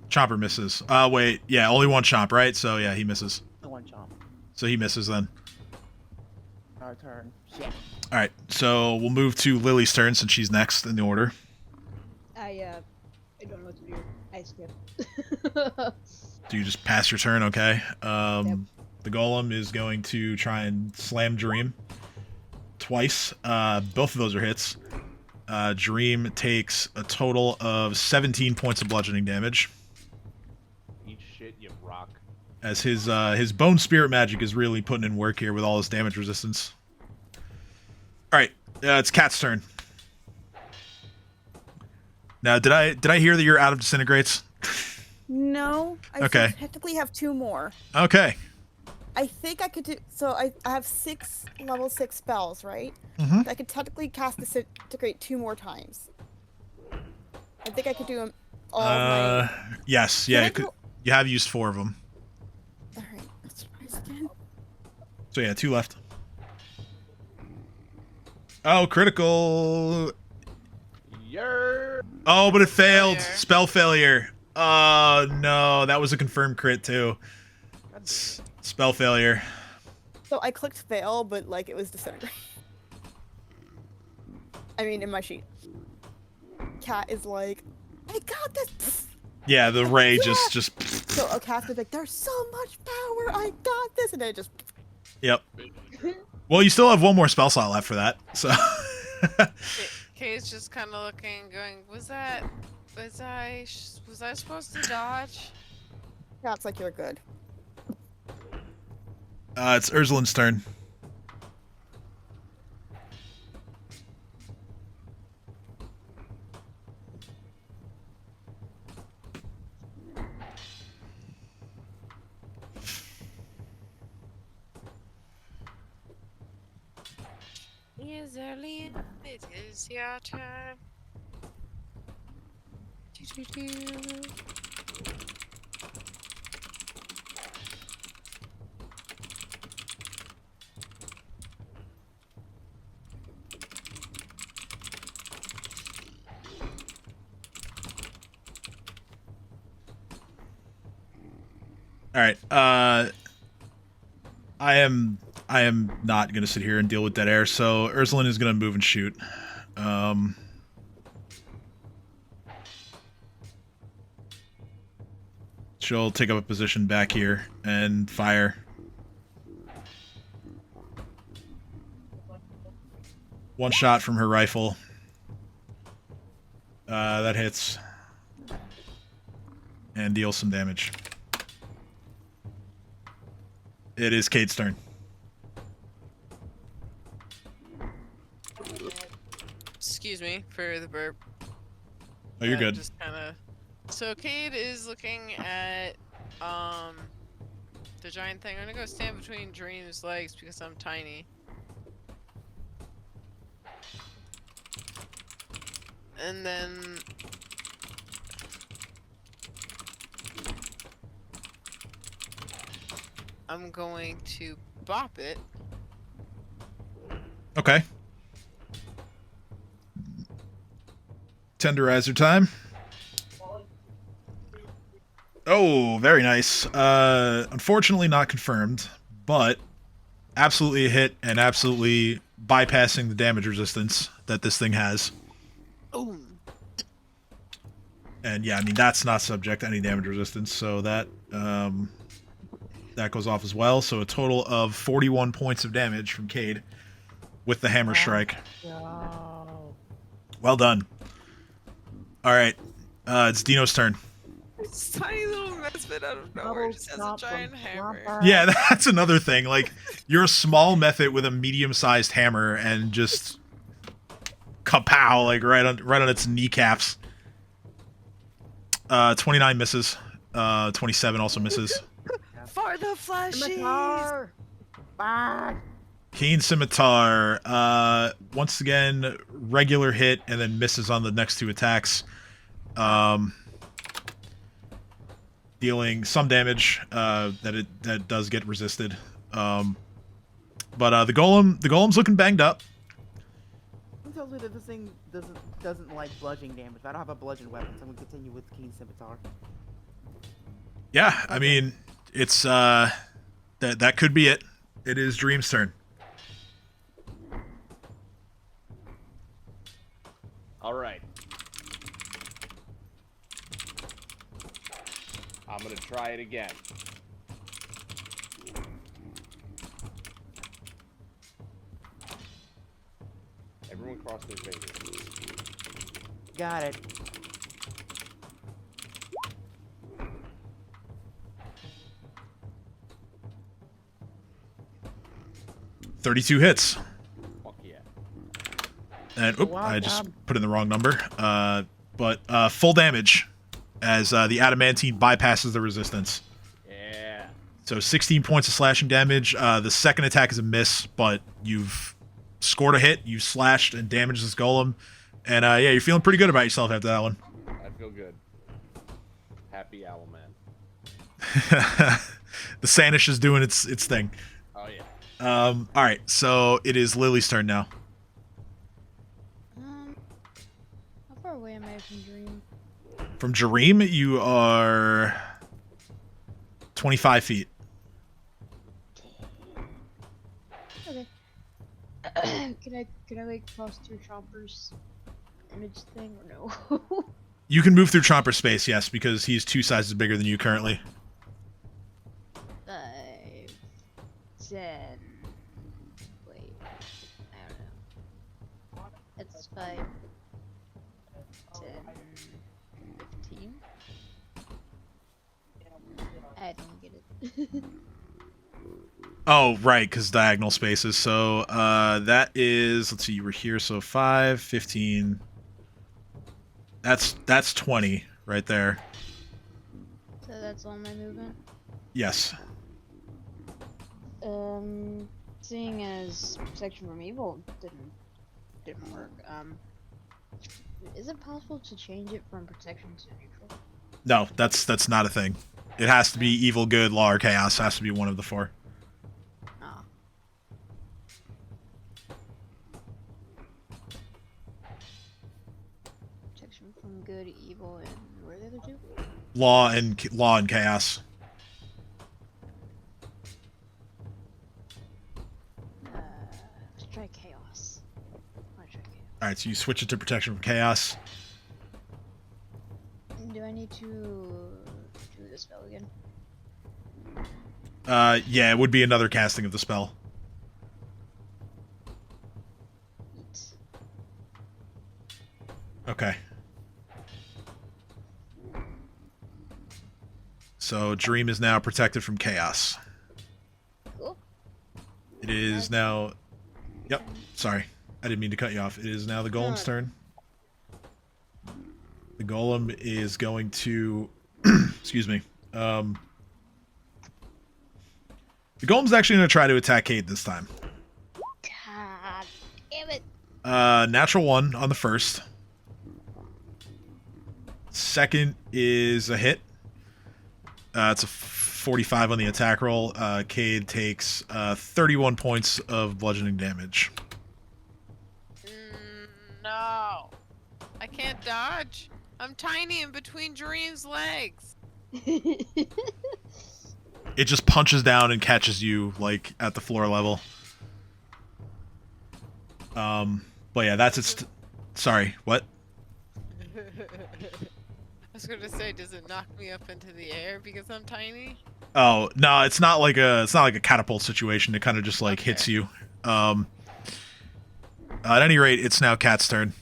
Chomper misses. Wait, yeah, only one chomp, right? So yeah, he misses. One chomp. So he misses then. Our turn. Shit. All right, so we'll move to Lily's turn since she's next in the order. I don't know what to do. I skip. Do you just pass your turn? Okay. The golem is going to try and slam Dream twice. Both of those are hits. Dream takes a total of 17 points of bludgeoning damage. Eat shit, you rock. As his bone spirit magic is really putting in work here with all his damage resistance. All right, it's Cat's turn. Now, did I hear that you're out of disintegrates? No, I Okay. still technically have 2 more. Okay. I think I could do. So I have 6 level 6 spells, right? Mm-hmm. I could technically cast Disintegrate 2 more times. I think I could do them all of my. Yes. Can Yeah. I You, could, go- you have used 4 of them. All right, let's try this again. So yeah, 2 left. Oh, critical. Yer. Oh, but it failed. Failure. Spell failure. Oh no, that was a confirmed crit too. Spell failure. So I clicked fail, but like it was Disintegrate. I mean, in my sheet. Cat is like, I got this. Yeah, the ray Yeah. just. So a cat is like, there's so much power. I got this, and it just. Yep. Well, you still have 1 more spell slot left for that. So. Kay's just kind of looking, going, was I supposed to dodge? Cat's like, you're good. It's Ursulin's turn. Is early. It is your turn. Do-do-do. All right. I am not gonna sit here and deal with dead air. So Ursulin is gonna move and shoot. She'll take up a position back here and fire. One shot from her rifle. That hits. And deals some damage. It is Kate's turn. Excuse me for the burp. Oh, you're good. Just kind of. So Kaede is looking at the giant thing. I'm gonna go stand between Dream's legs because I'm tiny. And then I'm going to bop it. Okay. Tenderizer time. Oh, very nice. Unfortunately not confirmed, but absolutely a hit and absolutely bypassing the damage resistance that this thing has. Oh. And yeah, I mean, that's not subject to any damage resistance, so that that goes off as well. So a total of 41 points of damage from Kaede with the hammer strike. No. Well done. All right, it's Dino's turn. This tiny little misfit out of nowhere just has a giant hammer. Yeah, that's another thing. Like, you're a small method with a medium-sized hammer and just kapow, like right on its kneecaps. 29 misses. 27 also misses. For the flashies! Scimitar! Bye! Keen Scimitar, once again, regular hit and then misses on the next 2 attacks. Dealing some damage that does get resisted. But the golem's looking banged up. It tells me that this thing doesn't like bludgeoning damage. I don't have a bludgeon weapon, so I'm gonna continue with Keen Scimitar. Yeah, I mean, it's that could be it. It is Dream's turn. All right. I'm gonna try it again. Everyone cross their fingers. Got it. $32 hits. Fuck yeah. And Wow, I just Dom. put in the wrong number. But full damage. as the adamantine bypasses the resistance. Yeah. So 16 points of slashing damage. The second attack is a miss, but you've scored a hit. You've slashed and damaged this golem. And yeah, you're feeling pretty good about yourself after that one. I feel good. Happy owl man. The Sanish is doing its thing. Oh yeah. All right, so it is Lily's turn now. How far away am I from Dream? From Jareem, you are 25 feet. Okay. Can I like cross through Chomper's image thing or no? You can move through Chomper space, yes, because he's 2 sizes bigger than you currently. 5, 10. Wait, I don't know. It's 5, 10, 15. I don't get it. Oh, right, because diagonal spaces. So that is, let's see, you were here, so 5, 15. That's 20 right there. So that's all my movement. Yes. Seeing as protection from evil didn't work. Is it possible to change it from protection to neutral? No, that's not a thing. It has to be evil, good, law, or chaos. It has to be one of the 4. Oh. Protection from good, evil, and where are the other 2? Law and chaos. Let's try chaos. All right, so you switch it to protection from chaos. Do I need to do the spell again? Yeah, it would be another casting of the spell. Okay. So Dream is now protected from chaos. Cool. It is now... Yep, sorry. I didn't mean to cut you off. It is now the golem's turn. The golem is going to... excuse me. The golem's actually going to try to attack Kaede this time. God damn it. Natural 1 on the first. Second is a hit. It's a 45 on the attack roll. Kaede takes 31 points of bludgeoning damage. No. I can't dodge. I'm tiny in between Dream's legs. It just punches down and catches you, like, at the floor level. But yeah, that's its... Sorry, what? I was gonna say, does it knock me up into the air because I'm tiny? Oh, no, it's not like a catapult situation. It kind of just, like, hits you. At any rate, it's now Cat's turn.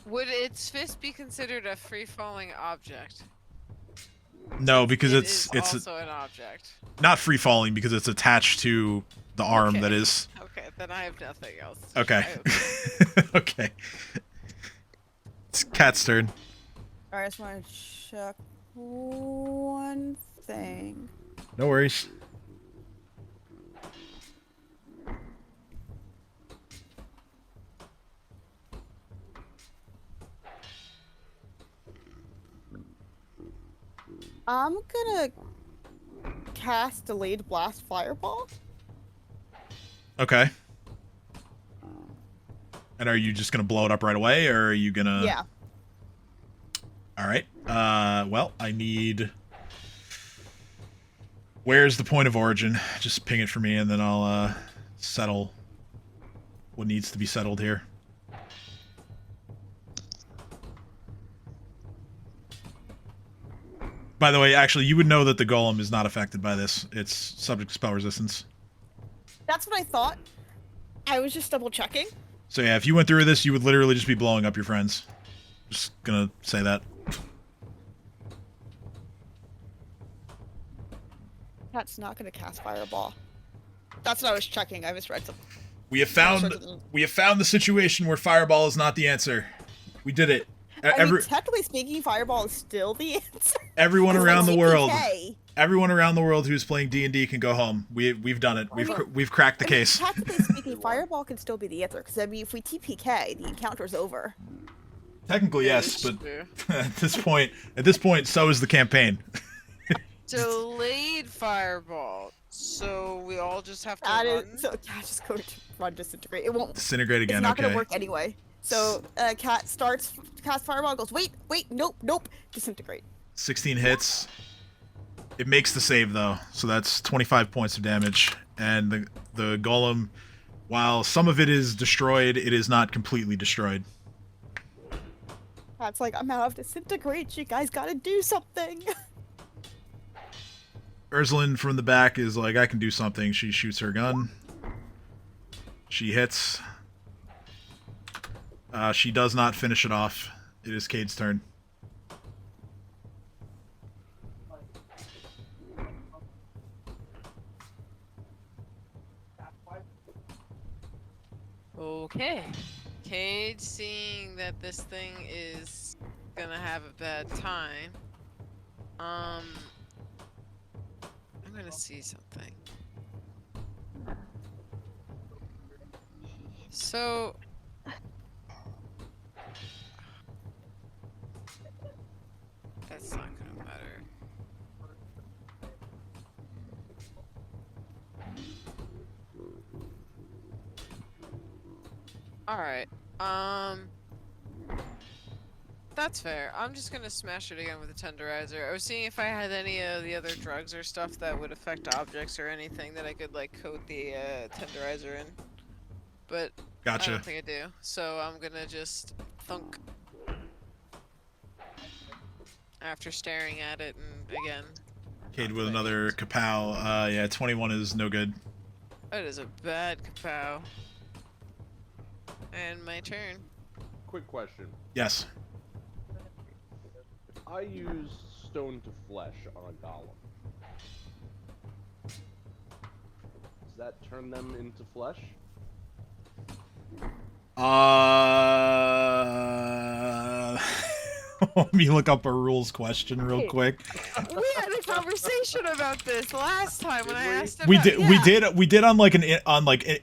Would its fist be considered a free-falling object? No, because It it's is also an object. not free falling because it's attached to the arm Okay. that is. Okay, then I have nothing else. to Okay. try. Okay. It's Cat's turn. Alright, I just want to check one thing. No worries. I'm gonna cast Delayed Blast Fireball. Okay. And are you just gonna blow it up right away, or are you gonna... Yeah. Alright. Well, I need... Where's the point of origin? Just ping it for me, and then I'll, settle what needs to be settled here. By the way, actually, you would know that the golem is not affected by this. It's subject to spell resistance. That's what I thought. I was just double checking. So yeah, if you went through this, you would literally just be blowing up your friends. Just gonna say that. That's not gonna cast Fireball. That's what I was checking. I misread something. We have found the situation where fireball is not the answer. We did it. I mean, technically speaking, fireball is still the answer. Everyone It's around like the world. TPK. Everyone around the world who's playing D&D can go home. We've done it. We've cracked the case. Technically speaking, fireball can still be the answer because I mean, if we TPK, the encounter's over. Technically, yes, but at this point, so is the campaign. Delayed fireball. So we all just have to run? So Cat just going to run disintegrate. It won't Disintegrate again. It's not okay. gonna work anyway. So Cat starts cast fireball. Goes wait, nope, disintegrate. 16 hits. It makes the save though, so that's 25 points of damage. And the golem, while some of it is destroyed, it is not completely destroyed. Cat's like, I'm out of disintegrate. You guys gotta do something. Ursuline from the back is like, I can do something. She shoots her gun. She hits. She does not finish it off. It is Kaede's turn. Okay. Kaede, seeing that this thing is gonna have a bad time, I'm gonna see something. So that's not gonna matter. Alright, that's fair. I'm just gonna smash it again with a tenderizer. I was seeing if I had any of the other drugs or stuff that would affect objects or anything that I could like coat the tenderizer in. But Gotcha. I don't think I do. So I'm gonna just thunk. After staring at it and again. Kaede with another kapow. Yeah, 21 is no good. That is a bad kapow. And my turn. Quick question. Yes. If I use stone to flesh on a golem, does that turn them into flesh? Let me look up a rules question real quick. We had a conversation about this last time when I asked about. We did on like an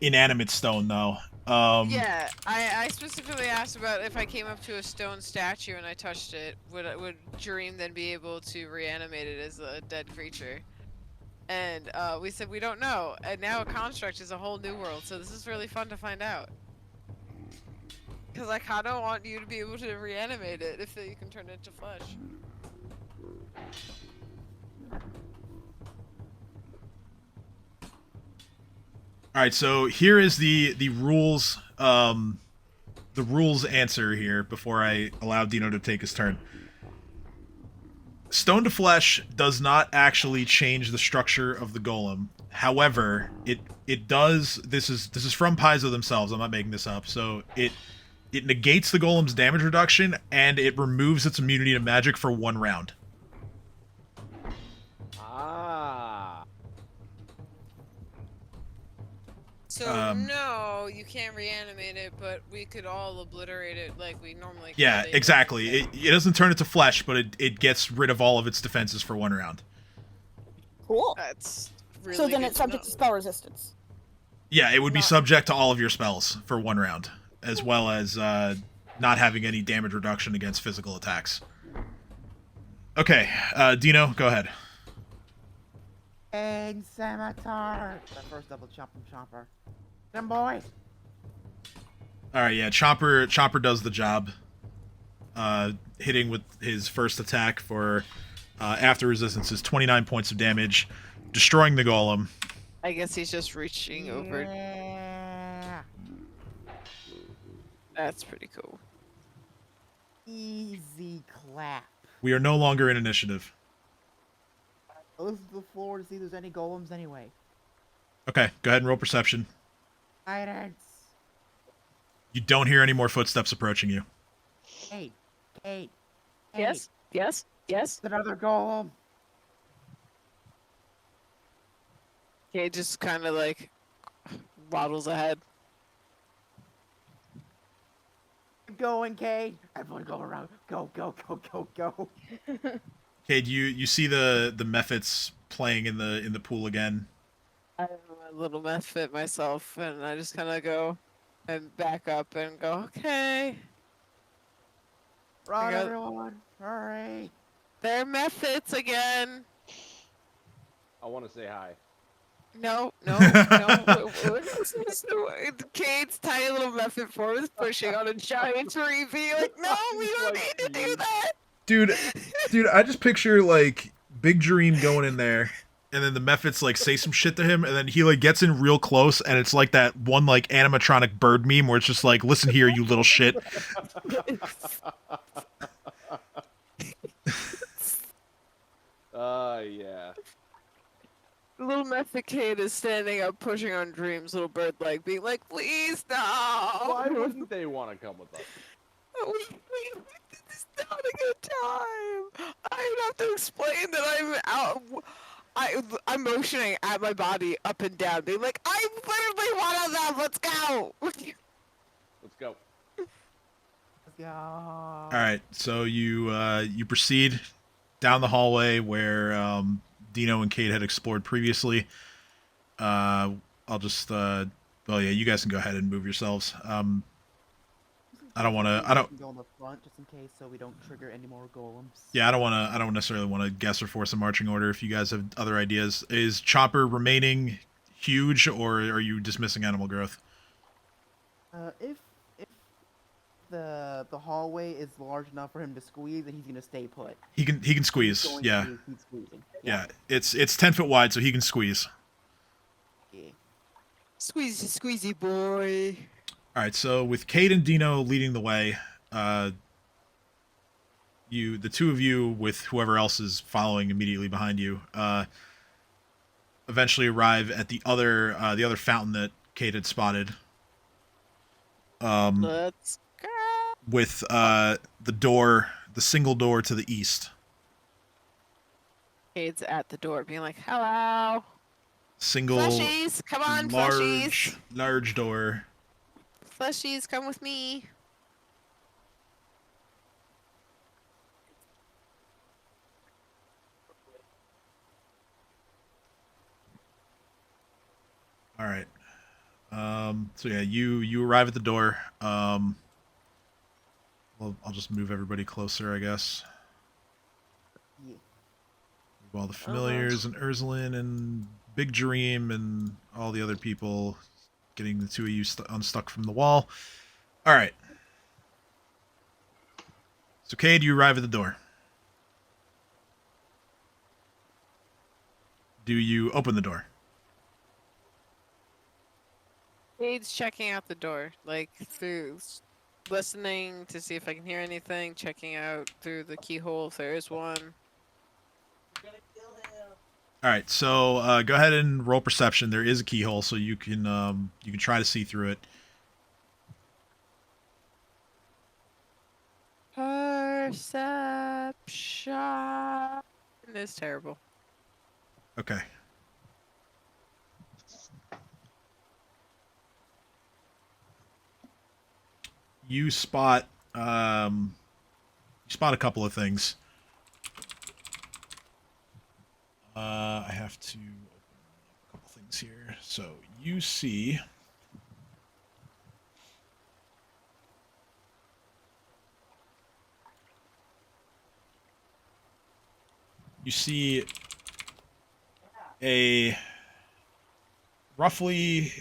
inanimate stone though. Yeah, I specifically asked about if I came up to a stone statue and I touched it, would Dream then be able to reanimate it as a dead creature? And we said we don't know. And now a construct is a whole new world, so this is really fun to find out. Because I kind of want you to be able to reanimate it if you can turn it into flesh. All right, so here is the rules answer here before I allow Dino to take his turn. Stone to flesh does not actually change the structure of the golem. However, it does. This is from Paizo themselves. I'm not making this up. So it negates the golem's damage reduction and it removes its immunity to magic for 1 round. Ah. So no, you can't reanimate it, but we could all obliterate it like we normally. Yeah, exactly. It doesn't turn it to flesh, but it gets rid of all of its defenses for 1 round. Cool. That's really so then good it's subject to spell resistance. Yeah, it would be subject to all of your spells for 1 round, as well as not having any damage reduction against physical attacks. Okay, Dino, go ahead. And Scimitar. The first double chomper. Them boy. All right, yeah, Chomper does the job. Hitting with his first attack for after resistance is 29 points of damage, destroying the golem. I guess he's just reaching over. Yeah. That's pretty cool. Easy clap. We are no longer in initiative. I'll listen to the floor to see if there's any golems anyway. Okay, go ahead and roll perception. Guidance. You don't hear any more footsteps approaching you. Hey. Yes. Another golem. Okay, just kind of like waddles ahead. going, Kate. Everyone go around. Go, go, go, go, go. Cade, you see the Mephits playing in the pool again. I have a little meth fit myself, and I just kind of go and back up and go, okay. Run, got- everyone. Hurry. They're Mephits again. I want to say hi. No. Kate's tiny little Mephit form is pushing on a giant tree, being like, no, we don't need to do that. Dude, I just picture like Big Dream going in there, and then the Mephits like say some shit to him, and then he like gets in real close, and it's like that one like animatronic bird meme where it's just like, listen here, you little shit. Yeah. The little Mephit Kate is standing up, pushing on Dream's little bird leg, being like, please stop. Why wouldn't they want to come with us? It's not a good time. I have to explain that I'm out. I'm motioning at my body up and down, being like, I literally one of them. Let's go. Let's go. All right, so you proceed down the hallway where Dino and Kate had explored previously. I'll just well, yeah, you guys can go ahead and move yourselves. I don't want to. I don't. Go on the front just in case, so we don't trigger any more golems. Yeah, I don't necessarily want to guess or force a marching order. If you guys have other ideas, is Chopper remaining huge, or are you dismissing animal growth? If the hallway is large enough for him to squeeze, then he's gonna stay put. He can squeeze. Yeah. He's squeezing. Yeah. It's 10 foot wide, so he can squeeze. Yeah. Squeezy boy. All right, so with Kate and Dino leading the way, the two of you with whoever else is following immediately behind you, eventually arrive at the other fountain that Kate had spotted. Let's go. With the single door to the east. Kate's at the door, being like, hello. Single. Fleshies, come on, fleshies. Large door. Fleshies, come with me. All right. So yeah, you arrive at the door. Well, I'll just move everybody closer, I guess. Yeah. Move all the familiars and Ursulin and Big Dream and all the other people, getting the two of you unstuck from the wall. All right. So, Cade, you arrive at the door. Do you open the door? Kate's checking out the door, like through listening to see if I can hear anything, checking out through the keyhole if there is one. All right, so go ahead and roll perception. There is a keyhole, so you can try to see through it. Perception is terrible. Okay. You spot a couple of things. I have to open a couple things here. So you see a roughly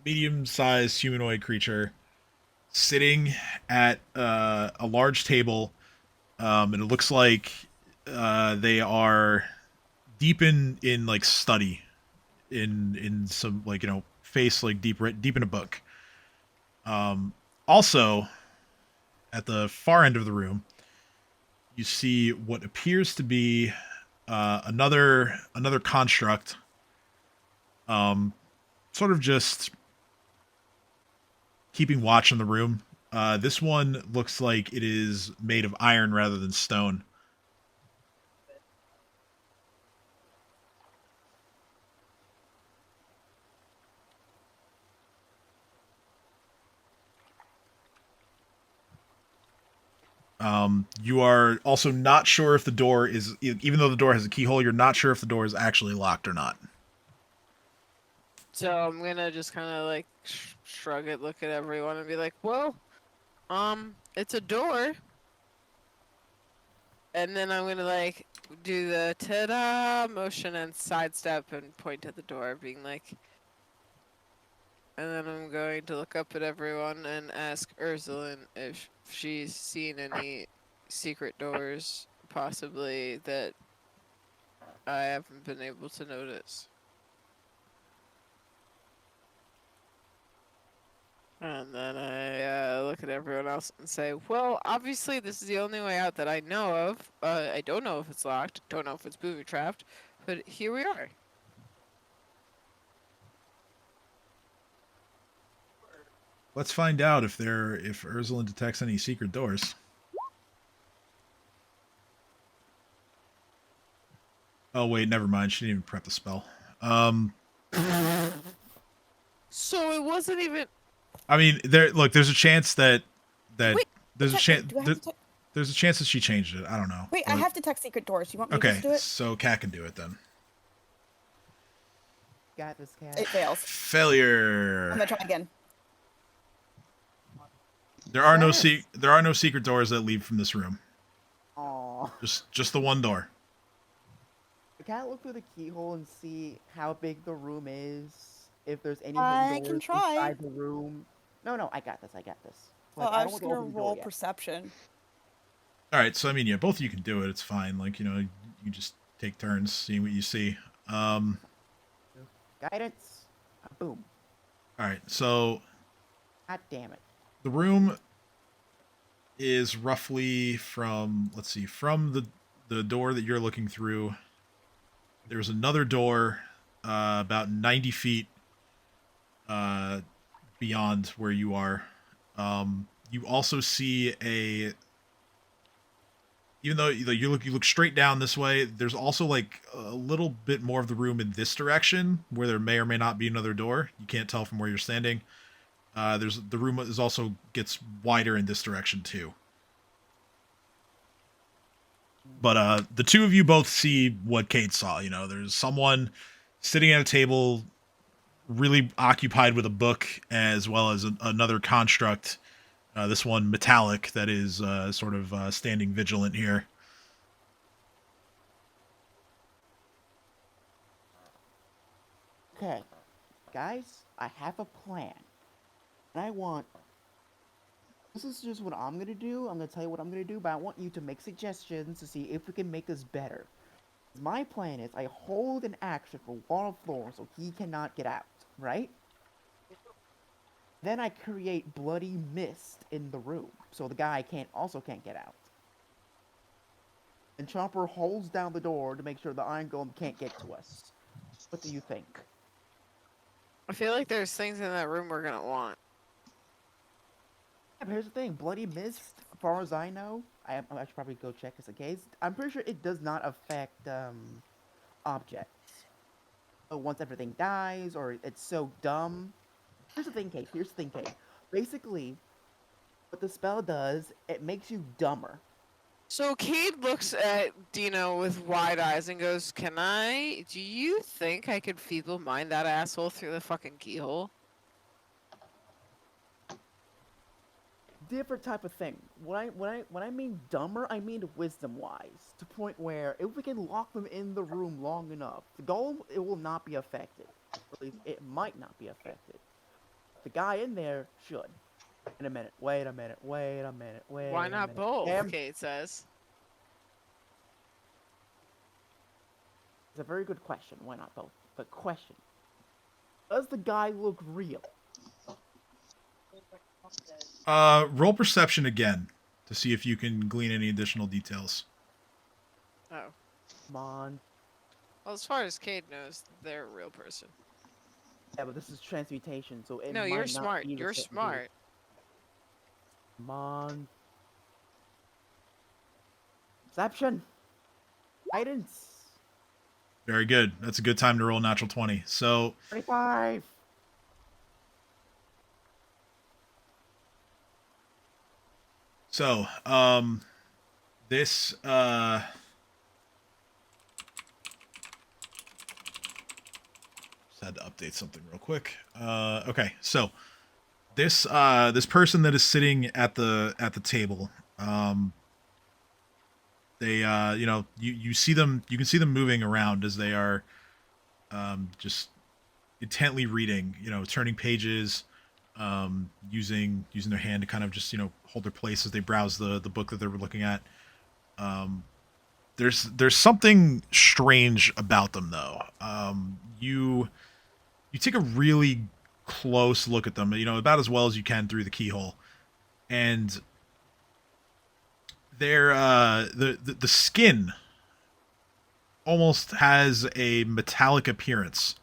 medium-sized humanoid creature sitting at a large table, and it looks like they are deep in like study, in some like face like deep in a book. Also, at the far end of the room, you see what appears to be another construct, sort of just keeping watch in the room. This one looks like it is made of iron rather than stone. You are also not sure if the door is, even though the door has a keyhole, you're not sure if the door is actually locked or not. So I'm gonna just kind of like shrug it, look at everyone, and be like, "Well, it's a door." And then I'm gonna like do the ta-da motion and sidestep and point at the door, being like, and then I'm going to look up at everyone and ask Ursulin if she's seen any secret doors, possibly that I haven't been able to notice. And then I look at everyone else and say, well, obviously this is the only way out that I know of. I don't know if it's locked, don't know if it's booby-trapped, but here we are. Let's find out if Ursulin detects any secret doors. Oh wait, never mind. She didn't even prep the spell. So it wasn't even. I mean, there's a chance that Wait, there's a chance do I have to there's a chance that she changed it. I don't know. Wait, I have to detect secret doors. You want me to Okay, just do it? so Cat can do it then. Got this, Cat. It fails. Failure. I'm gonna try again. There are no secret doors that lead from this room. Aww. Just the one door. Can I look through the keyhole and see how big the room is? If there's any I hidden can doors try. inside the room? No, I got this. Well, I I'm don't just want to gonna open the door roll yet. perception. All right, so I mean, yeah, both of you can do it. It's fine. Like, you just take turns seeing what you see. Guidance. Boom. All right, so God damn it. the room is roughly from, let's see, from the door that you're looking through. There's another door about 90 feet beyond where you are. You also see even though you look straight down this way, there's also like a little bit more of the room in this direction where there may or may not be another door. You can't tell from where you're standing. The room is also gets wider in this direction too. But the two of you both see what Kate saw. There's someone sitting at a table, really occupied with a book, as well as another construct. This one metallic that is sort of standing vigilant here. Okay. Guys, I have a plan. And this is just what I'm gonna do. I'm gonna tell you what I'm gonna do, but I want you to make suggestions to see if we can make this better. My plan is I hold an action for one of floor so he cannot get out, right? Then I create bloody mist in the room so the guy can't get out. And Chomper holds down the door to make sure the Iron Golem can't get to us. What do you think? I feel like there's things in that room we're gonna want. Yeah, but here's the thing, bloody mist, as far as I know, I should probably go check just in case. I'm pretty sure it does not affect objects. So once everything dies, or it's so dumb. Here's the thing, Kate. Basically, what the spell does, it makes you dumber. So Kaede looks at Dino with wide eyes and goes, do you think I could feeble mind that asshole through the fucking keyhole? Different type of thing. When I mean dumber, I mean wisdom-wise. To point where, if we can lock them in the room long enough, the golem, it will not be affected. Or at least, it might not be affected. The guy in there should. Wait a minute. Why not both? Kaede says. It's a very good question. Why not both? But question. Does the guy look real? Roll perception again to see if you can glean any additional details. Oh. Come on. Well, as far as Kaede knows, they're a real person. Yeah, but this is transmutation, so it No, might you're not smart. be the You're same smart. Come on. Perception. Guidance. Very good. That's a good time to roll natural 20. So 25. So, this just had to update something real quick. Okay, so this person that is sitting at the table, they you see them, you can see them moving around as they are just intently reading, turning pages, using their hand to kind of just hold their place as they browse the book that they're looking at. Um, there's something strange about them though. You take a really close look at them, about as well as you can through the keyhole, and they're the skin almost has a metallic appearance.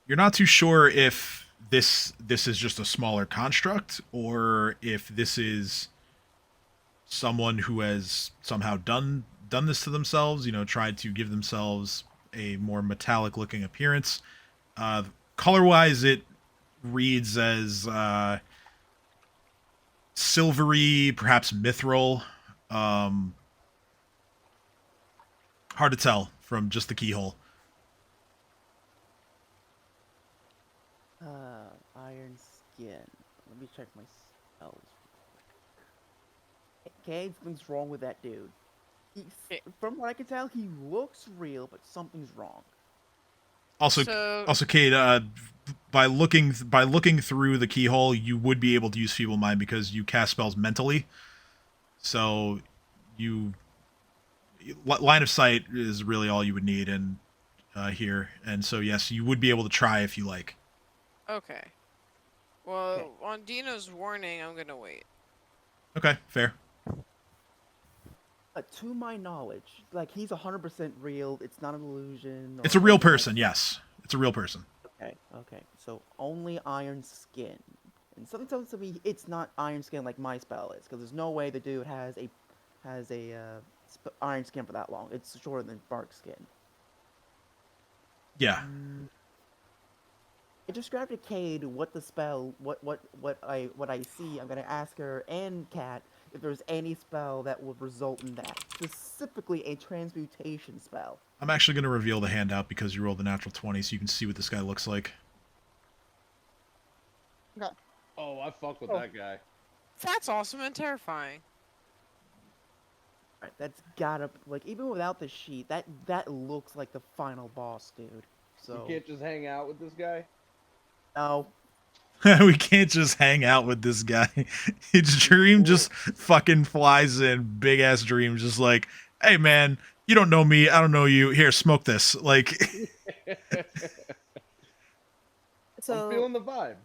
You're not too sure if this is just a smaller construct or if this is someone who has somehow done this to themselves, tried to give themselves a more metallic looking appearance. Color wise, it reads as silvery, perhaps mithril. Hard to tell from just the keyhole. Iron skin. Let me check my spells. Okay, something's wrong with that dude. From what I can tell, he looks real, but something's wrong. Also, Kaede, by looking through the keyhole, you would be able to use Feeble Mind because you cast spells mentally. So, line of sight is really all you would need in here, and so yes, you would be able to try if you like. Okay. Well, on Dino's warning, I'm gonna wait. Okay, fair. To my knowledge, like he's 100% real. It's not an illusion. It's a real person. Yes, it's a real person. Okay. So only iron skin, and something tells me it's not iron skin like my spell is, because there's no way the dude has a iron skin for that long. It's shorter than bark skin. Yeah. I described to Kaede what the spell, what I see. I'm gonna ask her and Kat if there's any spell that would result in that, specifically a transmutation spell. I'm actually going to reveal the handout because you rolled a natural 20, so you can see what this guy looks like. Okay. Oh, I fuck with that guy. That's awesome and terrifying. Alright, that's gotta, like, even without the sheet, that looks like the final boss, dude. So You can't just hang out with this guy? no. We can't just hang out with this guy. His dream just fucking flies in, big ass dream, just like, hey man, you don't know me, I don't know you. Here, smoke this. Like, So, I'm feeling the vibe.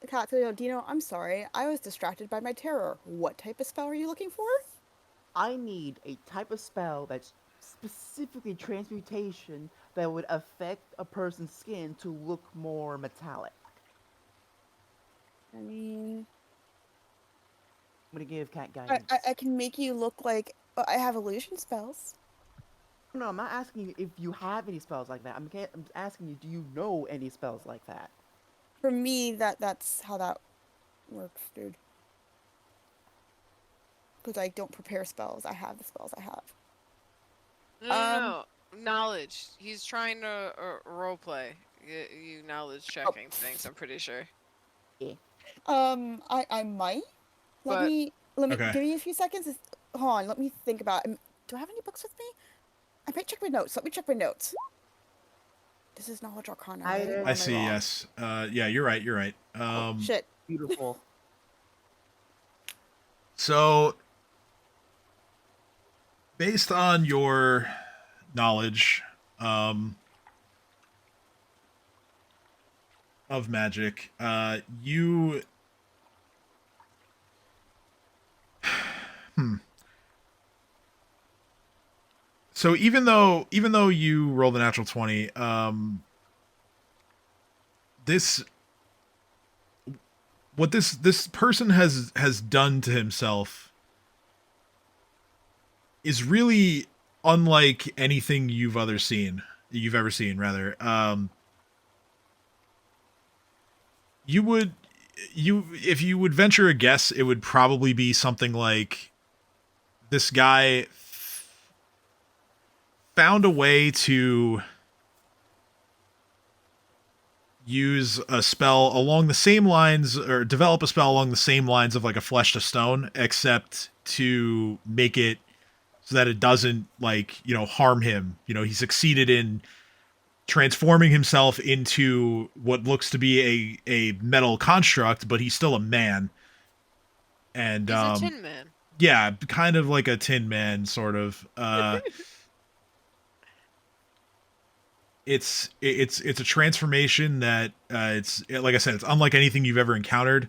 Kat, Dino, I'm sorry. I was distracted by my terror. What type of spell are you looking for? I need a type of spell that's specifically transmutation that would affect a person's skin to look more metallic. I mean, I'm gonna give Kat guidance. I can make you look like I have illusion spells. No, I'm not asking you if you have any spells like that. I'm asking you, do you know any spells like that? For me, that's how that works, dude. Because I don't prepare spells. I have the spells I have. No. Knowledge. He's trying to roleplay. You knowledge checking things, I'm pretty sure. Yeah. I might. Let me Okay. give me a few seconds. Hold on, let me think about it. Do I have any books with me? I might check my notes. Let me check my notes. This is Knowledge Arcana. Right? Or am I see, wrong? yes. Yeah, you're right. Shit. Beautiful. So, based on your knowledge of magic, you So even though you rolled a natural 20, what this person has done to himself is really unlike anything you've ever seen rather. You would, if you would venture a guess, it would probably be something like this guy found a way to use a spell along the same lines, or develop a spell along the same lines of like a flesh to stone, except to make it so that it doesn't, like, you know, harm him. You know, he succeeded in transforming himself into what looks to be a metal construct, but he's still a man. And He's a Tin Man. yeah, kind of like a Tin Man, sort of. It's a transformation that it's, like I said, it's unlike anything you've ever encountered.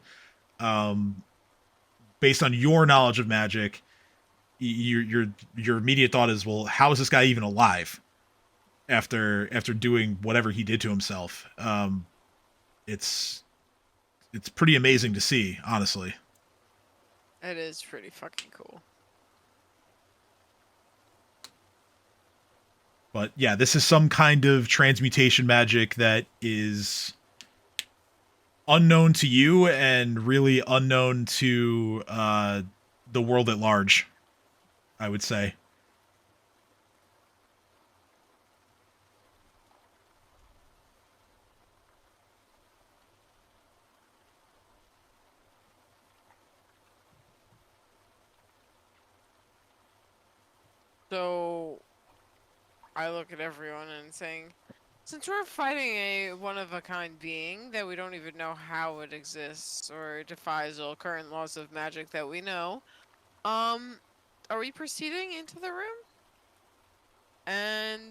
Based on your knowledge of magic, your immediate thought is, well, how is this guy even alive after doing whatever he did to himself? It's pretty amazing to see, honestly. It is pretty fucking cool. But yeah, this is some kind of transmutation magic that is unknown to you and really unknown to the world at large, I would say. So I look at everyone and saying, since we're fighting a one-of-a-kind being that we don't even know how it exists or defies all current laws of magic that we know, are we proceeding into the room? And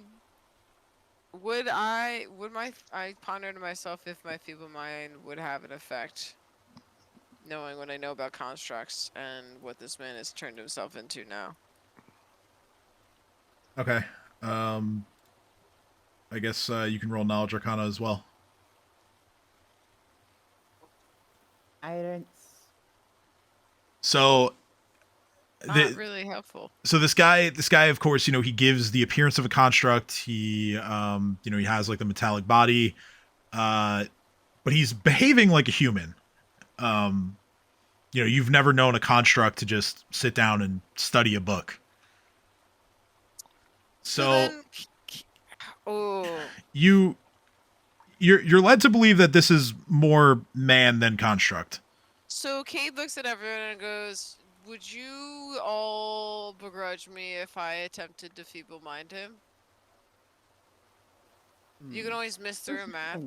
I ponder to myself if my feeble mind would have an effect, knowing what I know about constructs and what this man has turned himself into now. Okay. I guess you can roll Knowledge Arcana as well. Guidance. So, Not really helpful. So this guy, of course, you know, he gives the appearance of a construct. He, you know, he has like the metallic body, but he's behaving like a human. You know, you've never known a construct to just sit down and study a book. So you're led to believe that this is more man than construct. So Kaede looks at everyone and goes, would you all begrudge me if I attempted to feeble mind him? You can always miss through a map.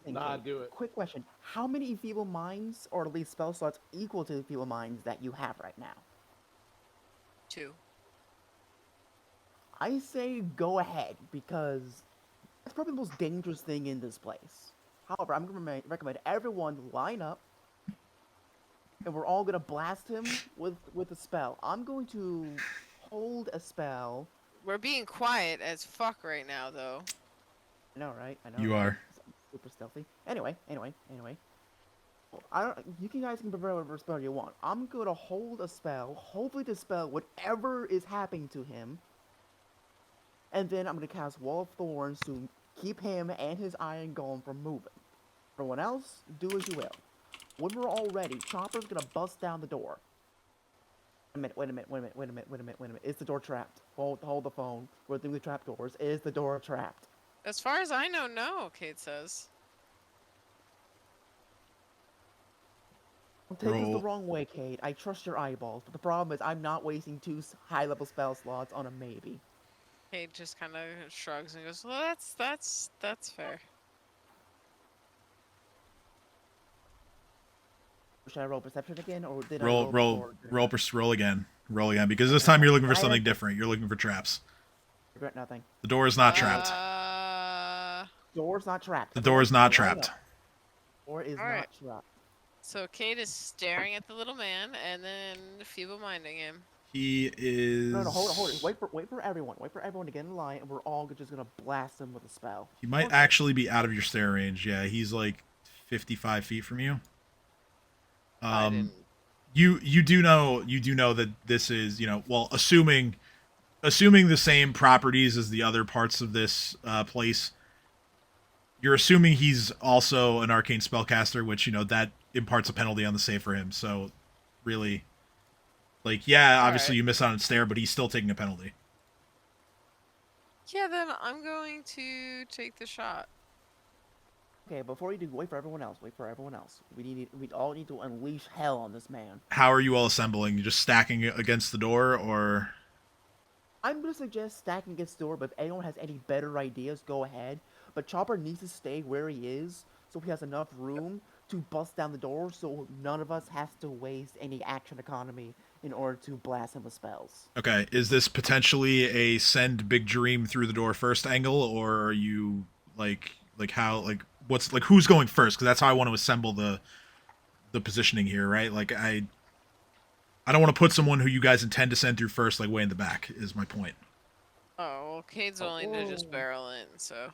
Nah, do it. Quick question. How many feeble minds, or at least spell slots, equal to the feeble minds that you have right now? 2. I say go ahead, because it's probably the most dangerous thing in this place. However, I'm going to recommend everyone line up, and we're all going to blast him with a spell. I'm going to hold a spell. We're being quiet as fuck right now, though. I know, right? I know. You are. Super stealthy. Anyway. You guys can prepare whatever spell you want. I'm going to hold a spell, hopefully dispel whatever is happening to him. And then I'm going to cast Wall of Thorns to keep him and his iron golem from moving. Everyone else, do as you will. When we're all ready, Chopper's going to bust down the door. Wait a minute. Is the door trapped? Hold the phone. We're doing the trap doors. Is the door trapped? As far as I know, no, Kaede says. Don't take this the wrong way, Kaede. I trust your eyeballs, but the problem is I'm not wasting 2 high-level spell slots on a maybe. Kaede just kind of shrugs and goes, well, that's fair. Should I roll perception again, or did roll again? Roll again, because this time you're looking for something different. You're looking for traps. Regret nothing. The door is not trapped. Door's not trapped. The door is not trapped. Door is not trapped. So Kaede is staring at the little man and then feeble-minding him. He is. No, hold it. Wait for everyone. Wait for everyone to get in line, and we're all just gonna blast him with a spell. He might actually be out of your stare range. Yeah, he's like 55 feet from you. You do know that this is, you know, well, assuming the same properties as the other parts of this place, You're assuming he's also an arcane spellcaster, which, you know, that imparts a penalty on the save for him. So, really, like, yeah, obviously Alright. you miss out on stare, but he's still taking a penalty. Yeah, then I'm going to take the shot. Okay, before you do, wait for everyone else. Wait for everyone else. We all need to unleash hell on this man. How are you all assembling? You just stacking it against the door, or? I'm gonna suggest stacking against the door, but if anyone has any better ideas, go ahead. But Chopper needs to stay where he is, so he has enough room to bust down the door, so none of us has to waste any action economy in order to blast him with spells. Okay, is this potentially a send Big Dream through the door first angle, or are you who's going first? Because that's how I want to assemble the positioning here, right? Like I don't want to put someone who you guys intend to send through first, like way in the back. Is my point. Oh, well, Cade's willing to just barrel in, so.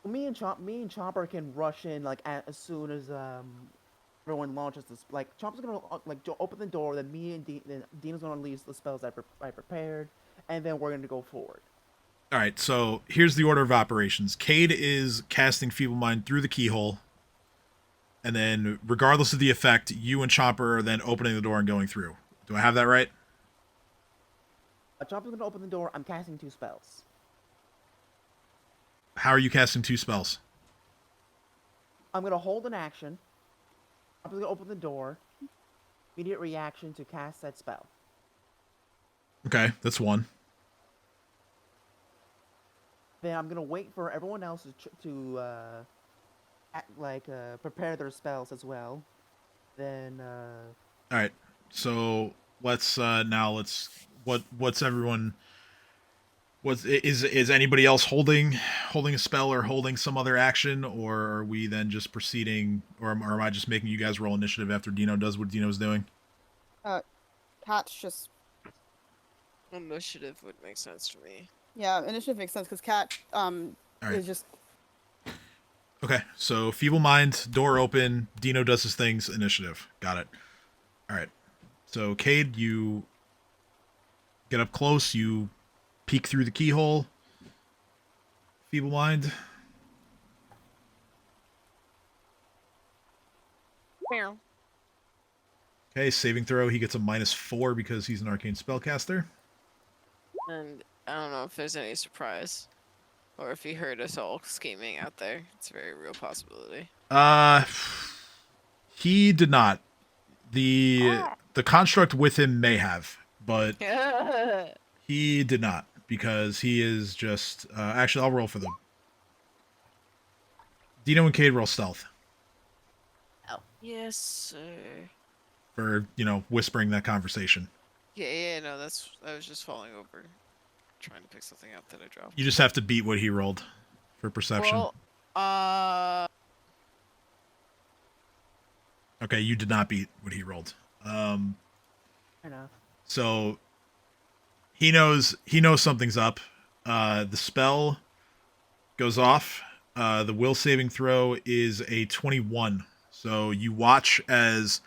Me and Chopper can rush in like as soon as everyone launches this. Like Chopper's gonna open the door, then me and then Dina's gonna unleash the spells I prepared, and then we're gonna go forward. All right, so here's the order of operations. Kaede is casting Feeble Mind through the keyhole, and then, regardless of the effect, you and Chopper are then opening the door and going through. Do I have that right? Chopper's gonna open the door. I'm casting 2 spells. How are you casting 2 spells? I'm gonna hold an action. Chopper's gonna open the door. Immediate reaction to cast that spell. Okay, that's 1. Then I'm gonna wait for everyone else to prepare their spells as well. Then All right, so let's what's everyone? Is anybody else holding a spell or holding some other action, or are we then just proceeding, or am I just making you guys roll initiative after Dino does what Dino's doing? Cat's just Initiative would make sense to me. yeah, initiative makes sense because Cat right. is just Okay, so Feeble Mind, door open, Dino does his things, initiative. Got it. All right. So Kaede, you get up close, you peek through the keyhole. Feeble Mind. Meow. Okay, saving throw. He gets a -4 because he's an arcane spellcaster. And I don't know if there's any surprise. Or if he heard us all scheming out there. It's a very real possibility. He did not. The construct with him may have, but he did not, because he is just actually I'll roll for them. Dino and Kaede roll stealth. Oh. Yes, sir. For, you know, whispering that conversation. Yeah, no, I was just falling over. Trying to pick something up that I dropped. You just have to beat what he rolled for perception. Well, okay, you did not beat what he rolled. Fair enough. So he knows something's up. The spell goes off. The will saving throw is a 21. So you watch as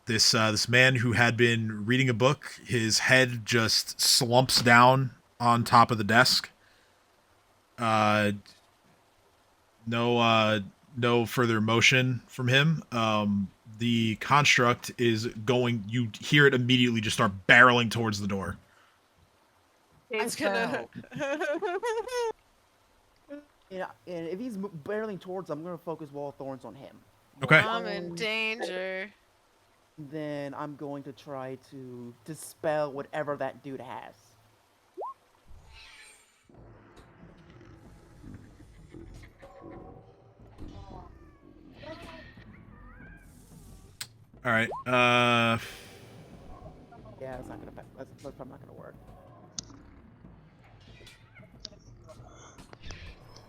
this man who had been reading a book, his head just slumps down on top of the desk. No further motion from him. The construct is going. You hear it immediately just start barreling towards the door. it's gonna. Yeah, and if he's barreling towards, I'm gonna focus Wall of Thorns on him. Okay. I'm in danger. Then I'm going to try to dispel whatever that dude has. All right. Yeah, that's not gonna. That's probably not gonna work.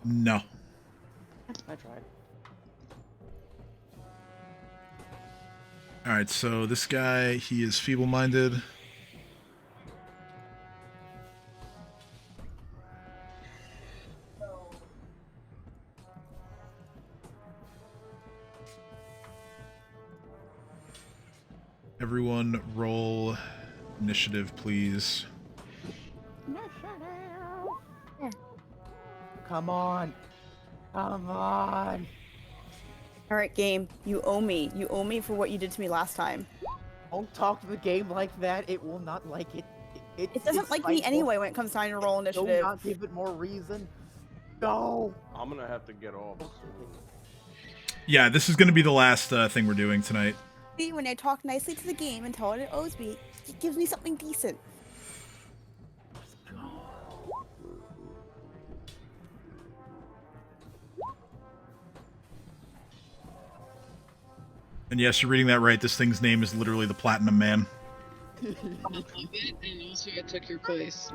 No. I tried. All right. So this guy, he is feeble-minded. Everyone roll initiative, please. come on. Come on. All right, game. You owe me. You owe me for what you did to me last time. Don't talk to the game like that. It will not like it. It doesn't like me anyway when it comes time to roll Do initiative. not give it more reason. No. I'm gonna have to get off soon. Yeah, this is going to be the last thing we're doing tonight. See, when I talk nicely to the game and tell it it owes me, it gives me something decent. And yes, you're reading that right. This thing's name is literally the Platinum Man. And also I took your place.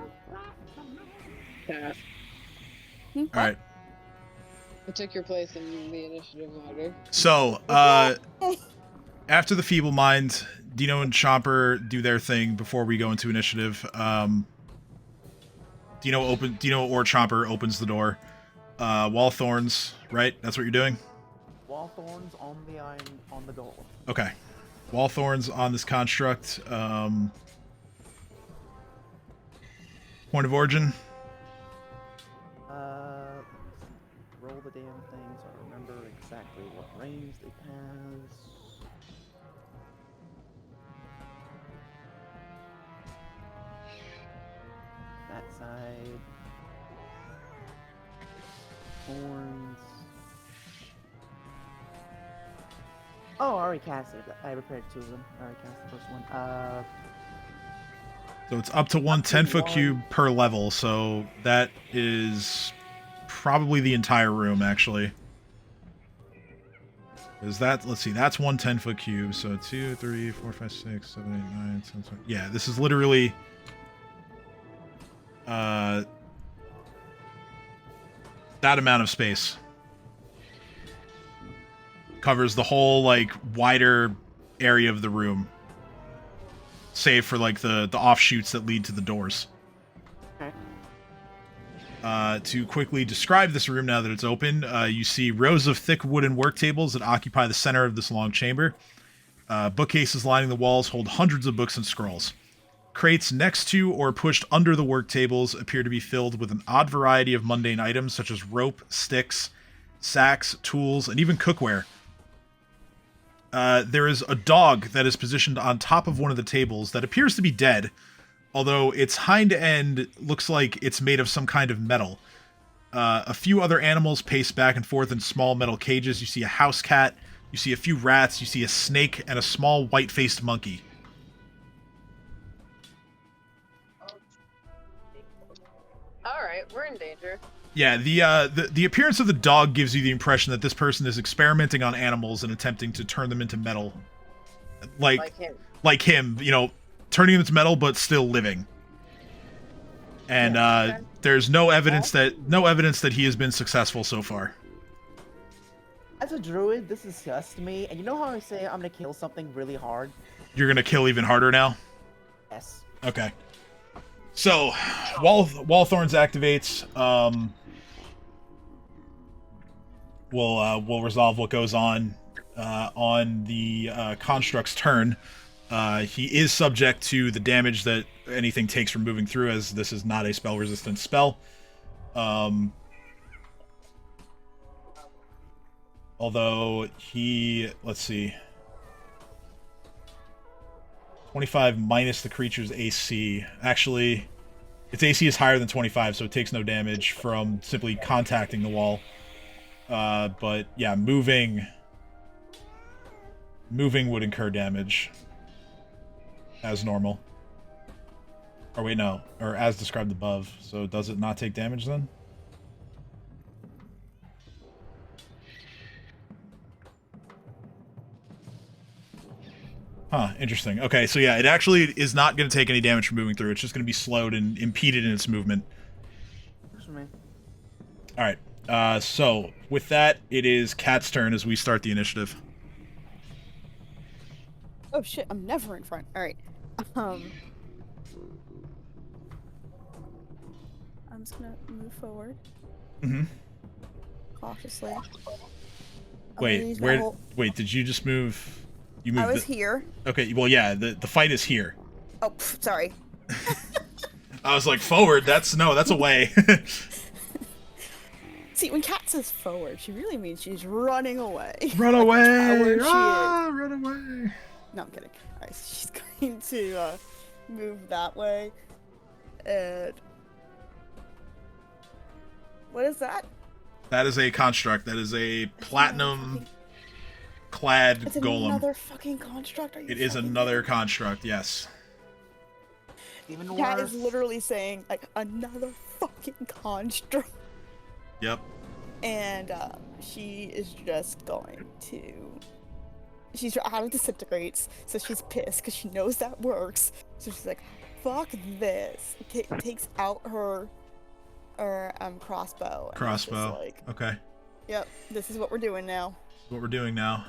Path. All right. I took your place in the initiative order. So, after the Feeble Mind, Dino and Chomper do their thing before we go into initiative. Dino or Chomper opens the door. Wall Thorns, right? That's what you're doing? Wall thorns on the door. Okay. Wall Thorns on this construct. Point of origin. Roll the damn thing so I remember exactly what range it has. That side. Thorns. Oh, I already casted it. I repaired 2 of them. I already cast the first one. So it's up to one 10-foot cube per level, so that is probably the entire room, actually. Is that, let's see, that's one 10-foot cube, so 2, 3, 4, 5, 6, 7, 8, 9, 10, 20. Yeah, this is literally that amount of space. Covers the whole, like, wider area of the room. Save for, like, the offshoots that lead to the doors. Okay. To quickly describe this room now that it's open, you see rows of thick wooden work tables that occupy the center of this long chamber. Bookcases lining the walls hold hundreds of books and scrolls. Crates next to or pushed under the work tables appear to be filled with an odd variety of mundane items such as rope, sticks, sacks, tools, and even cookware. There is a dog that is positioned on top of one of the tables that appears to be dead, although its hind end looks like it's made of some kind of metal. A few other animals pace back and forth in small metal cages. You see a house cat, you see a few rats, you see a snake, and a small white-faced monkey. Alright, we're in danger. Yeah, the appearance of the dog gives you the impression that this person is experimenting on animals and attempting to turn them into metal. Like him, you know, turning them into metal but still living. And there's no evidence that he has been successful so far. As a druid, this disgusts me, and you know how I say I'm gonna kill something really hard? You're gonna kill even harder now? Yes. Okay. So, Wallthorns activates. We'll resolve what goes on the construct's turn. He is subject to the damage that anything takes from moving through, as this is not a spell-resistant spell. Although let's see, 25 minus the creature's AC. Actually, its AC is higher than 25, so it takes no damage from simply contacting the wall. But yeah, moving would incur damage as normal. Or wait, no, or as described above. So does it not take damage then? Huh, interesting. Okay, so yeah, it actually is not going to take any damage from moving through. It's just going to be slowed and impeded in its movement. Alright, so with that, it is Kat's turn as we start the initiative. Oh shit, I'm never in front. Alright. I'm just gonna move forward. Mm-hmm. Cautiously. Wait, wait, did you just move? You moved I was here. Okay, well, yeah, the fight is here. Oh, sorry. I was like, forward, that's away. See, when Kat says forward, she really means she's running away. Run Like, away! coward she Ah, run away! No, I'm kidding. Alright, so she's going to move that way. And what is that? That is a construct. That is a platinum clad It's golem. another fucking construct. Are you It is fucking another kidding me? construct, yes. Even Kat worse. is literally saying like another fucking construct. Yep. And she is just going to. She's out of disintegrates, so she's pissed because she knows that works. So she's like, "Fuck this!" Takes out her crossbow. And is just Crossbow. like, Okay. yep, this is what we're doing now. What we're doing now.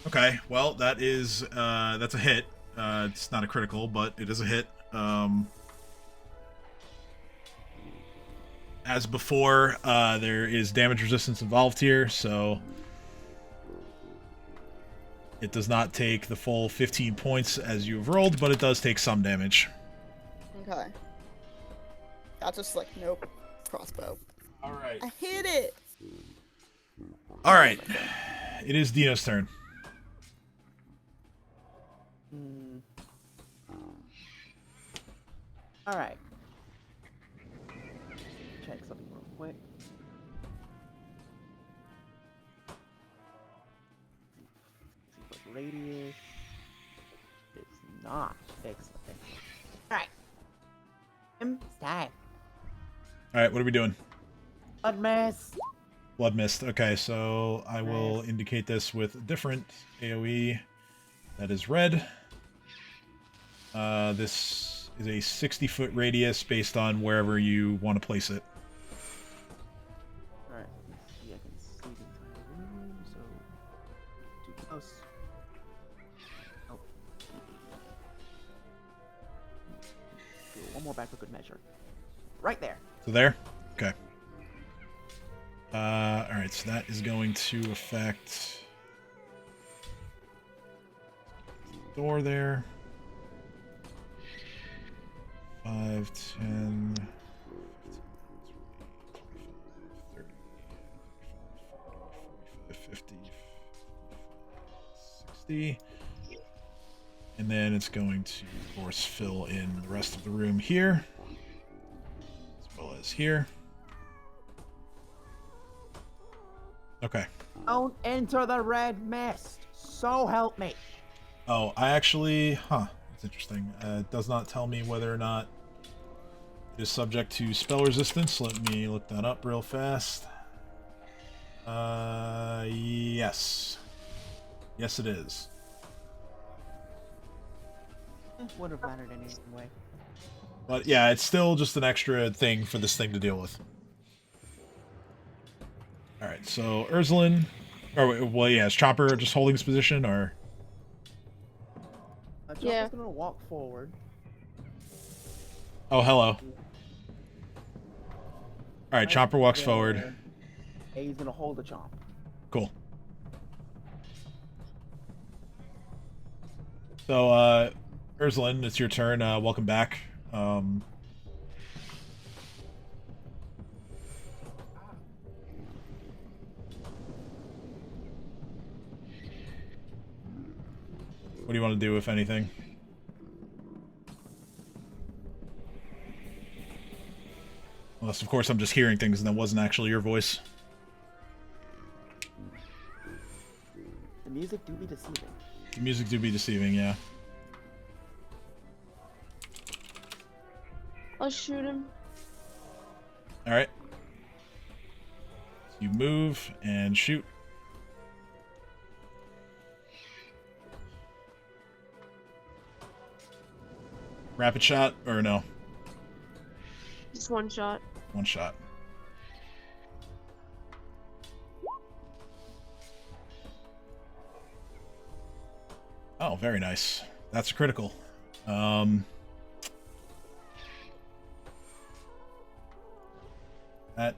Okay, well, that is, that's a hit. It's not a critical, but it is a hit. As before, there is damage resistance involved here, so it does not take the full 15 points as you have rolled, but it does take some damage. Okay. That's just like, nope, crossbow. Alright. I hit it! Alright. It is Dino's turn. Alright. Check something real quick. Radius is not excellent. Alright. It's time. Alright, what are we doing? Blood mess. Blood Mist. Okay, so I will indicate this with a different AoE. That is red. This is a 60-foot radius based on wherever you want to place it. Alright, let's see, I can see the entire room, so too close. Oh. Do one more back for good measure. Right there. So there? Okay. Alright, so that is going to affect the door there. 5, 10, 30, 50, 60. And then it's going to force fill in the rest of the room here, as well as here. Okay. Don't enter the red mist. So help me. Oh, I actually... Huh. That's interesting. It does not tell me whether or not it is subject to spell resistance. Let me look that up real fast. Yes. Yes, it is. Would have mattered anyway. But yeah, it's still just an extra thing for this thing to deal with. Alright, so Ursulin... Or, well, yeah, is Chopper just holding his position, or... Chopper's gonna walk forward. Oh, hello. Alright, Chopper walks forward. And he's gonna hold the chomp. Cool. So, Ursulin, it's your turn. Welcome back. What do you want to do, if anything? Unless, of course, I'm just hearing things and that wasn't actually your voice. The music do be deceiving. The music do be deceiving, yeah. I'll shoot him. Alright. So you move and shoot. Rapid shot, or no? Just one shot. One shot. Oh, very nice. That's a critical. That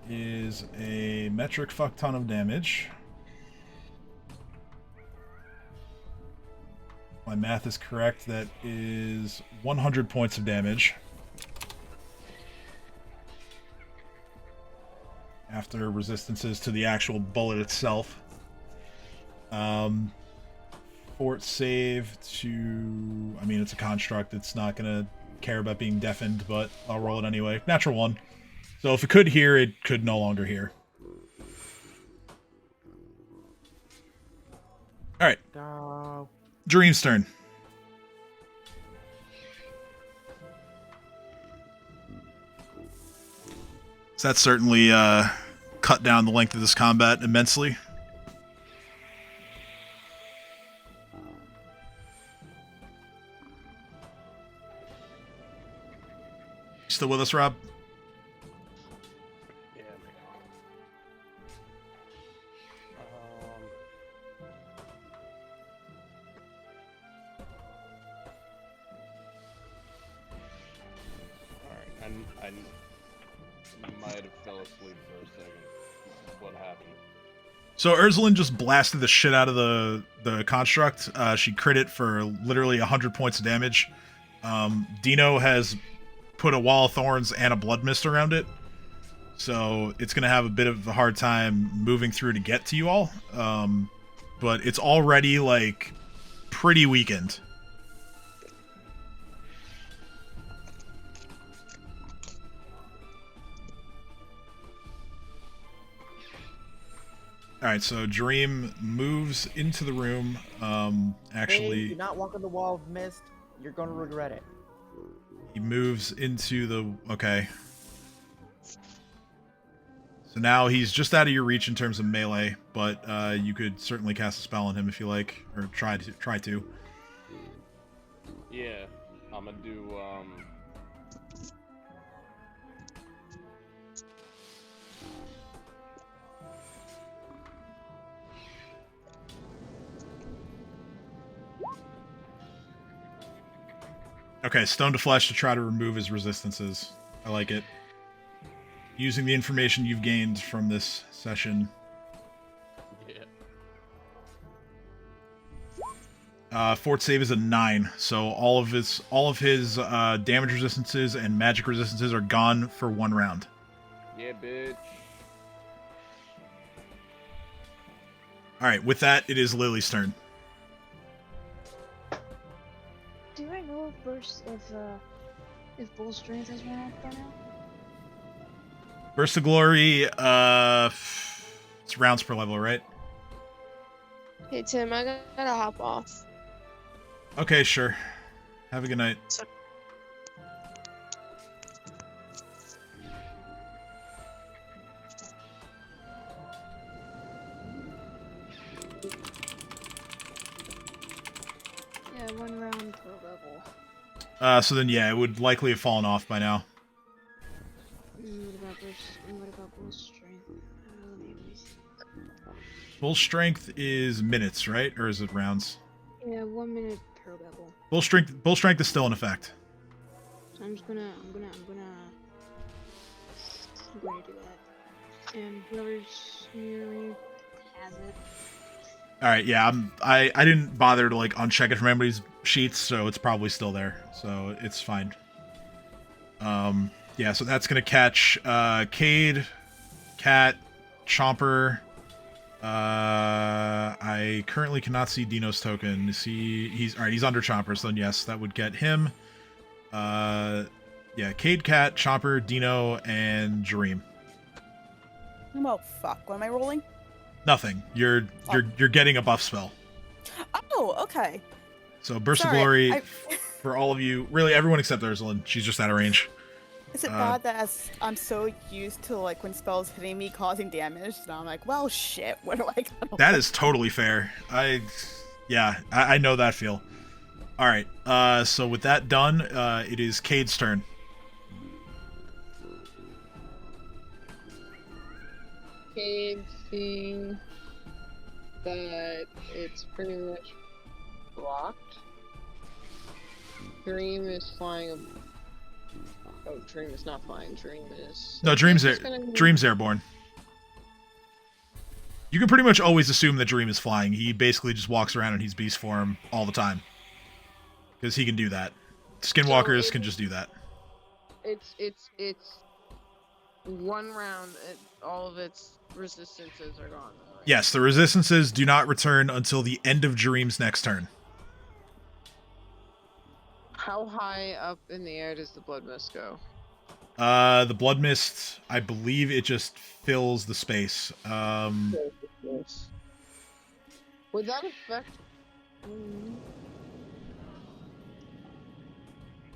is a metric fuck ton of damage. My math is correct. That is 100 points of damage. after resistances to the actual bullet itself. Fort save to... I mean, it's a construct. It's not going to care about being deafened, but I'll roll it anyway. Natural 1. So if it could hear, it could no longer hear. Alright. Go. Dream's turn. So that's certainly cut down the length of this combat immensely. Still with us, Rob? Yeah. Alright, I might have fell asleep for a second. What happened? So Urzulin just blasted the shit out of the construct. She crit it for literally 100 points of damage. Dino has put a wall of thorns and a blood mist around it. So it's going to have a bit of a hard time moving through to get to you all. But it's already, like, pretty weakened. Alright, so Dream moves into the room. Hey, do not walk on the wall of mist. You're going to regret it. He moves into the... Okay. So now he's just out of your reach in terms of melee, but you could certainly cast a spell on him if you like, or try to. Yeah, I'm gonna do, Okay, Stone to Flesh to try to remove his resistances. I like it. Using the information you've gained from this session. Yeah. Fort save is a 9, so all of his damage resistances and magic resistances are gone for 1 round. Yeah, bitch. Alright, with that, it is Lily's turn. Do I know if Bull Strength has run out by now? Burst of Glory, it's rounds per level, right? Hey Tim, I gotta hop off. Okay, sure. Have a good night. Yeah, 1 round per level. So then, yeah, it would likely have fallen off by now. What about Bull Strength? Bull Strength is minutes, right? Or is it rounds? Yeah, 1 minute per level. Bull Strength is still in effect. So I'm gonna do that. And whoever's near me has it. Alright, yeah, I didn't bother to, like, uncheck it from anybody's sheets, so it's probably still there. So it's fine. Yeah, so that's gonna catch, Kaede, Cat, Chomper. I currently cannot see Dino's token. He's under Chomper, so then yes, that would get him. Yeah, Kaede, Cat, Chomper, Dino, and Dream. Oh fuck! What am I rolling? Nothing. You're getting a buff spell. Oh, okay. So Burst of Sorry, Glory for all of you, really everyone except Urzulin. She's just out of range. Is it bad that I'm so used to, like, when spells hitting me causing damage, and I'm like, well, shit, what do I got? That is totally fair. I know that feel. All right. So with that done, it is Kaede's turn. Kaede seeing that it's pretty much blocked. Dream is flying. Oh, Dream is not flying. Dream is. No, Dream's airborne. You can pretty much always assume that Dream is flying. He basically just walks around in his beast form all the time. Because he can do that. Skinwalkers can just do that. It's 1 round. all of its resistances are gone. Though, right? Yes, the resistances do not return until the end of Jareem's next turn. How high up in the air does the blood mist go? The blood mist, I believe it just fills the space. Would that affect?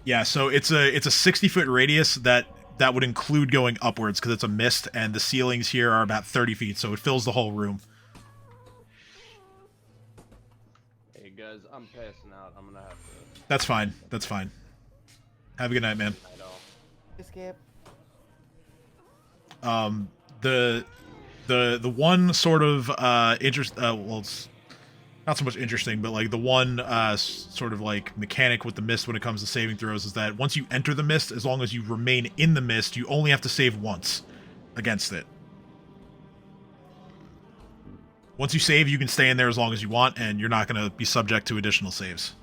Yeah, so it's a 60-foot radius that would include going upwards because it's a mist, and the ceilings here are about 30 feet, so it fills the whole room. Hey guys, I'm passing out. I'm gonna have to. That's fine. That's fine. Have a good night, man. I know. Skip. The one sort of well, it's not so much interesting, but like the one sort of like mechanic with the mist when it comes to saving throws is that once you enter the mist, as long as you remain in the mist, you only have to save once against it. Once you save, you can stay in there as long as you want, and you're not going to be subject to additional saves.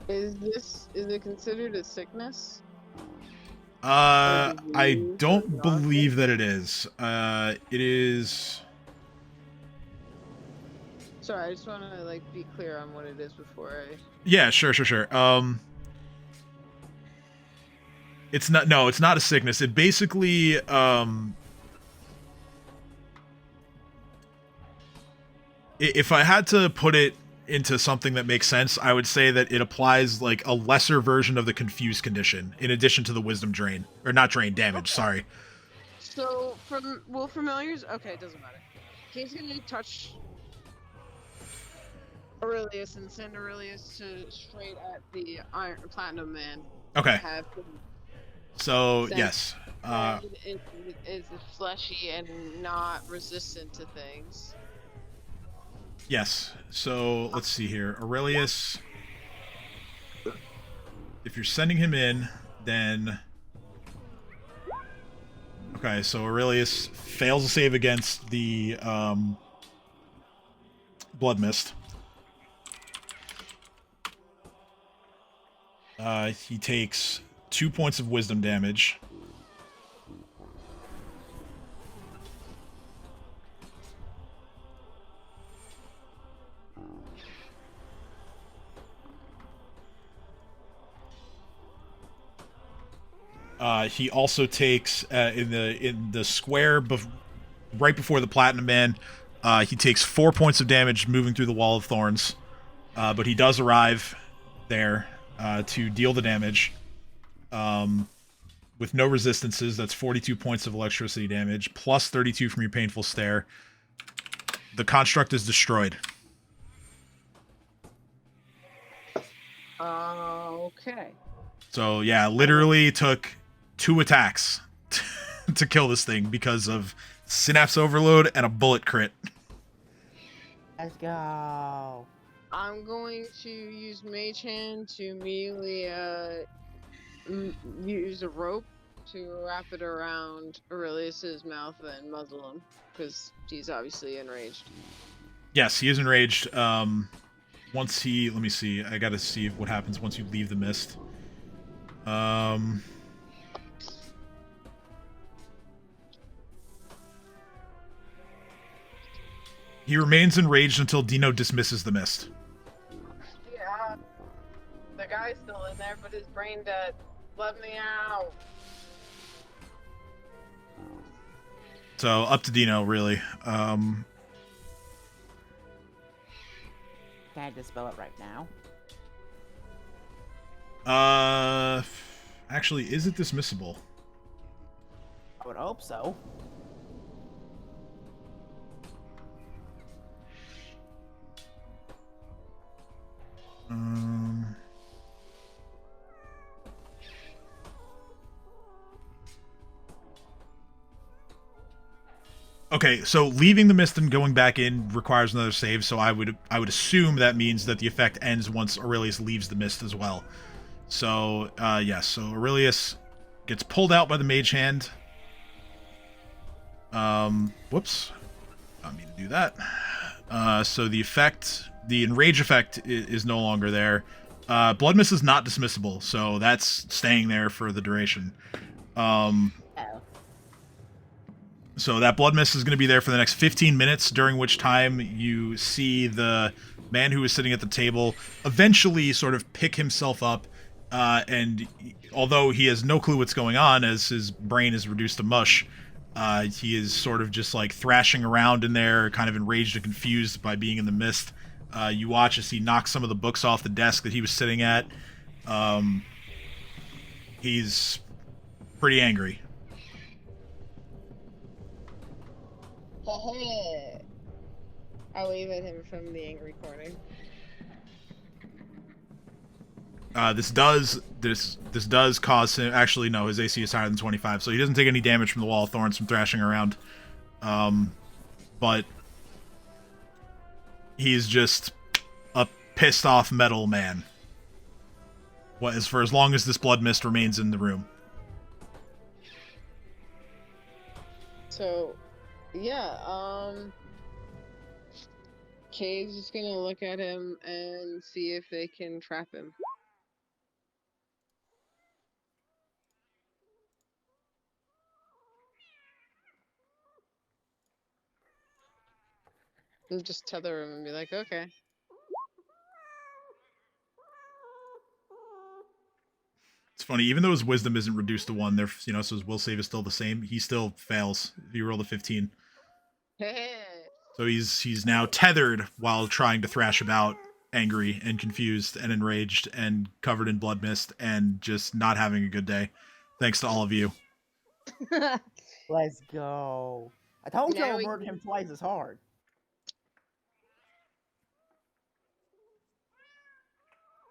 Is it considered a sickness? I don't believe that it is. It is. Sorry, I just want to like be clear on what it is before I. Yeah, sure. It's not. No, it's not a sickness. It basically if I had to put it into something that makes sense, I would say that it applies like a lesser version of the confused condition in addition to the wisdom drain, or not drain, damage, Okay. sorry. So familiars, okay, it doesn't matter. He's gonna touch Aurelius and send Aurelius to straight at the platinum man. Okay. So Since yes. It's fleshy and not resistant to things. Yes. So let's see here. Aurelius. If you're sending him in, then. Okay, so Aurelius fails a save against the Blood Mist. He takes 2 points of wisdom damage. He also takes in the square right before the Platinum Man. He takes 4 points of damage moving through the Wall of Thorns, but he does arrive there to deal the damage with no resistances. That's 42 points of electricity damage plus 32 from your Painful Stare. The construct is destroyed. Okay. So yeah, literally took 2 attacks to kill this thing because of synapse overload and a bullet crit. Let's go. I'm going to use Mage Hand to immediately use a rope to wrap it around Aurelius's mouth and muzzle him, because he's obviously enraged. Yes, he is enraged. Once he, let me see, I gotta see what happens once you leave the mist. He remains enraged until Dino dismisses the mist. Yeah, the guy's still in there, but his brain dead. Let me out. So up to Dino, really. Can I dispel it right now? Actually, is it dismissible? I would hope so. Okay, so leaving the mist and going back in requires another save, so I would assume that means that the effect ends once Aurelius leaves the mist as well. So, yes, so Aurelius gets pulled out by the Mage Hand. Whoops. Not me to do that. So the effect, the enrage effect is no longer there. Blood Mist is not dismissible, so that's staying there for the duration. So that blood mist is going to be there for the next 15 minutes, during which time you see the man who is sitting at the table eventually sort of pick himself up, and although he has no clue what's going on as his brain is reduced to mush, he is sort of just like thrashing around in there, kind of enraged and confused by being in the mist. You watch as he knocks some of the books off the desk that he was sitting at. He's pretty angry. I'll wave at him from the angry corner. This does cause him. Actually, no, his AC is higher than 25, so he doesn't take any damage from the wall of thorns from thrashing around. But he's just a pissed off metal man. What is for as long as this blood mist remains in the room. So, yeah, Kade's just gonna look at him and see if they can trap him. And just tether him and be like, okay. It's funny, even though his wisdom isn't reduced to 1, there, so his will save is still the same. He still fails. He rolled a 15. So he's now tethered while trying to thrash about, angry and confused and enraged and covered in blood mist and just not having a good day. Thanks to all of you. Let's go. I told you Now I we murdered him twice as hard.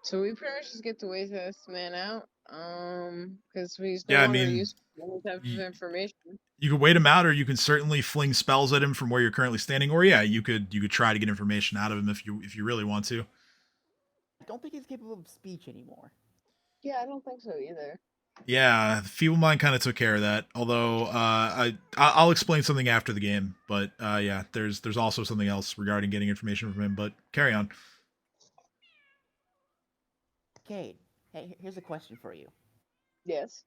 So we pretty much just get to wait this man out, because he's no Yeah, I longer mean, used to any type of information. You could wait him out, or you can certainly fling spells at him from where you're currently standing, or yeah, you could try to get information out of him if you really want to. I don't think he's capable of speech anymore. Yeah, I don't think so either. Yeah, Feeble Mind kind of took care of that. Although I'll explain something after the game, but yeah, there's also something else regarding getting information from him. But carry on. Kaede, hey, here's a question for you. Yes.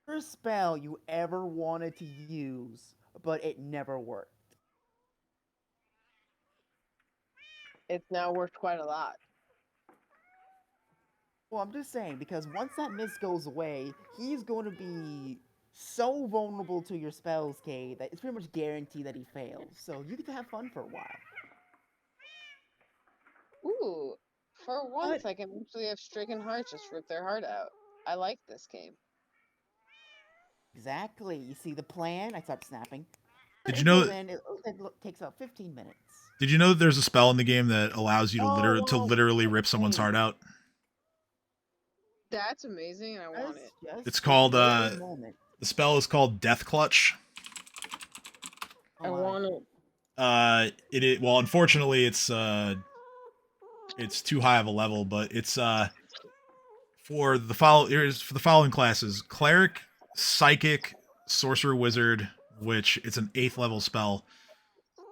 First spell you ever wanted to use, but it never worked. It's now worked quite a lot. Well, I'm just saying, because once that mist goes away, he's going to be so vulnerable to your spells, Kaede, that it's pretty much guaranteed that he fails. So you get to have fun for a while. Ooh, for once I can actually have stricken hearts just rip their heart out. I like this game. Exactly. You see the plan? I start snapping. Did you know? Then it takes about 15 minutes. Did you know that there's a spell in the game that allows you to Oh, literally rip someone's heart out? That's amazing, and I want it. It's called the spell is called Death Clutch. I want it. Well, unfortunately, it's too high of a level, but it's for the following classes: Cleric, Psychic, Sorcerer, Wizard, which it's an 8th level spell.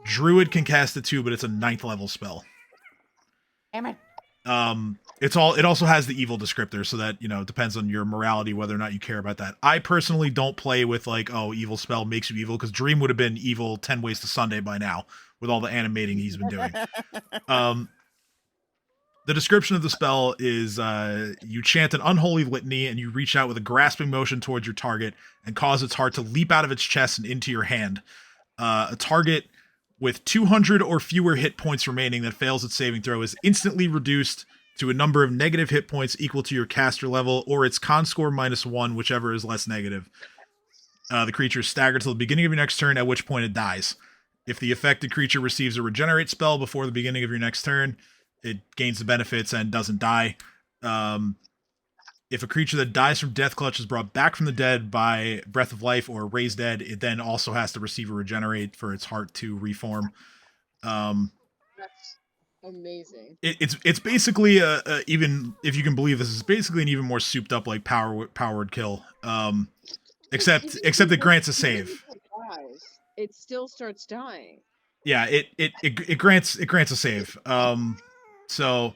Druid can cast it too, but it's a 9th level spell. Damn it. It also has the evil descriptor, so that, it depends on your morality whether or not you care about that. I personally don't play with like, oh, evil spell makes you evil, because Dream would have been evil 10 Ways to Sunday by now with all the animating he's been doing. The description of the spell is you chant an unholy litany and you reach out with a grasping motion towards your target and cause its heart to leap out of its chest and into your hand. A target with 200 or fewer hit points remaining that fails its saving throw is instantly reduced to a number of negative hit points equal to your caster level or its con score -1, whichever is less negative. The creature is staggered till the beginning of your next turn, at which point it dies. If the affected creature receives a regenerate spell before the beginning of your next turn, it gains the benefits and doesn't die. If a creature that dies from Death Clutch is brought back from the dead by Breath of Life or raised dead, it then also has to receive a regenerate for its heart to reform. That's amazing. It's basically even if you can believe this, is basically an even more souped up like powered kill. Except it grants a save. It still starts dying. Yeah, it grants a save. So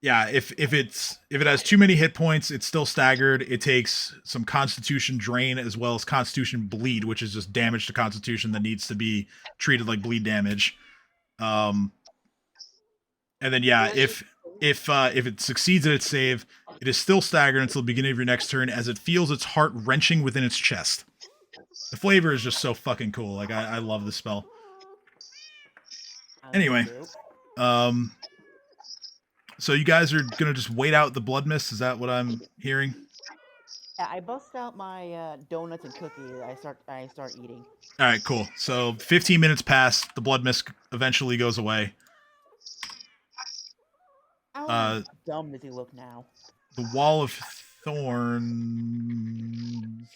Yeah, if it has too many hit points, it's still staggered. It takes some Constitution drain as well as Constitution bleed, which is just damage to Constitution that needs to be treated like bleed damage. And then yeah, if it succeeds at its save, it is still staggered until the beginning of your next turn as it feels its heart wrenching within its chest. The flavor is just so fucking cool. Like I love this spell. Anyway, so you guys are gonna just wait out the blood mist. Is that what I'm hearing? Yeah, I bust out my donuts and cookies. I start eating. All right, cool. So 15 minutes pass. The blood mist eventually goes away. How dumb does he look now? The wall of thorns,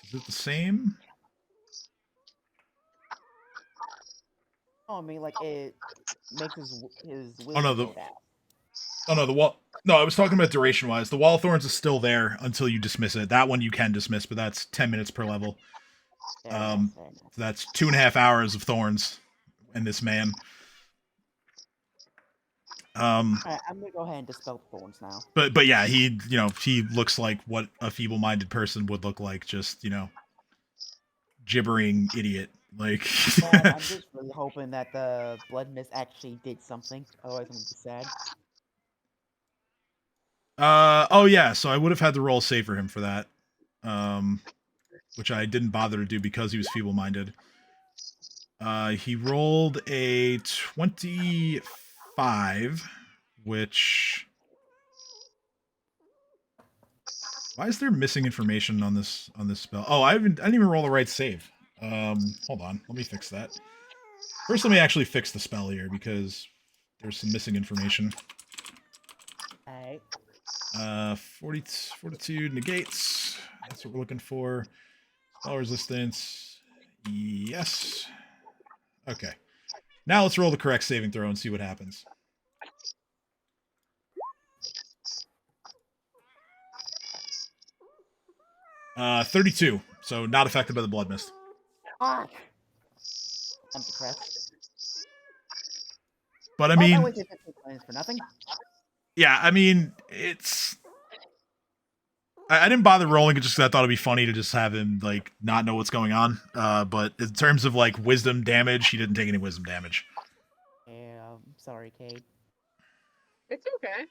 is it the same? Oh, I mean, like it makes his Oh no, the wall. No, I was talking about duration wise. The wall of thorns is still there until you dismiss it. That one you can dismiss, but that's 10 minutes per level. So that's 2.5 hours of thorns in this man. Alright, I'm gonna go ahead and dispel the thorns now. But yeah, he looks like what a feeble-minded person would look like, just gibbering idiot. Like I'm just really hoping that the blood mist actually did something. Otherwise, I'm gonna be sad. Oh yeah, so I would have had to roll save for him for that, which I didn't bother to do because he was feeble-minded. He rolled a 25, which... Why is there missing information on this spell? Oh, I didn't even roll the right save. Hold on, let me fix that. First, let me actually fix the spell here because there's some missing information. Alright. 42 negates. That's what we're looking for. Spell resistance. Yes. Okay. Now let's roll the correct saving throw and see what happens. 32. So not affected by the blood mist. I'm depressed. But I mean, for nothing. Yeah, I mean, it's... I didn't bother rolling it just because I thought it'd be funny to just have him, like, not know what's going on. But in terms of, like, wisdom damage, he didn't take any wisdom damage. Yeah, I'm sorry, Kaede. It's okay.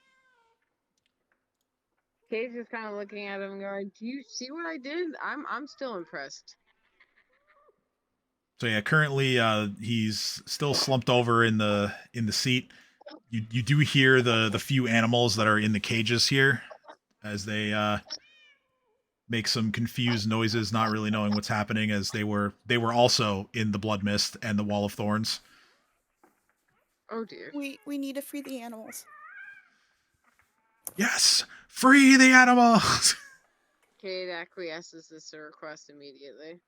Kate's just kind of looking at him and going, "Do you see what I did? I'm still impressed." So yeah, currently he's still slumped over in the seat. You do hear the few animals that are in the cages here as they make some confused noises, not really knowing what's happening, as they were also in the blood mist and the wall of thorns. Oh dear. We need to free the animals. Yes, free the animals. Kate acquiesces this request immediately.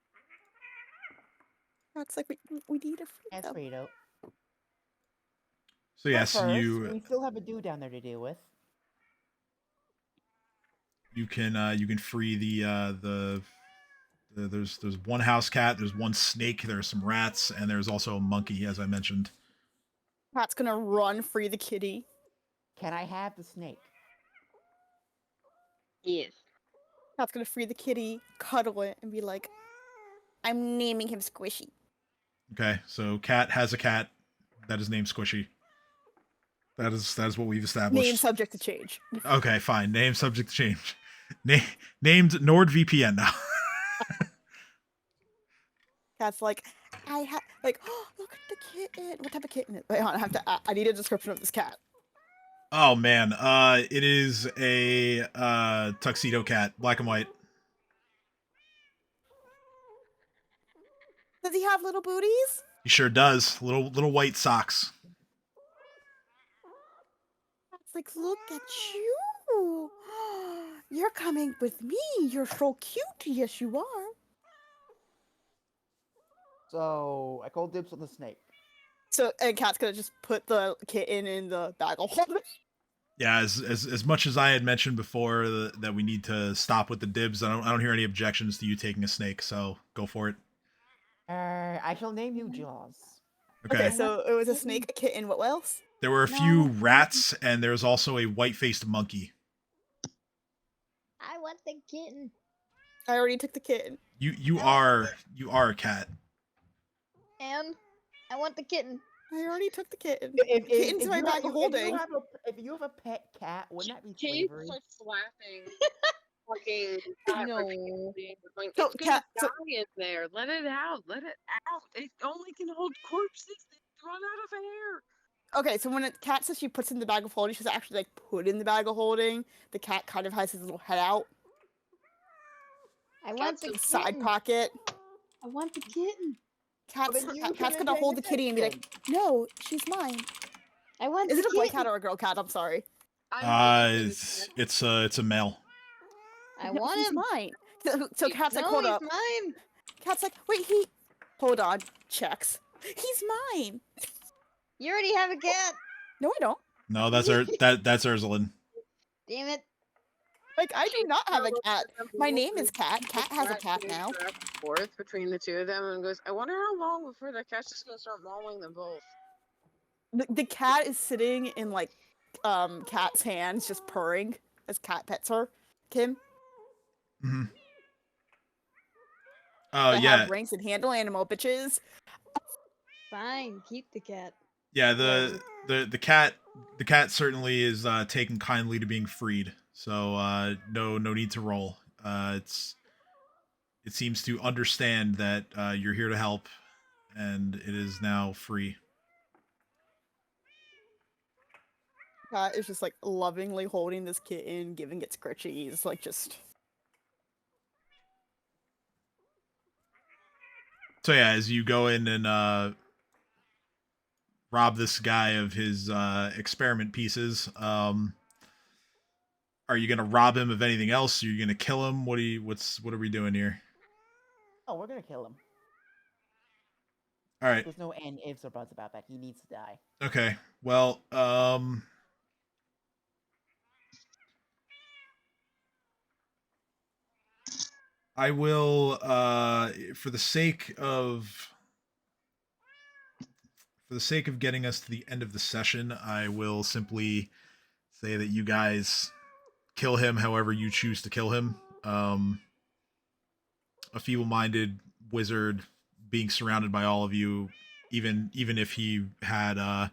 That's like we need to free them. Fredo. So yes, first, we still have a dude down there to deal with. You can free the there's one house cat, there's one snake, there's some rats, and there's also a monkey, as I mentioned. Cat's gonna run, free the kitty. Can I have the snake? Yes. Cat's gonna free the kitty, cuddle it, and be like, "I'm naming him Squishy." Okay, so cat has a cat that is named Squishy. That is what we've established. Name subject to change. Okay, fine. Name subject to change. Named NordVPN now. Cat's like, oh, look at the kitten. What type of kitten? Wait, hold on, I need a description of this cat. Oh man, it is a tuxedo cat, black and white. Does he have little booties? He sure does. Little white socks. It's like, look at you. You're coming with me. You're so cute. Yes, you are. So I called dibs on the snake. So, and Cat's gonna just put the kitten in the bag of holding. Yeah, as much as I had mentioned before that we need to stop with the dibs, I don't hear any objections to you taking a snake. So go for it. I shall name you Jaws. Okay, so it was a snake, a kitten. What else? There were a few rats, and there was also a white-faced monkey. I want the kitten. I already took the kitten. You are a cat. And I want the kitten. I already took the kitten. If, The kitten's in my you bag have, of holding. if you have a pet cat, wouldn't that be Kate slavery? starts slapping fucking cat No. repeatedly. Going, So, it's gonna cat- so- die in there. Let it out. Let it out. It only can hold corpses. They run out of air. Okay, so when a cat says she puts in the bag of holding, she's actually like put in the bag of holding. The cat kind of has his little head out, I want the like side kitten. pocket. I want the kitten. Cat's then you cat's can gonna enjoy hold the kitty and be like, attention. "No, she's mine." I want Is the it a boy kitten. cat or a girl cat? I'm sorry. It's a male. I No, want he's him. mine. So cat's like, No, hold he's up. mine. Cat's like, wait, hold on. Checks. He's mine. You already have a cat. No, I don't. No, that's Ursuline. Damn it. Like, I do not have a cat. My name is Cat. The Cat has a cat now. Back and forth between the two of them and goes, I wonder how long before that cat's just gonna start mauling them both. The cat is sitting in like Cat's hands, just purring as Cat pets her. Kim. Mm-hmm. I Yeah. have ranks and handle animal bitches. Fine, keep the cat. Yeah, the cat certainly is taken kindly to being freed. So no need to roll. It seems to understand that you're here to help, and it is now free. Cat is just like lovingly holding this kitten, giving it scritchies, like just. So yeah, as you go in and rob this guy of his experiment pieces, are you gonna rob him of anything else? Are you gonna kill him? What are we doing here? Oh, we're gonna kill him. All right. There's no and ifs or buts about that. He needs to die. Okay. Well, I will for the sake of getting us to the end of the session, I will simply say that you guys kill him however you choose to kill him. A feeble-minded wizard being surrounded by all of you, even if he had a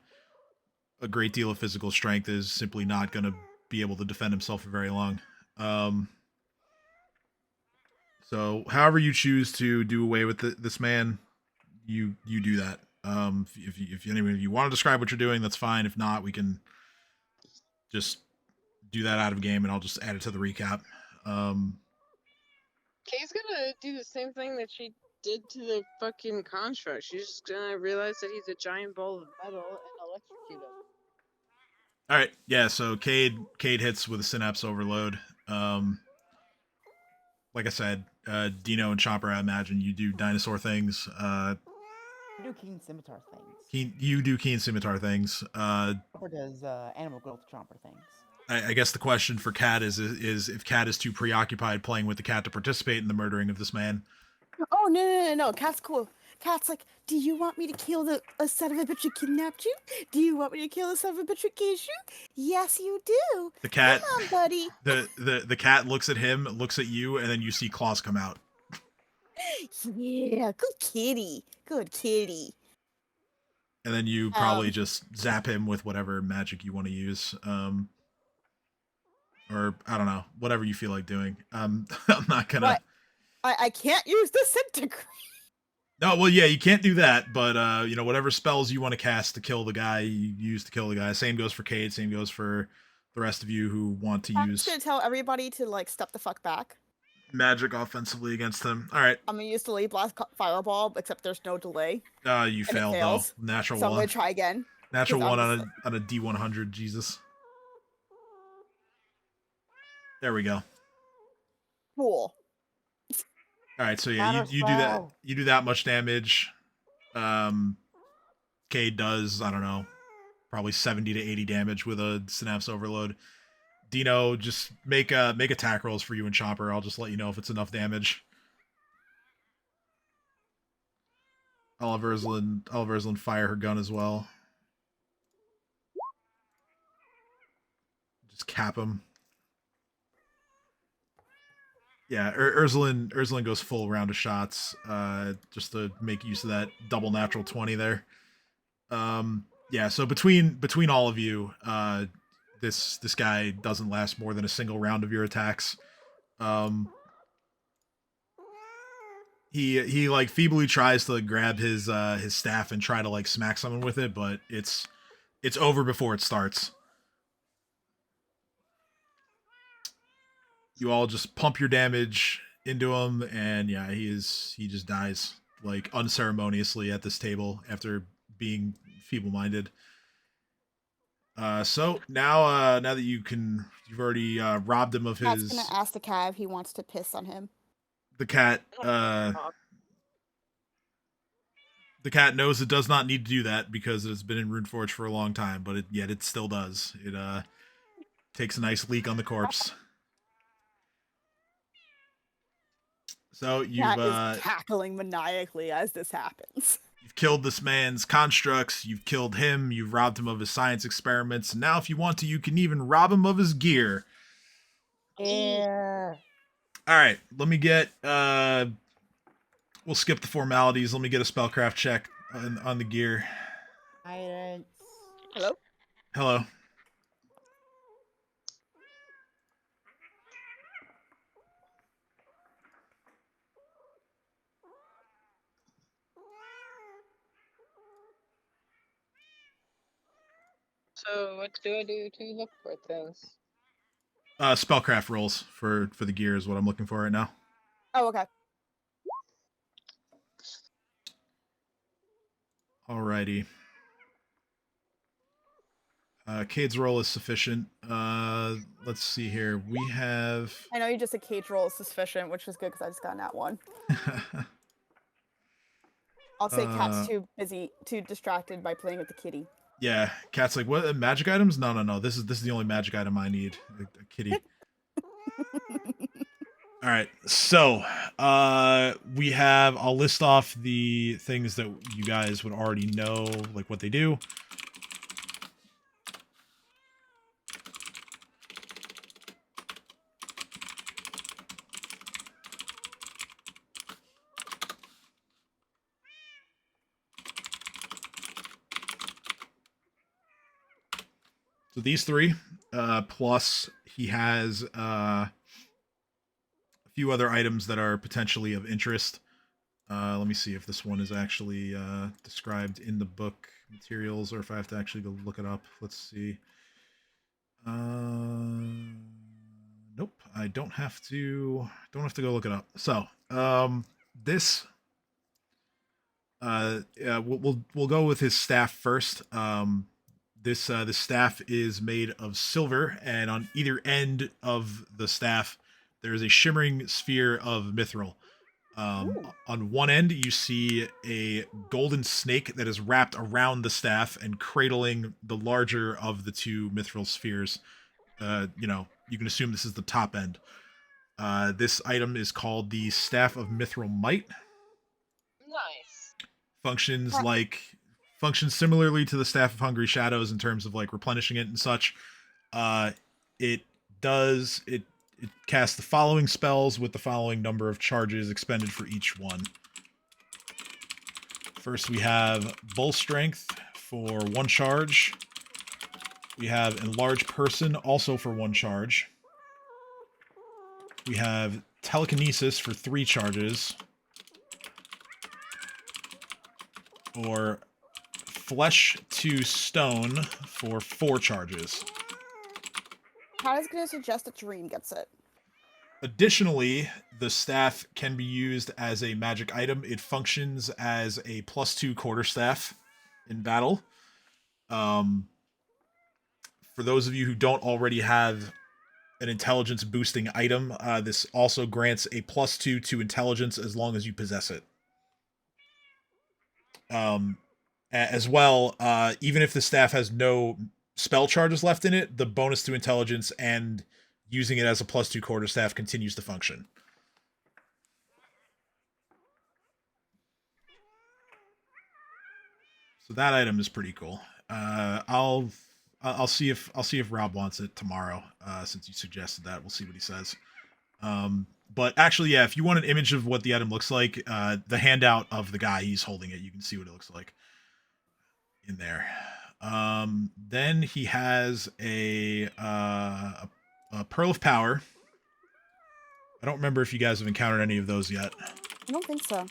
great deal of physical strength, is simply not going to be able to defend himself for very long. So however you choose to do away with this man, you do that. If any of you want to describe what you're doing, that's fine. If not, we can just do that out of game, and I'll just add it to the recap. Kay's gonna do the same thing that she did to the fucking construct. She's just gonna realize that he's a giant ball of metal and electrocute him. All right, yeah. So Kaede hits with a synapse overload. Like I said, Dino and Chopper, I imagine you do dinosaur things. You do keen scimitar things. You do keen scimitar things. Chopper does animal growth chomper things. I guess the question for Cat is if Cat is too preoccupied playing with the cat to participate in the murdering of this man. Oh no! Cat's cool. Cat's like, do you want me to kill the son of a bitch who kidnapped you? Do you want me to kill the son of a bitch who caged you? Yes, you do. The cat, come on, buddy. The cat looks at him, looks at you, and then you see claws come out. Yeah, good kitty. Good kitty. And then you probably just zap him with whatever magic you want to use. Or I don't know, whatever you feel like doing. I'm not gonna. But I can't use disintegrate. No, well, yeah, you can't do that. But whatever spells you want to cast to kill the guy, you use to kill the guy. Same goes for Kaede. Same goes for the rest of you who want to I'm use just gonna tell everybody to like step the fuck back. magic offensively against him. All right. I'm gonna use delay blast fireball, except there's no delay. You failed though. Natural so one. I'm gonna try again. Natural one on a D100. Jesus. There we go. Cool. All right, so yeah, you do that much damage. Kaede does, I don't know, probably 70 to 80 damage with a synapse overload. Dino, just make attack rolls for you and Chopper. I'll just let you know if it's enough damage. I'll have Ursuline fire her gun as well. just cap him. Yeah, Ursuline goes full round of shots, just to make use of that double natural 20 there. Yeah, so between all of you, this guy doesn't last more than a single round of your attacks. He like feebly tries to grab his staff and try to like smack someone with it, but it's over before it starts. You all just pump your damage into him, and yeah, he just dies like unceremoniously at this table after being feeble-minded. So now that you've already robbed him of Cat's his gonna ask the cat if he wants to piss on him. the cat. The cat knows it does not need to do that because it has been in Runeforge for a long time, but yet it still does. It takes a nice leak on the corpse. So you've Cat is cackling maniacally as this happens. You've killed this man's constructs, you've killed him, you've robbed him of his science experiments, and now if you want to, you can even rob him of his gear. Yeah. Alright, let me get we'll skip the formalities. Let me get a spellcraft check on the gear. Guidance. Hello? Hello. So what do I do to look for things? Spellcraft rolls for the gear is what I'm looking for right now. Oh, okay. Alrighty. Kaede's roll is sufficient. Let's see here. We have. I know you just said Kate's roll is sufficient, which is good because I just got that one. I'll say Cat's too distracted by playing with the kitty. Yeah, Cat's like, what magic items? No. This is the only magic item I need. A kitty. All right, so we have. I'll list off the things that you guys would already know, like what they do. So these three, plus he has a few other items that are potentially of interest. Let me see if this one is actually described in the book materials or if I have to actually go look it up. Let's see. Nope, I don't have to go look it up. So, this we'll go with his staff first. This staff is made of silver, and on either end of the staff, there is a shimmering sphere of mithril. On one end, you see a golden snake that is wrapped around the staff and cradling the larger of the two mithril spheres. You can assume this is the top end. This item is called the Staff of Mithril Might. Nice. Functions similarly to the Staff of Hungry Shadows in terms of like replenishing it and such. It casts the following spells with the following number of charges expended for each one. First, we have Bull Strength for 1 charge. We have Enlarge Person also for 1 charge. We have Telekinesis for 3 charges. Or Flesh to Stone for 4 charges. Cat is going to suggest that Dream gets it. Additionally, the staff can be used as a magic item. It functions as a +2 quarterstaff in battle. For those of you who don't already have an intelligence boosting item, this also grants a +2 to intelligence as long as you possess it. As well, even if the staff has no spell charges left in it, the bonus to intelligence and using it as a +2 quarterstaff continues to function. So that item is pretty cool. I'll I'll see if Rob wants it tomorrow. Since you suggested that, we'll see what he says. But actually, yeah, if you want an image of what the item looks like, the handout of the guy, he's holding it. You can see what it looks like in there. Then he has a Pearl of Power. I don't remember if you guys have encountered any of those yet. I don't think so.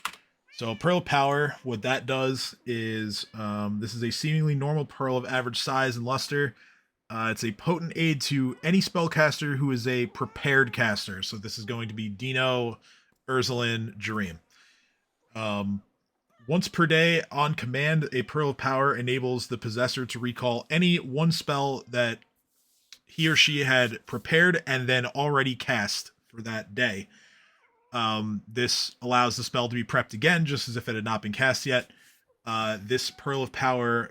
So Pearl of Power, what that does is this is a seemingly normal pearl of average size and luster. It's a potent aid to any spellcaster who is a prepared caster. So this is going to be Dino, Ursulin, Jareem. Once per day, on command, a Pearl of Power enables the possessor to recall any one spell that he or she had prepared and then already cast for that day. This allows the spell to be prepped again, just as if it had not been cast yet. This Pearl of Power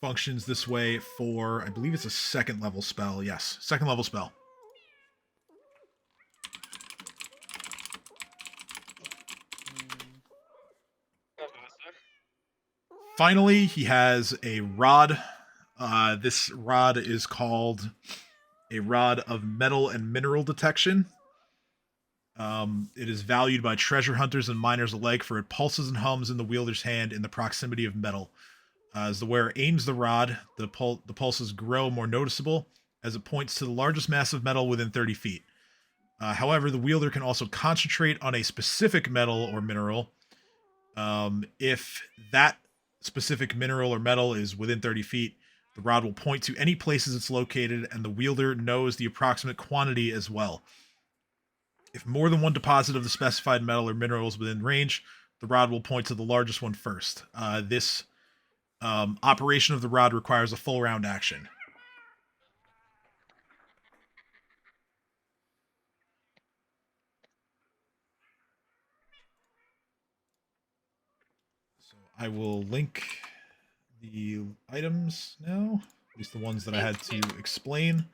functions this way for, I believe it's a second level spell. Yes, second level spell. Finally, he has a rod. This rod is called a Rod of Metal and Mineral Detection. It is valued by treasure hunters and miners alike, for it pulses and hums in the wielder's hand in the proximity of metal. As the wearer aims the rod, the pulses grow more noticeable as it points to the largest mass of metal within 30 feet. However, the wielder can also concentrate on a specific metal or mineral. If that specific mineral or metal is within 30 feet, the rod will point to any places it's located, and the wielder knows the approximate quantity as well. If more than one deposit of the specified metal or mineral is within range, the rod will point to the largest one first. This operation of the rod requires a full round action. So I will link the items now, at least the ones that I had to explain.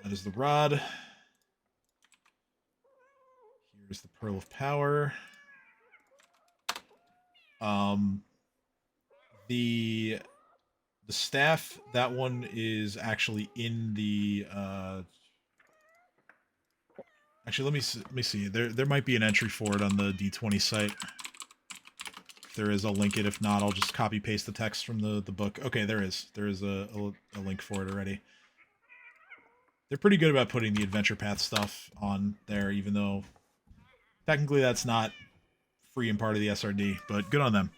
That is the rod. Here's the Pearl of Power. The staff, that one is actually in the actually let me see. There might be an entry for it on the D20 site. If there is, I'll link it. If not, I'll just copy paste the text from the book. Okay, there is a link for it already. They're pretty good about putting the adventure path stuff on there, even though technically that's not free and part of the SRD, but good on them.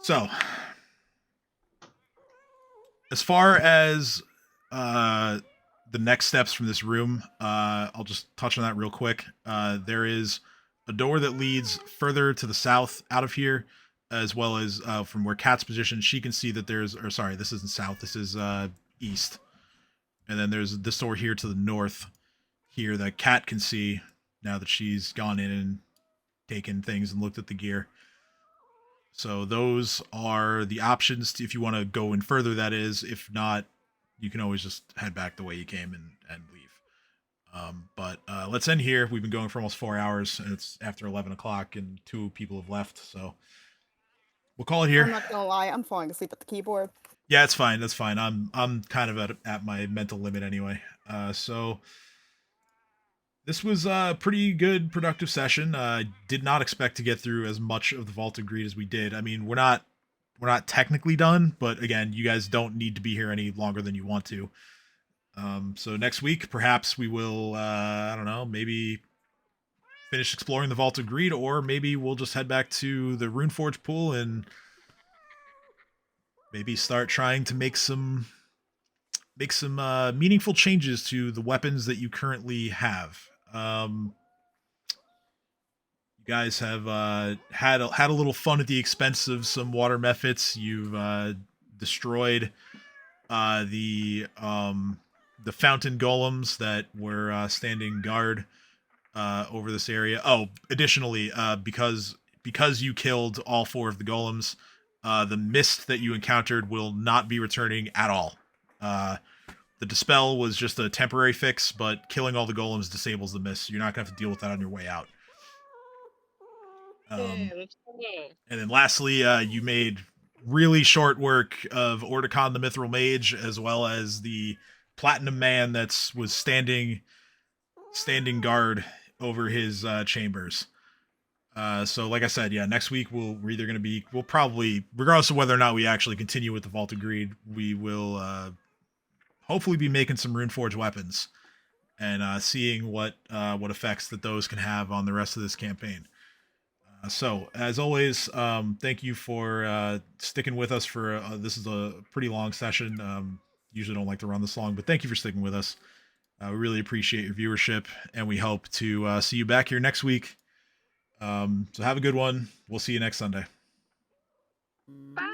So, as far as the next steps from this room, I'll just touch on that real quick. There is a door that leads further to the south out of here, as well as from where Kat's positioned. She can see that there's, or sorry, this isn't south, this is east. And then there's this door here to the north here that Kat can see now that she's gone in and taken things and looked at the gear. So those are the options if you want to go in further, that is. If not, you can always just head back the way you came and leave. But let's end here. We've been going for almost 4 hours, and it's after 11 o'clock, and 2 people have left. So we'll call it here. I'm not gonna lie, I'm falling asleep at the keyboard. Yeah, it's fine. That's fine. I'm kind of at my mental limit anyway. So this was a pretty good, productive session. I did not expect to get through as much of the Vaulted Greed as we did. I mean, we're not technically done, but again, you guys don't need to be here any longer than you want to. So next week, perhaps we will, I don't know, maybe finish exploring the Vaulted Greed, or maybe we'll just head back to the Runeforge pool and maybe start trying to make some meaningful changes to the weapons that you currently have. You guys have had a little fun at the expense of some water methods. You've destroyed the fountain golems that were standing guard over this area. Oh, additionally, because you killed all 4 of the golems, the mist that you encountered will not be returning at all. The dispel was just a temporary fix, but killing all the golems disables the mist, so you're not going to have to deal with that on your way out. Let's go. And then lastly, you made really short work of Ordicon the Mithril Mage, as well as the Platinum Man that's was standing guard over his chambers. So like I said, yeah, next week we're either going to be, we'll probably, regardless of whether or not we actually continue with the Vault of Greed, we will hopefully be making some Runeforge weapons and seeing what effects that those can have on the rest of this campaign. So as always, thank you for sticking with us for this is a pretty long session. Usually don't like to run this long, but thank you for sticking with us. We really appreciate your viewership, and we hope to see you back here next week. So have a good one. We'll see you next Sunday. Mm.